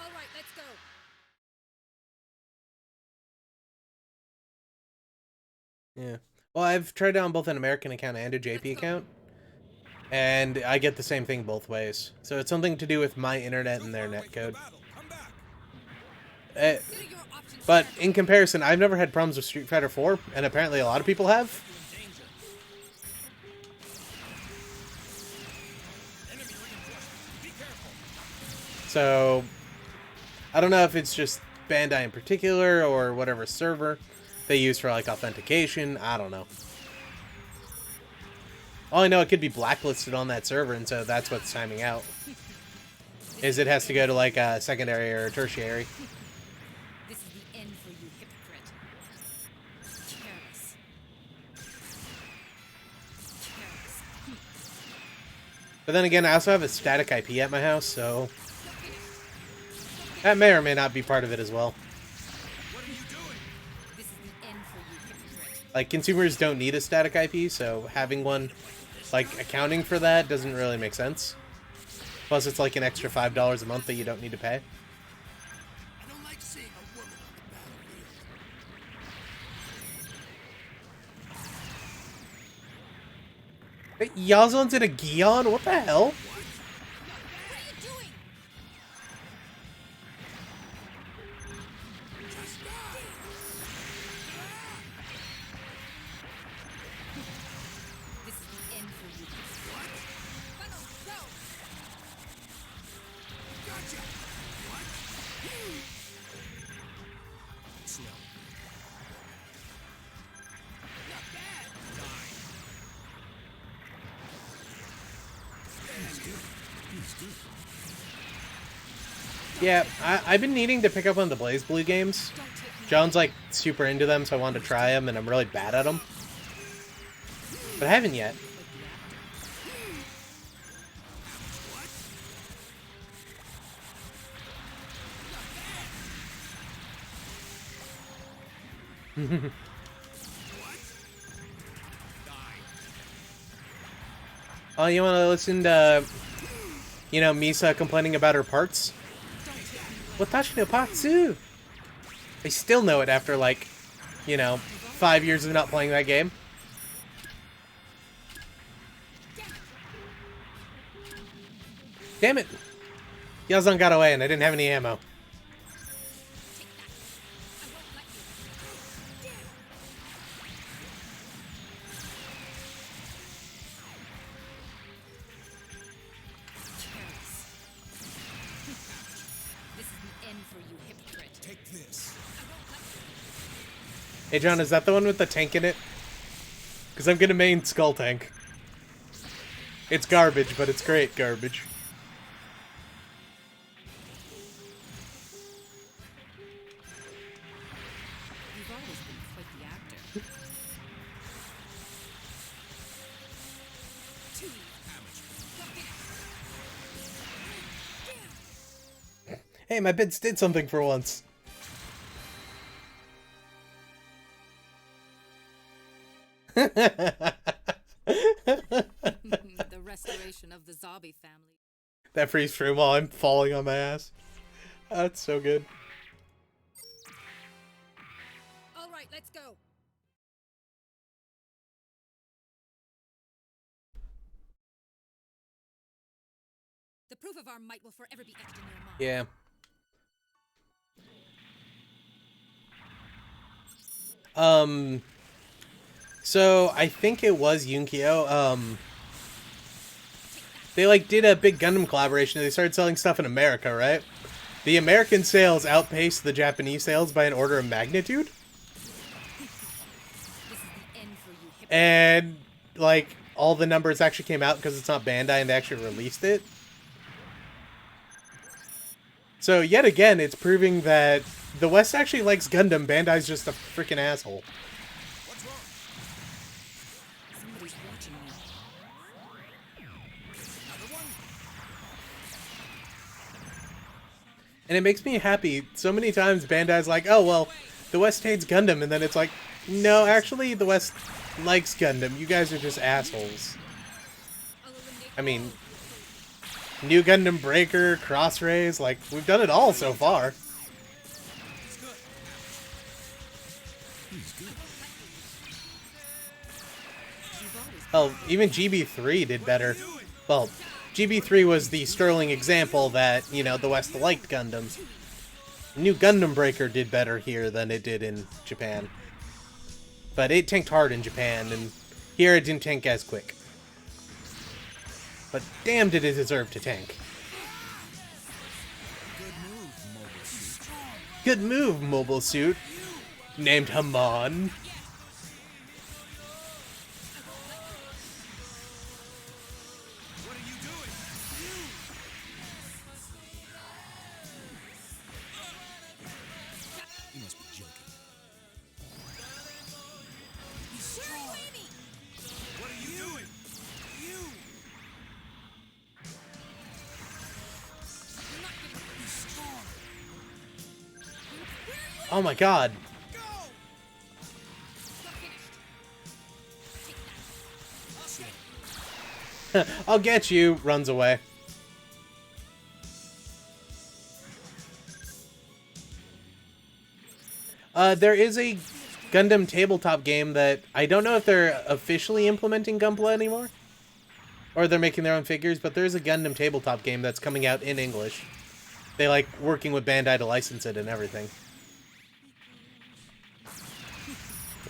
All right, let's go. Yeah. Well, I've tried it on both an American account and a JP account, and I get the same thing both ways. So it's something to do with my internet and their netcode. Come back. Consider your options. But in comparison, I've never had problems with Street Fighter 4, and apparently a lot of people have. Danger. Enemy reinforcements. Be careful. So I don't know if it's just Bandai in particular, or whatever server they use for, like, authentication. I don't know. All I know, it could be blacklisted on that server, and so that's what's timing out. Is it has to go to, like, a secondary or a tertiary. This is the end for you, hypocrite. Careless. Careless. But then again, I also have a static IP at my house, so that may or may not be part of it as well. What are you doing? This is the end for you, hypocrite. Like, consumers don't need a static IP, so having one, like, accounting for that doesn't really make sense. Plus, it's like an extra $5 a month that you don't need to pay. I don't like seeing a woman on the battlefield. Wait, Yazon's in a Gion? What the hell? What are you doing? Just die. This is the end for you. What? Funnel, go! Gotcha. What? Slow. Not bad. Die. He's good. He's good. Yeah, I've been needing to pick up on the Blaze Blue games. Don't take me. John's, like, super into them, so I wanted to try them, and I'm really bad at them. But I haven't yet. Oh, you want to listen to, you know, Misa complaining about her parts? Watashi no patsu! I still know it after, like, you know, 5 years of not playing that game. Damn it! Yazan got away and I didn't have any ammo. Careless. This is the end for you, hypocrite. Take this. Hey John, is that the one with the tank in it? Because I'm gonna main Skull Tank. It's garbage, but it's great garbage. You've always been quite the actor. Too Hey, my bits did something for once. the restoration of the zombie family. That freeze frame while I'm falling on my ass. That's so good. All right, let's go. The proof of our might will forever be etched in your mind. Yeah. So I think it was Yunkyo. They like did a big Gundam collaboration. They started selling stuff in America, right? The American sales outpaced the Japanese sales by an order of magnitude. This is the end for you, hypocrite. And like all the numbers actually came out because it's not Bandai and they actually released it. So yet again, it's proving that the West actually likes Gundam. Bandai's just a freaking asshole. What's wrong? Somebody's watching me. Another one? And it makes me happy. So many times Bandai's like, oh, well, the West hates Gundam. And then it's like, no, actually, the West likes Gundam. You guys are just assholes. I'll eliminate I mean, New Gundam Breaker, Cross Rays, like, we've done it all so far. He's good. He's good. You've always Oh, even GB3 did better. Well, GB3 was the sterling example that, you know, the West liked Gundam. New Gundam Breaker did better here than it did in Japan. But it tanked hard in Japan, and here it didn't tank as quick. But damn did it deserve to tank. Good move, Mobile Suit. Good move, mobile suit. Named Haman. What are you doing? You must be joking. He's strong. What are you doing? You. He's strong. Oh my god. Go. I'll get you. Runs away. There is a Gundam tabletop game that I don't know if they're officially implementing Gunpla anymore, or they're making their own figures, but there's a Gundam tabletop game that's coming out in English. They like working with Bandai to license it and everything.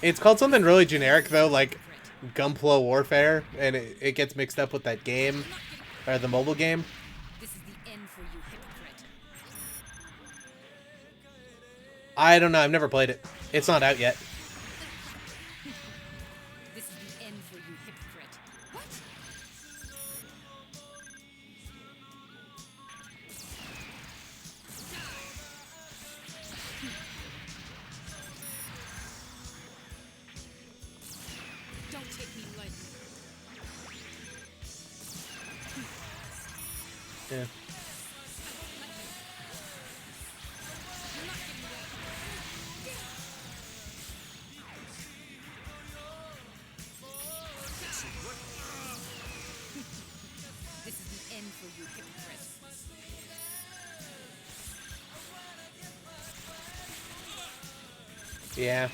It's called something really generic though, like Gunpla Warfare, and it gets mixed up with that game, or the mobile game. This is the end for you, hypocrite. I don't know, I've never played it. It's not out yet. This is the end for you, hypocrite. What? Don't take me lightly. Yeah. This is the end for you, hypocrite. Yeah.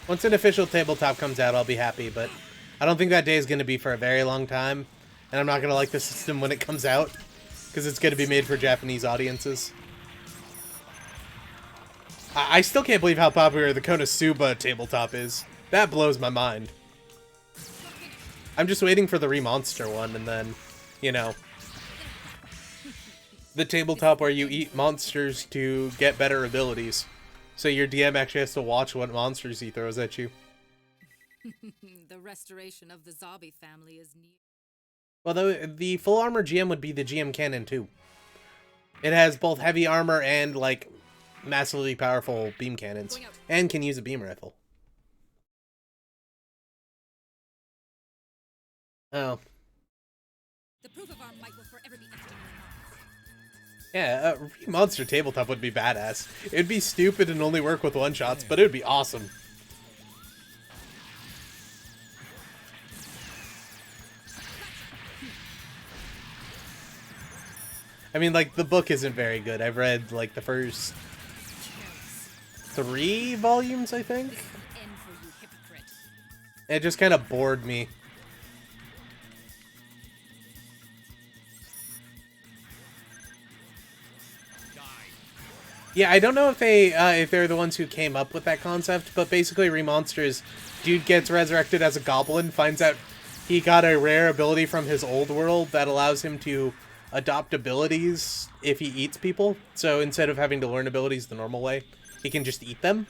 Once an official tabletop comes out, I'll be happy, but I don't think that day is going to be for a very long time, and I'm not going to like the system when it comes out, because it's going to be made for Japanese audiences. I still can't believe how popular the Konosuba tabletop is. That blows my mind. I'm just waiting for the Remonster one, and then, you know, the tabletop where you eat monsters to get better abilities. So your DM actually has to watch what monsters he throws at you. The restoration of the zombie family is near. Well, the full armor GM would be the GM cannon too. It has both heavy armor and like massively powerful beam cannons, and can use a beam rifle. Oh. The proof of our might will forever be etched in my mind. Yeah, Monster Tabletop would be badass. It'd be stupid and only work with one-shots, but it would be awesome. I mean, like, the book isn't very good. I've read, like, the first 3 volumes, I think. This is the end for you, hypocrite. It just kind of bored me. Yeah, I don't know if they're the ones who came up with that concept, but basically Remonsters, dude gets resurrected as a goblin, finds out he got a rare ability from his old world that allows him to adopt abilities if he eats people. So instead of having to learn abilities the normal way, he can just eat them.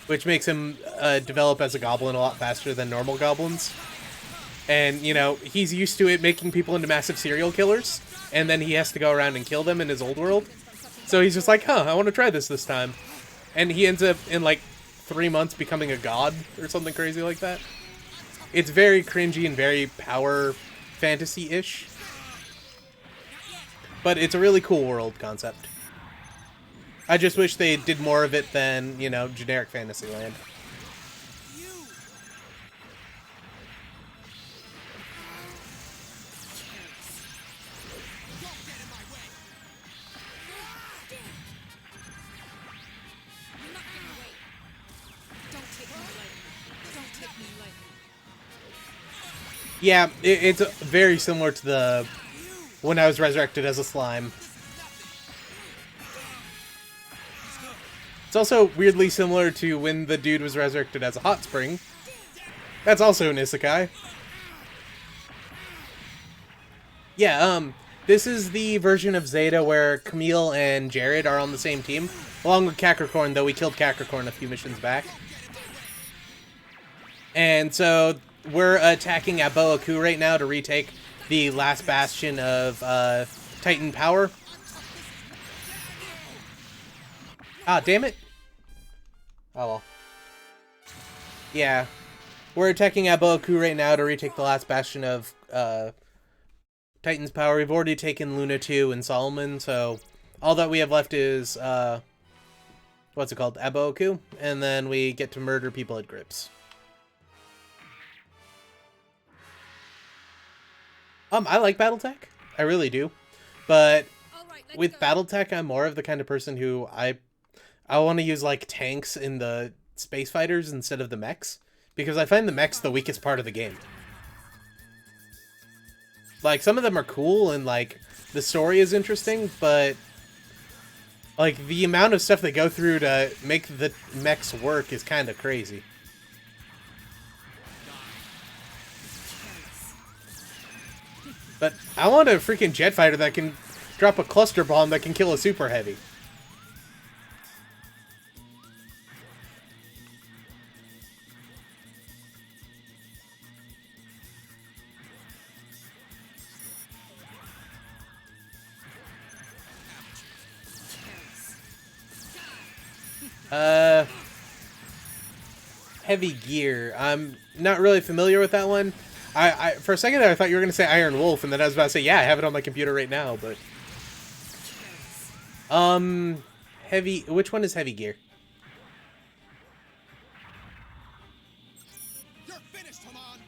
Which makes him develop as a goblin a lot faster than normal goblins. And, you know, he's used to it making people into massive serial killers, and then he has to go around and kill them in his old world. So he's just like, huh, I want to try this time. And he ends up, in like 3 months, becoming a god or something crazy like that. It's very cringy and very power fantasy-ish. But it's a really cool world concept. I just wish they did more of it than, you know, generic Fantasyland. Yeah, it's very similar to the when I was resurrected as a slime. It's also weirdly similar to when the dude was resurrected as a hot spring. That's also an isekai. Yeah, This is the version of Zeta where Camille and Jared are on the same team, along with Capricorn, though we killed Capricorn a few missions back. And so we're attacking Aboaku right now to retake the last bastion of Titan power. Ah, damn it. Oh well. Yeah. We're attacking Aboaku right now to retake the last bastion of Titan's power. We've already taken Luna 2 and Solomon, so all that we have left is, what's it called? Aboaku. And then we get to murder people at Grips. I like Battletech. I really do. But All right, let's with go. Battletech, I'm more of the kind of person who I want to use, like, tanks in the space fighters instead of the mechs. Because I find the mechs the weakest part of the game. Like, some of them are cool and, like, the story is interesting, but, like, the amount of stuff they go through to make the mechs work is kind of crazy. But I want a freaking jet fighter that can drop a cluster bomb that can kill a super heavy. Heavy Gear. I'm not really familiar with that one. I for a second there I thought you were gonna say Iron Wolf, and then I was about to say, yeah, I have it on my computer right now, but heavy. Which one is Heavy Gear? You're finished, Haman.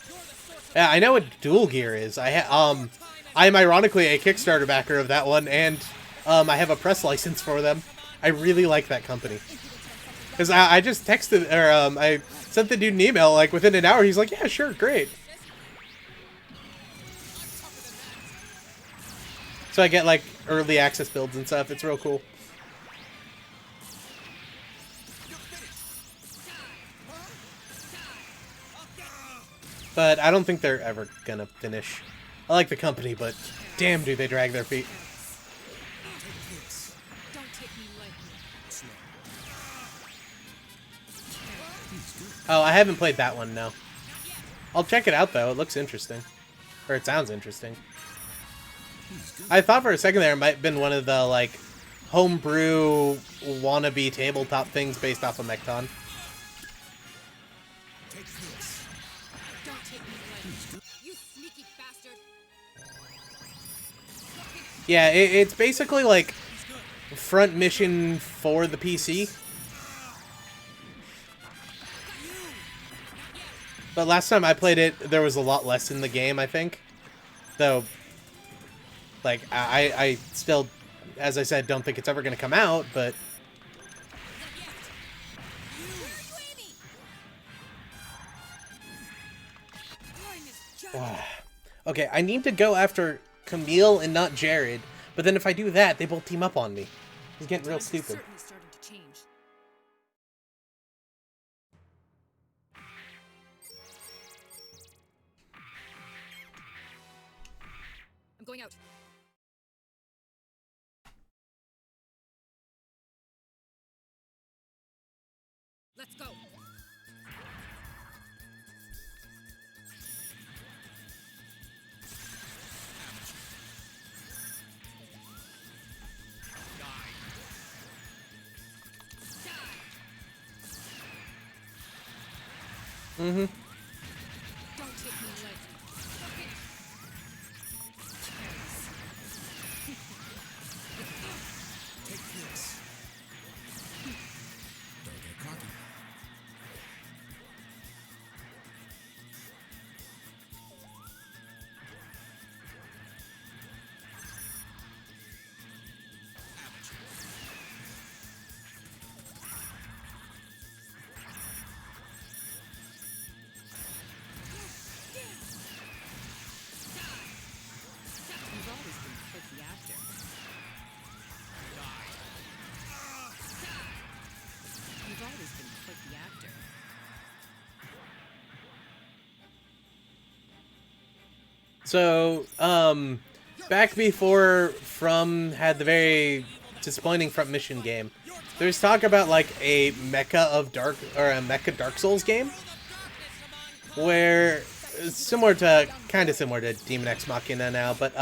You're the source of Yeah, I know what Dual Gear is. I'm ironically a Kickstarter backer of that one, and I have a press license for them. I really like that company. Because I just texted, or I sent the dude an email, like, within an hour. He's like, yeah, sure, great. So I get, like, early access builds and stuff. It's real cool. But I don't think they're ever gonna finish. I like the company, but damn, do they drag their feet. Don't take me lightly. Oh, I haven't played that one, no. I'll check it out, though. It looks interesting. Or it sounds interesting. I thought for a second there it might have been one of the, like, homebrew wannabe tabletop things based off of Mecha. Don't take me lightly. You sneaky bastard. Yeah, it's basically, like, front mission for the PC. But last time I played it, there was a lot less in the game, I think. Though, like, I still, as I said, don't think it's ever going to come out, but... Okay, I need to go after Camille and not Jared, but then if I do that, they both team up on me. It's getting real Times are stupid. certainly starting to change. I'm going out. Let's go. Mm-hmm. Don't take me lightly. take this. Don't get cocky. You've always been quite the actor. You've always been quite the actor. So, back before From had the very disappointing front mission game, there was talk about like a Mecha of Dark or a Mecha Dark Souls game, where kind of similar to Demon X Machina now, but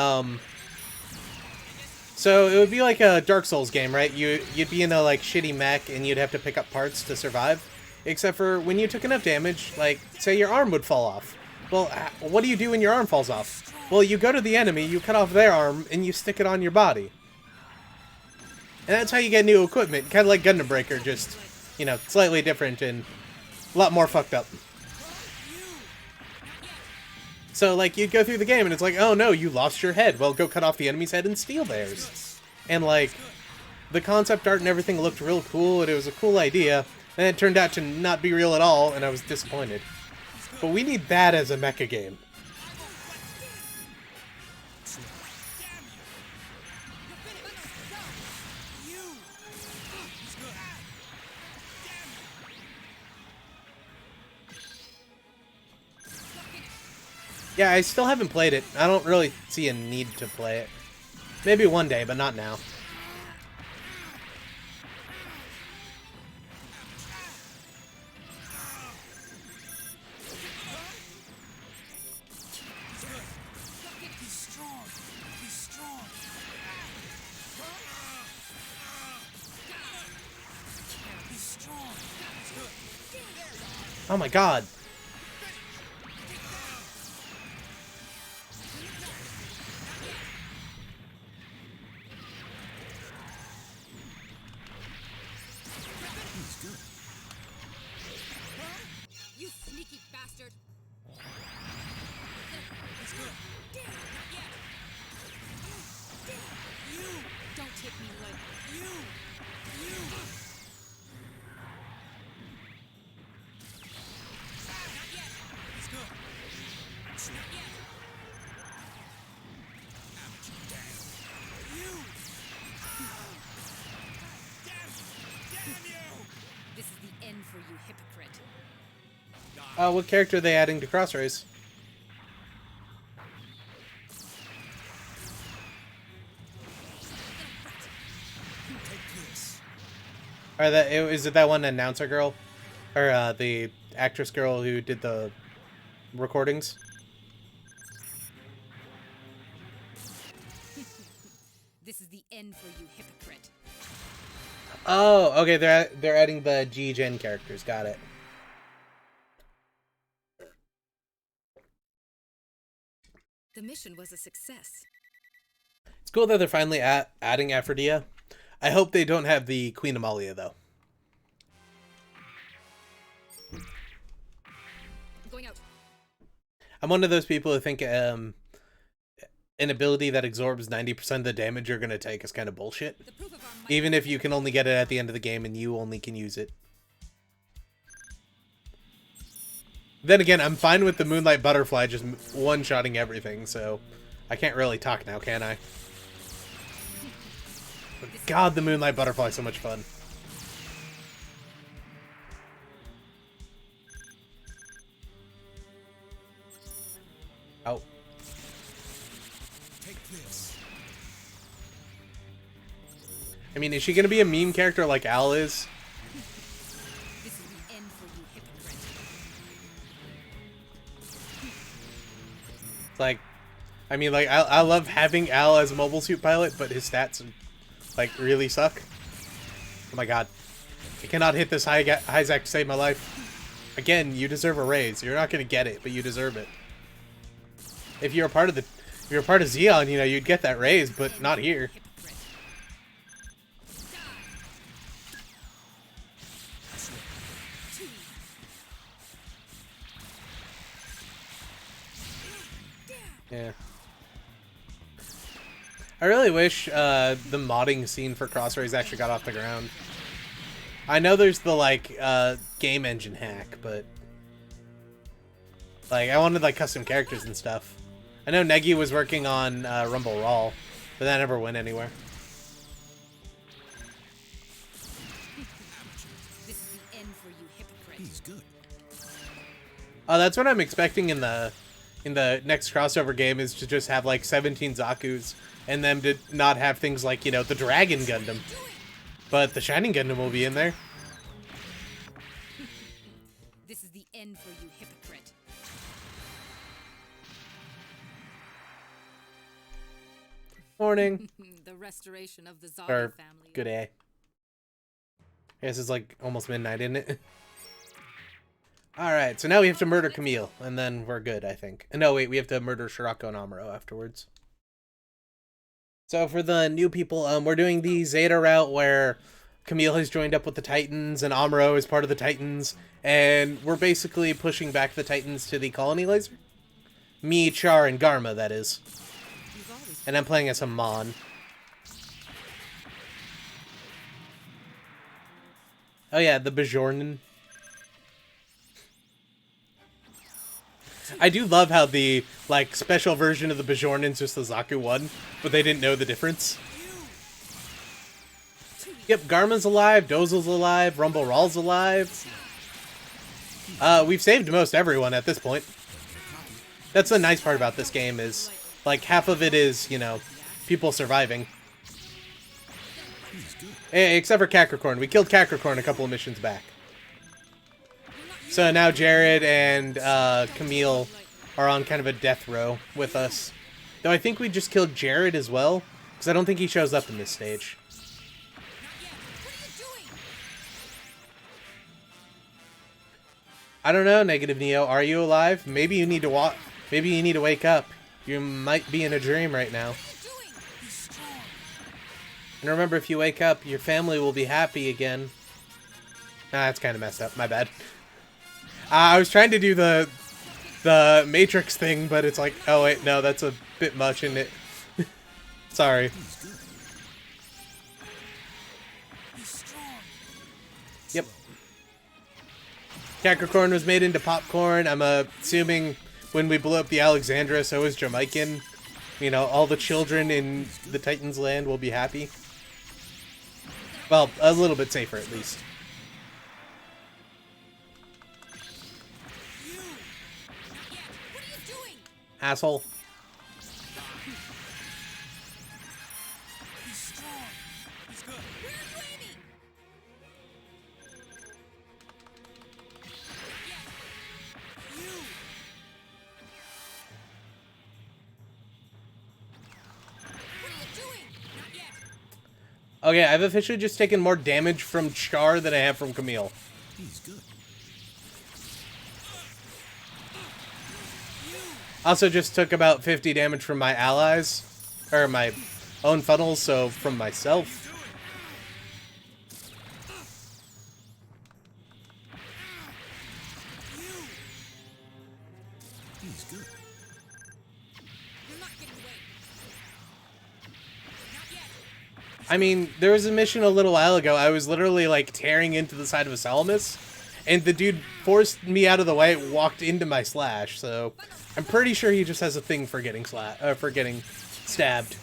so it would be like a Dark Souls game, right? You'd be in a like shitty mech and you'd have to pick up parts to survive. Except for when you took enough damage, like say your arm would fall off. Well, what do you do when your arm falls off? Well, you go to the enemy, you cut off their arm, and you stick it on your body. And that's how you get new equipment, kind of like Gundam Breaker, just, you know, slightly different and a lot more fucked up. So, like, you'd go through the game and it's like, oh no, you lost your head. Well, go cut off the enemy's head and steal theirs. And, like, the concept art and everything looked real cool, and it was a cool idea. And it turned out to not be real at all, and I was disappointed. But we need that as a mecha game. Yeah, I still haven't played it. I don't really see a need to play it. Maybe one day, but not now. Oh my god. You sneaky bastard! Don't take me lightly. This is the end for you, hypocrite. What character are they adding to Crossrays? Is it that one announcer girl? Or the actress girl who did the recordings? This is the end for you, hypocrite. Oh, okay, they're adding the G-Gen characters, got it. The mission was a success. It's cool that they're finally adding Aphrodite. I hope they don't have the Queen Amalia, though. I'm going out. I'm one of those people who think an ability that absorbs 90% of the damage you're going to take is kind of bullshit. The proof of our might. Even if you can only get it at the end of the game and you only can use it. Then again, I'm fine with the Moonlight Butterfly just one-shotting everything, so I can't really talk now, can I? But God, the Moonlight Butterfly is so much fun. Oh. Take this. I mean, is she going to be a meme character like Al is? This is the end for you, hypocrite. Like, I mean, like, I love having Al as a mobile suit pilot, but his stats, like, really suck. Oh my god. I cannot hit this Hyzak to save my life. Again, you deserve a raise. You're not going to get it, but you deserve it. If you're a part of Zeon, you know, you'd get that raise, but not here. Hypocrite. Yeah. I really wish the modding scene for Crossrays actually got off the ground. I know there's the, like, game engine hack, but... like, I wanted, like, custom characters and stuff. I know Negi was working on Rumble Raw, but that never went anywhere. This is the end for you, hypocrite. He's good. Oh, that's what I'm expecting in the in the next crossover game is to just have like 17 Zakus, and then to not have things like, you know, the Dragon Gundam. But the Shining Gundam will be in there. This is the end for you, hypocrite. Morning. The restoration of the Zombie Or family. good day. I guess it's like almost midnight, isn't it? Alright, so now we have to murder Camille, and then we're good, I think. No, wait, we have to murder Shirako and Amuro afterwards. So for the new people, we're doing the Zeta route where Camille has joined up with the Titans, and Amuro is part of the Titans, and we're basically pushing back the Titans to the colony laser. Me, Char, and Garma, that is. And I'm playing as a Mon. Oh yeah, the Bajornan. I do love how the, like, special version of the Bajornan's just the Zaku 1, but they didn't know the difference. Yep, Garma's alive, Dozel's alive, Rumble Rawl's alive. We've saved most everyone at this point. That's the nice part about this game is, like, half of it is, you know, people surviving. Except for Capricorn. We killed Capricorn a couple of missions back. So now Jared and Camille are on kind of a death row with us. Though I think we just killed Jared as well, because I don't think he shows up in this stage. I don't know, Negative Neo. Are you alive? Maybe you need to walk. Maybe you need to wake up. You might be in a dream right now. And remember, if you wake up, your family will be happy again. Nah, that's kind of messed up. My bad. I was trying to do the Matrix thing, but it's like, oh wait, no, that's a bit much, isn't it? Sorry. Yep. Capricorn was made into popcorn. I'm assuming when we blew up the Alexandra, so is Jamaican. You know, all the children in the Titans land will be happy. Well, a little bit safer at least. Asshole. Okay, I've officially just taken more damage from Char than I have from Camille. He's good. Also just took about 50 damage from my allies, or my own funnels, so from myself. He's good. You're not getting away. Not yet. I mean, there was a mission a little while ago, I was literally like tearing into the side of a Salamis, and the dude forced me out of the way, walked into my slash, so I'm pretty sure he just has a thing for getting stabbed.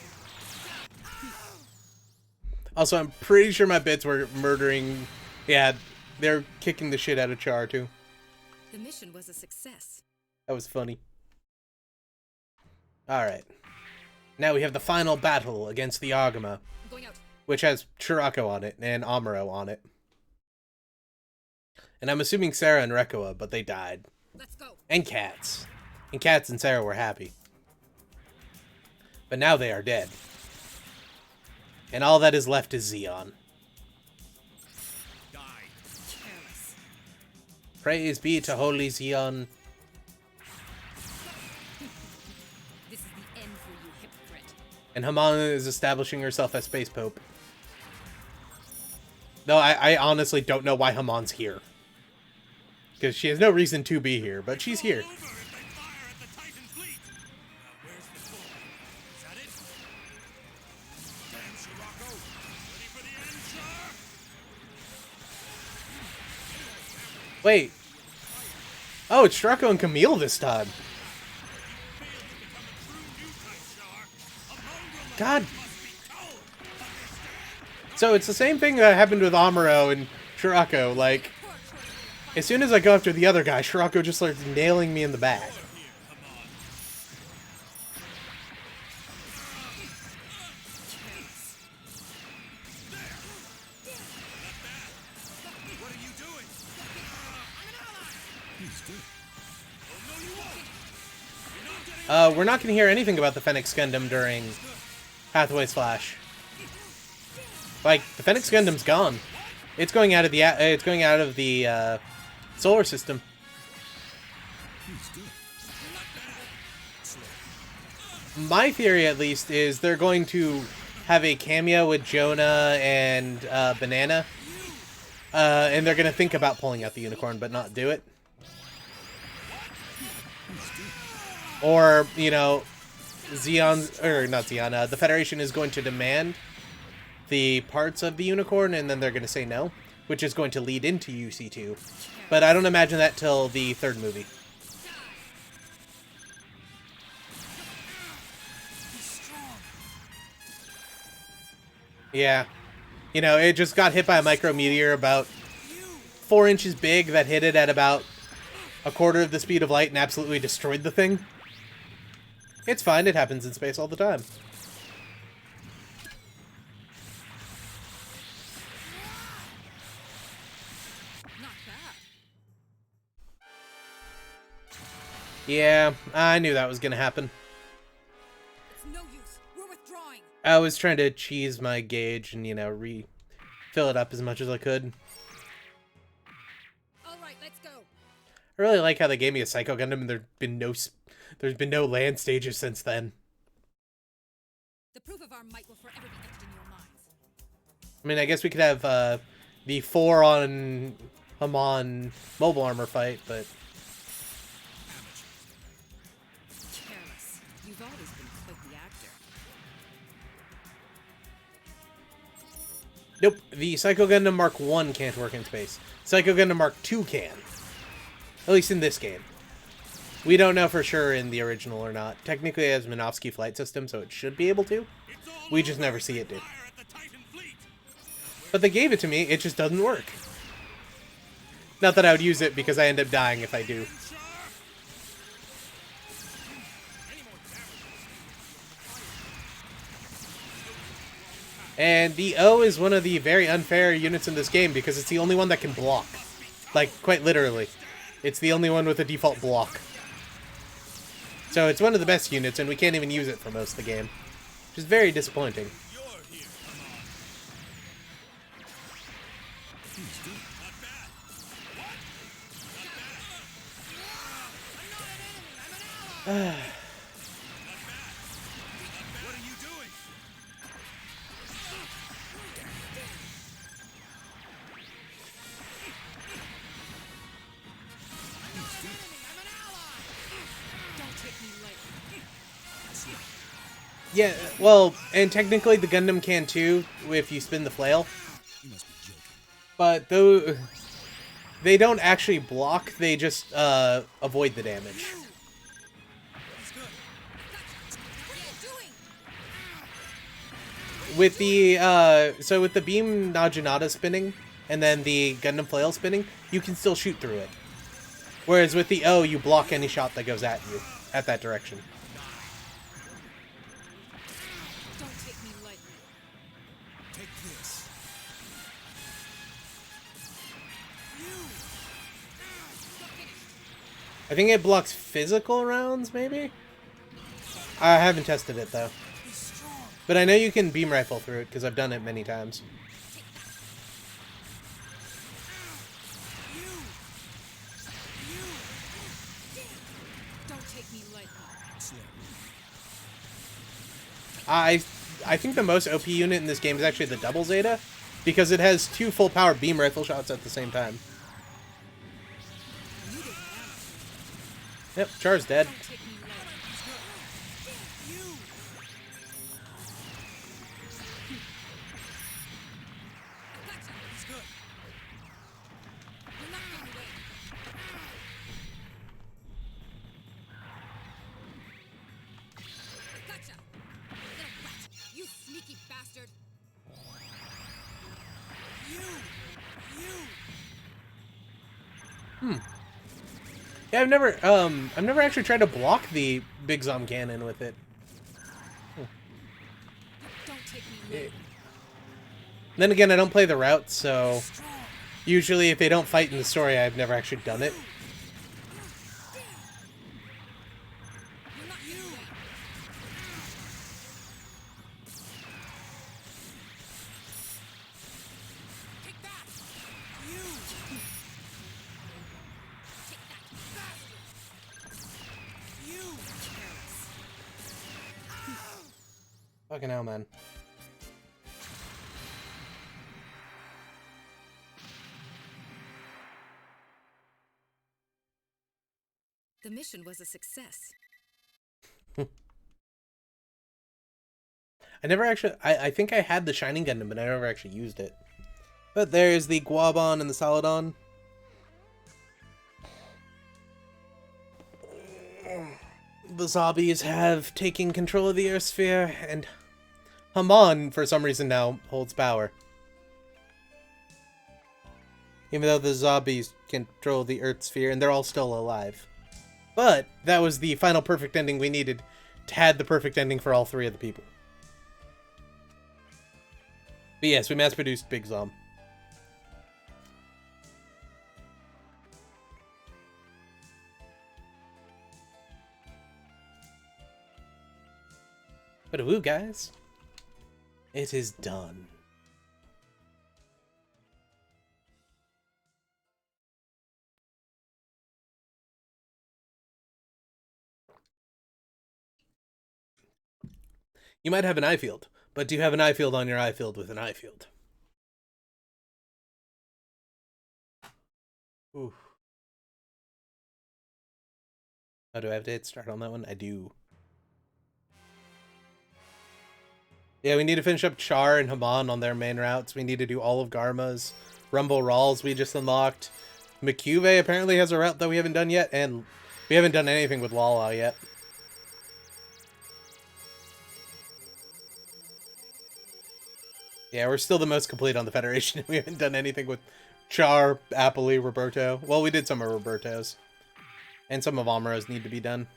Also, I'm pretty sure my bits were murdering. Yeah, they're kicking the shit out of Char too. The mission was a success. That was funny. Alright. Now we have the final battle against the Agama, I'm going out. which has Chirako on it and Amuro on it. And I'm assuming Sarah and Rekoa, but they died. Let's go. And Cats. And Cats and Sarah were happy. But now they are dead. And all that is left is Zeon. Die. Careless. Praise be to holy Zeon. This is the end for you, hypocrite. And Hamana is establishing herself as Space Pope. Though I honestly don't know why Hamon's here. Because she has no reason to be here, but she's here. Over if they fire at the Titan fleet. Now where's the sword? Is that it? Damn, Shirako. Ready for the end, Char? Wait. Oh, it's Shirako and Camille this time. God. So it's the same thing that happened with Amuro and Shirako. Like, as soon as I go after the other guy, Shirako just starts nailing me in the back. we're not going to hear anything about the Phoenix Gundam during Hathaway's Flash. Like, the Phoenix Gundam's gone. It's going out of the solar system. My theory, at least, is they're going to have a cameo with Jonah and Banana, and they're going to think about pulling out the unicorn, but not do it. Or, you know, the Federation is going to demand the parts of the unicorn, and then they're going to say no, which is going to lead into UC2. But I don't imagine that till the third movie. Yeah. You know, it just got hit by a micrometeor about 4 inches big that hit it at about a quarter of the speed of light and absolutely destroyed the thing. It's fine, it happens in space all the time. Not bad. Yeah, I knew that was gonna happen. It's no use. We're withdrawing. I was trying to cheese my gauge and, you know, fill it up as much as I could. All right, let's go. I really like how they gave me a Psycho Gundam and there's been no land stages since then. The proof of our might will forever be etched in your minds. I mean, I guess we could have the 4 on Haman mobile armor fight, but Careless. You've always been quite the actor. nope. The Psycho Gundam Mark 1 can't work in space. Psycho Gundam Mark 2 can. At least in this game. We don't know for sure in the original or not. Technically it has Minovsky flight system, so it should be able to. We just never see it do. But they gave it to me, it just doesn't work. Not that I would use it, because I end up dying if I do. And the O is one of the very unfair units in this game, because it's the only one that can block. Like, quite literally. It's the only one with a default block. So it's one of the best units, and we can't even use it for most of the game. Which is very disappointing. What are you doing? Don't take me lightly. Yeah, well, and technically the Gundam can too, if you spin the flail. You must be joking. But though they don't actually block, they just avoid the damage. What are you doing? With the with the beam Najinata spinning and then the Gundam flail spinning, you can still shoot through it. Whereas with the O, you block any shot that goes at you at that direction. Don't take me lightly. Take this. I think it blocks physical rounds, maybe? I haven't tested it though. Be strong. But I know you can beam rifle through it because I've done it many times. Don't take me lightly. Slow. I think the most OP unit in this game is actually the double Zeta, because it has 2 full power beam rifle shots at the same time. Yep, Char's dead. Don't take me lightly. Gotcha. He's good. You're not getting away. Gotcha. Little rat. You sneaky bastard. Yeah, I've never actually tried to block the Big Zom cannon with it. Don't take me lightly. Then again, I don't play the route, so usually if they don't fight in the story, I've never actually done it. You're not You! Take that! You! Take that! Bastard! You! Fucking hell, man. The mission was a success. I never actually... I think I had the Shining Gundam, but I never actually used it. But there's the Guabon and the Saladon. The zombies have taken control of the Earth sphere, and Haman, for some reason now, holds power. Even though the zombies control the Earth sphere, and they're all still alive. But that was the final perfect ending we needed to have the perfect ending for all three of the people. But yes, we mass-produced Big Zom. But woo, guys. It is done. You might have an eye field, but do you have an eye field on your eye field with an eye field? Ooh. Oh, do I have to hit start on that one? I do. Yeah, we need to finish up Char and Haman on their main routes. We need to do all of Garma's. Rumble Rawls we just unlocked. McCuve apparently has a route that we haven't done yet, and we haven't done anything with Lala yet. Yeah, we're still the most complete on the Federation. We haven't done anything with Char, Appley, Roberto. Well, we did some of Roberto's. And some of Amuro's need to be done.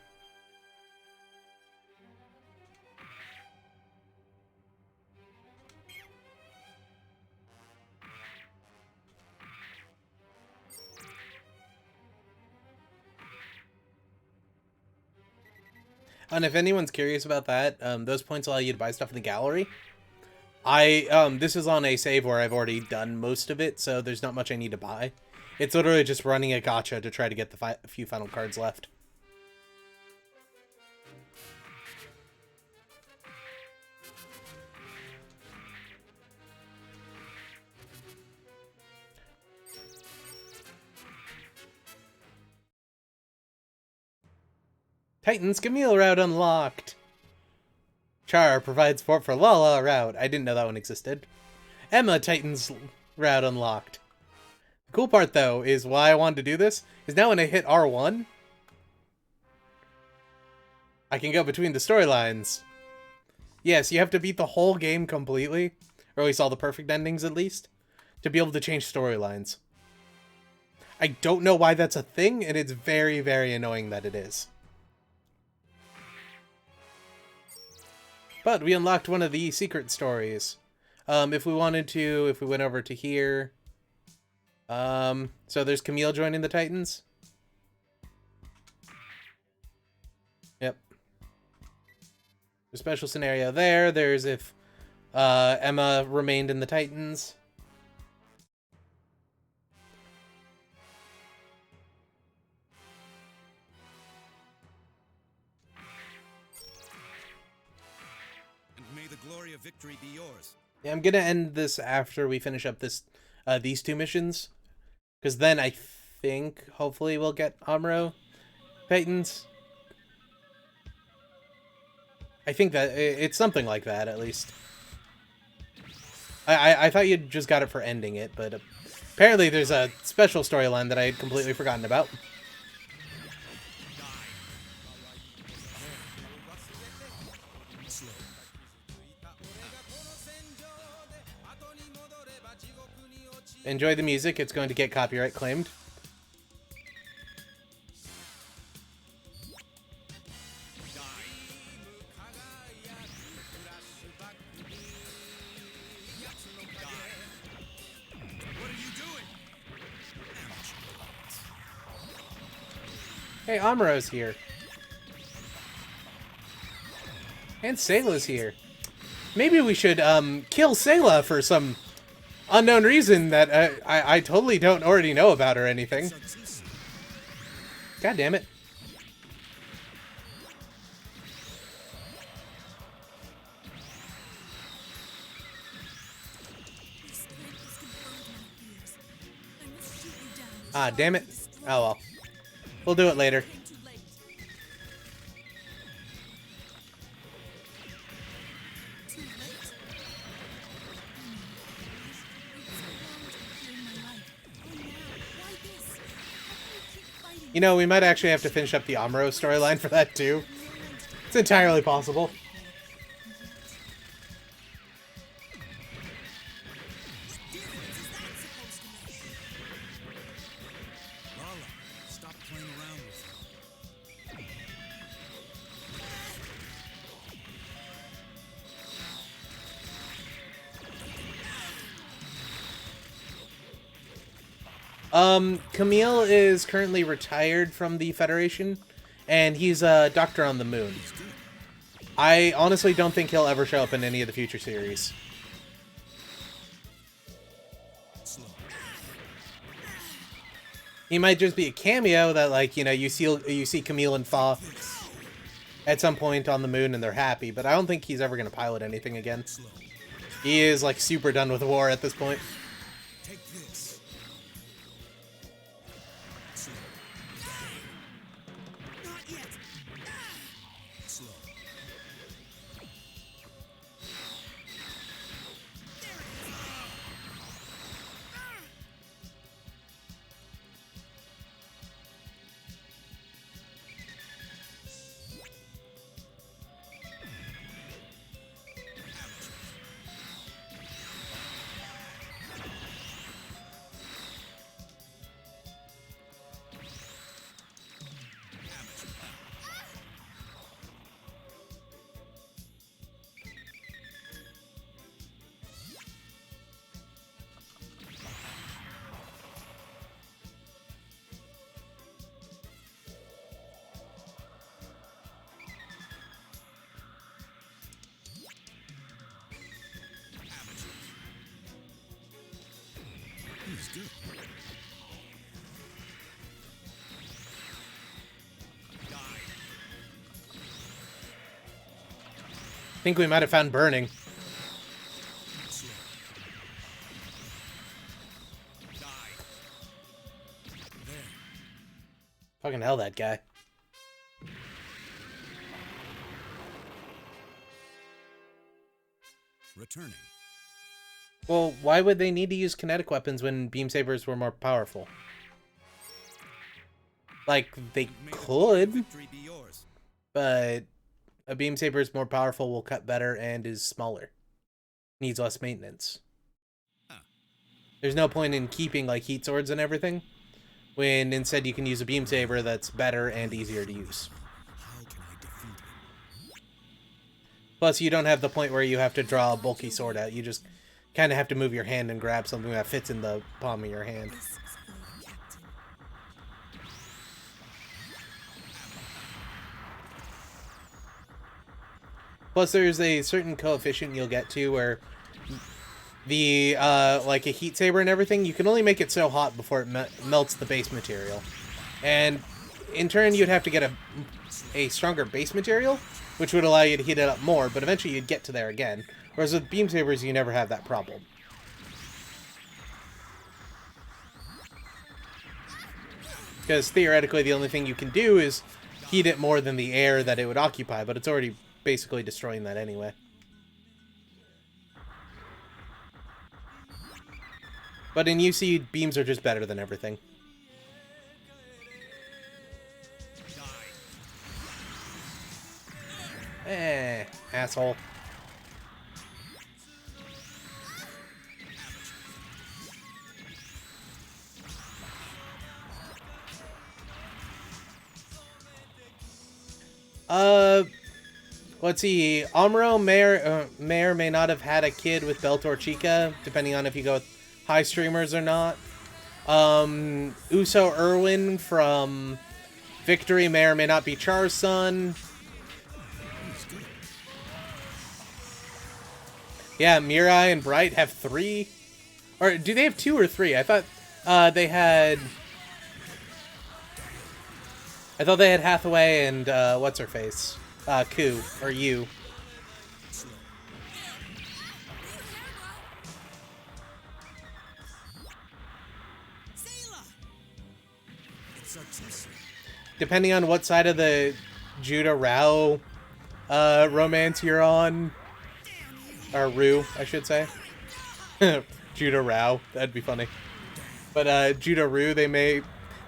And if anyone's curious about that, those points allow you to buy stuff in the gallery. This is on a save where I've already done most of it, so there's not much I need to buy. It's literally just running a gacha to try to get the few final cards left. Titans, Camille route unlocked! Char provides support for Lala route. I didn't know that one existed. Emma Titans route unlocked. The cool part, though, is why I wanted to do this, is now when I hit R1, I can go between the storylines. Yes, you have to beat the whole game completely, or at least all the perfect endings at least, to be able to change storylines. I don't know why that's a thing, and it's very, very annoying that it is. But we unlocked one of the secret stories. If we wanted to, if we went over to here. So there's Camille joining the Titans. Yep. A special scenario there. There's if Emma remained in the Titans. May the glory of victory be yours. Yeah, I'm gonna end this after we finish up this these two missions, because then I think hopefully we'll get Amuro Titans. I think that it's something like that at least. I thought you just got it for ending it, but apparently there's a special storyline that I had completely forgotten about. Enjoy the music, it's going to get copyright claimed. What are you doing? Hey, Amuro's here. And Sayla's here. Maybe we should kill Sayla for some unknown reason that I totally don't already know about or anything. God damn it. Ah, damn it. Oh well. We'll do it later. You know, we might actually have to finish up the Amuro storyline for that too. It's entirely possible. Stop playing around with her. Camille is currently retired from the Federation, and he's a doctor on the moon. I honestly don't think he'll ever show up in any of the future series. He might just be a cameo that, like, you know, you see Camille and Fa at some point on the moon and they're happy, but I don't think he's ever going to pilot anything again. He is, like, super done with war at this point. Take this. Not yet. Slow. He's good. I think we might have found burning. Fucking hell, that guy. Returning. Well, why would they need to use kinetic weapons when beam sabers were more powerful? Like, they could, Victory be yours. but a beam saber is more powerful, will cut better, and is smaller. Needs less maintenance. Huh. There's no point in keeping, like, heat swords and everything, when instead you can use a beam saber that's better and easier to use. How can I defeat him? Plus, you don't have the point where you have to draw a bulky sword out. You just kind of have to move your hand and grab something that fits in the palm of your hand. This is for the captain. Plus, there's a certain coefficient you'll get to where the, like a heat saber and everything, you can only make it so hot before it melts the base material. And in turn, you'd have to get a stronger base material, which would allow you to heat it up more, but eventually you'd get to there again. Whereas with beam sabers, you never have that problem. Because theoretically, the only thing you can do is heat it more than the air that it would occupy, but it's already basically destroying that anyway. But in UC, beams are just better than everything. Asshole. Let's see. Amuro may or may not have had a kid with Beltor Chica, depending on if you go with high streamers or not. Uso Irwin from Victory may or may not be Char's son. Yeah, Mirai and Bright have 3. Or do they have 2 or 3? I thought they had... I thought they had Hathaway and what's her face? Ku or Yu. It's artistic. Depending on what side of the Judah Rao romance you're on, or Rue, I should say. Judah Rao, that'd be funny. But Judah Rue, they may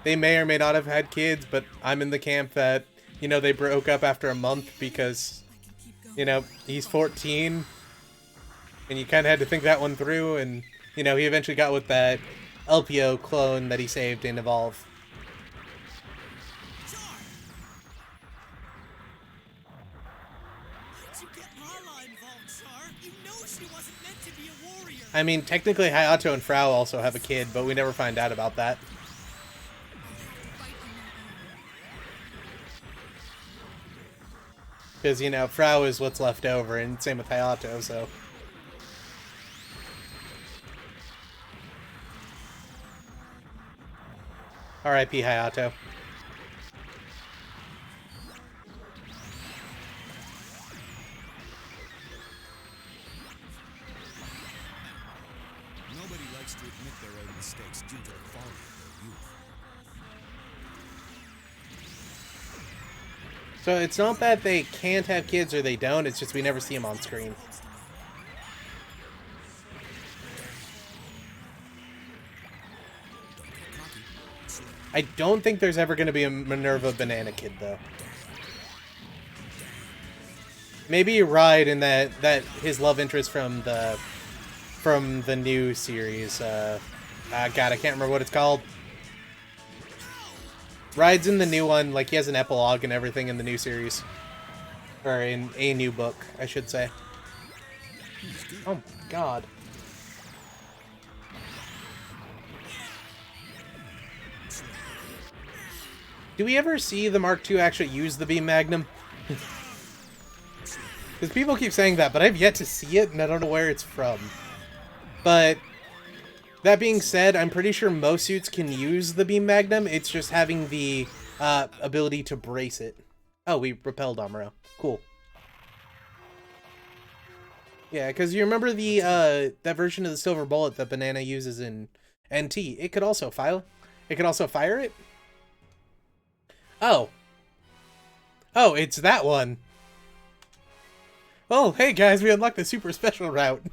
or may not have had kids, but I'm in the camp that, you know, they broke up after a month because, you know, he's 14, and you kind of had to think that one through, and, you know, he eventually got with that LPO clone that he saved in Evolve. Why'd you get Lala involved, Char? You know she wasn't meant to be a warrior. I mean, technically Hayato and Frau also have a kid, but we never find out about that. Because, you know, Frau is what's left over, and same with Hayato, so... R.I.P. Hayato. Nobody likes to admit their own mistakes due to the folly of their youth. So it's not that they can't have kids or they don't, it's just we never see them on screen. I don't think there's ever going to be a Minerva Banana Kid, though. Maybe Ride in that his love interest from the new series. God, I can't remember what it's called. Ride's in the new one, like he has an epilogue and everything in the new series. Or in a new book, I should say. Oh my god. Do we ever see the Mark II actually use the Beam Magnum? Because people keep saying that, but I've yet to see it, and I don't know where it's from. But, that being said, I'm pretty sure most suits can use the Beam Magnum, it's just having the ability to brace it. Oh, we repelled Amuro. Cool. Yeah, because you remember the that version of the Silver Bullet that Banana uses in NT? It could also fire it? Oh. Oh, it's that one. Oh, hey guys, we unlocked the super special route.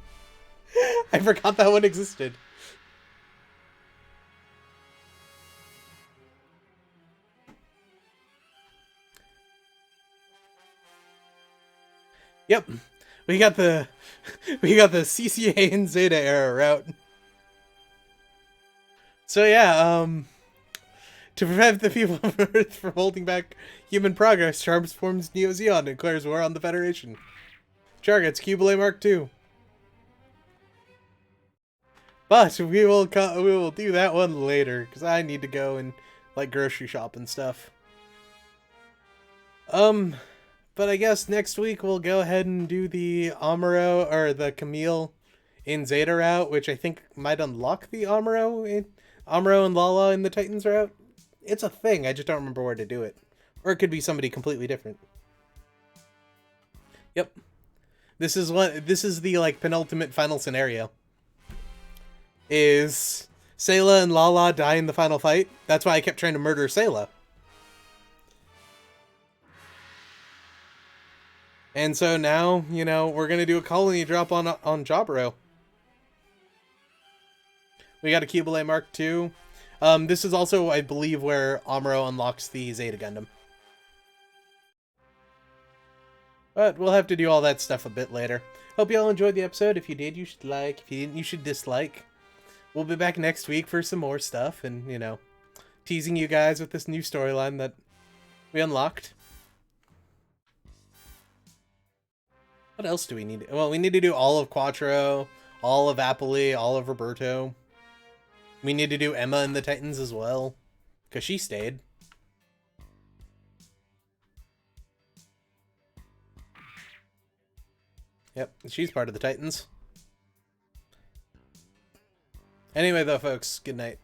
I forgot that one existed. Yep. We got the CCA and Zeta era route. So yeah, to prevent the people of Earth from holding back human progress, Charms forms Neo Zeon and declares war on the Federation. Char gets Cubile Mark II. But we will do that one later, because I need to go and, like, grocery shop and stuff. But I guess next week we'll go ahead and do the Amuro, or the Camille in Zeta route, which I think might unlock the Amuro and Lala in the Titans route. It's a thing, I just don't remember where to do it. Or it could be somebody completely different. Yep. This is the, like, penultimate final scenario. Is Sayla and Lala die in the final fight? That's why I kept trying to murder Sayla. And so now, you know, we're gonna do a colony drop on Jaburo. We got a Cubile Mark II. This is also, I believe, where Amuro unlocks the Zeta Gundam. But we'll have to do all that stuff a bit later. Hope you all enjoyed the episode. If you did, you should like. If you didn't, you should dislike. We'll be back next week for some more stuff and, you know, teasing you guys with this new storyline that we unlocked. What else do we need? Well, we need to do all of Quattro, all of Apoli, all of Roberto. We need to do Emma and the Titans as well, because she stayed. Yep, she's part of the Titans. Anyway, though, folks, good night.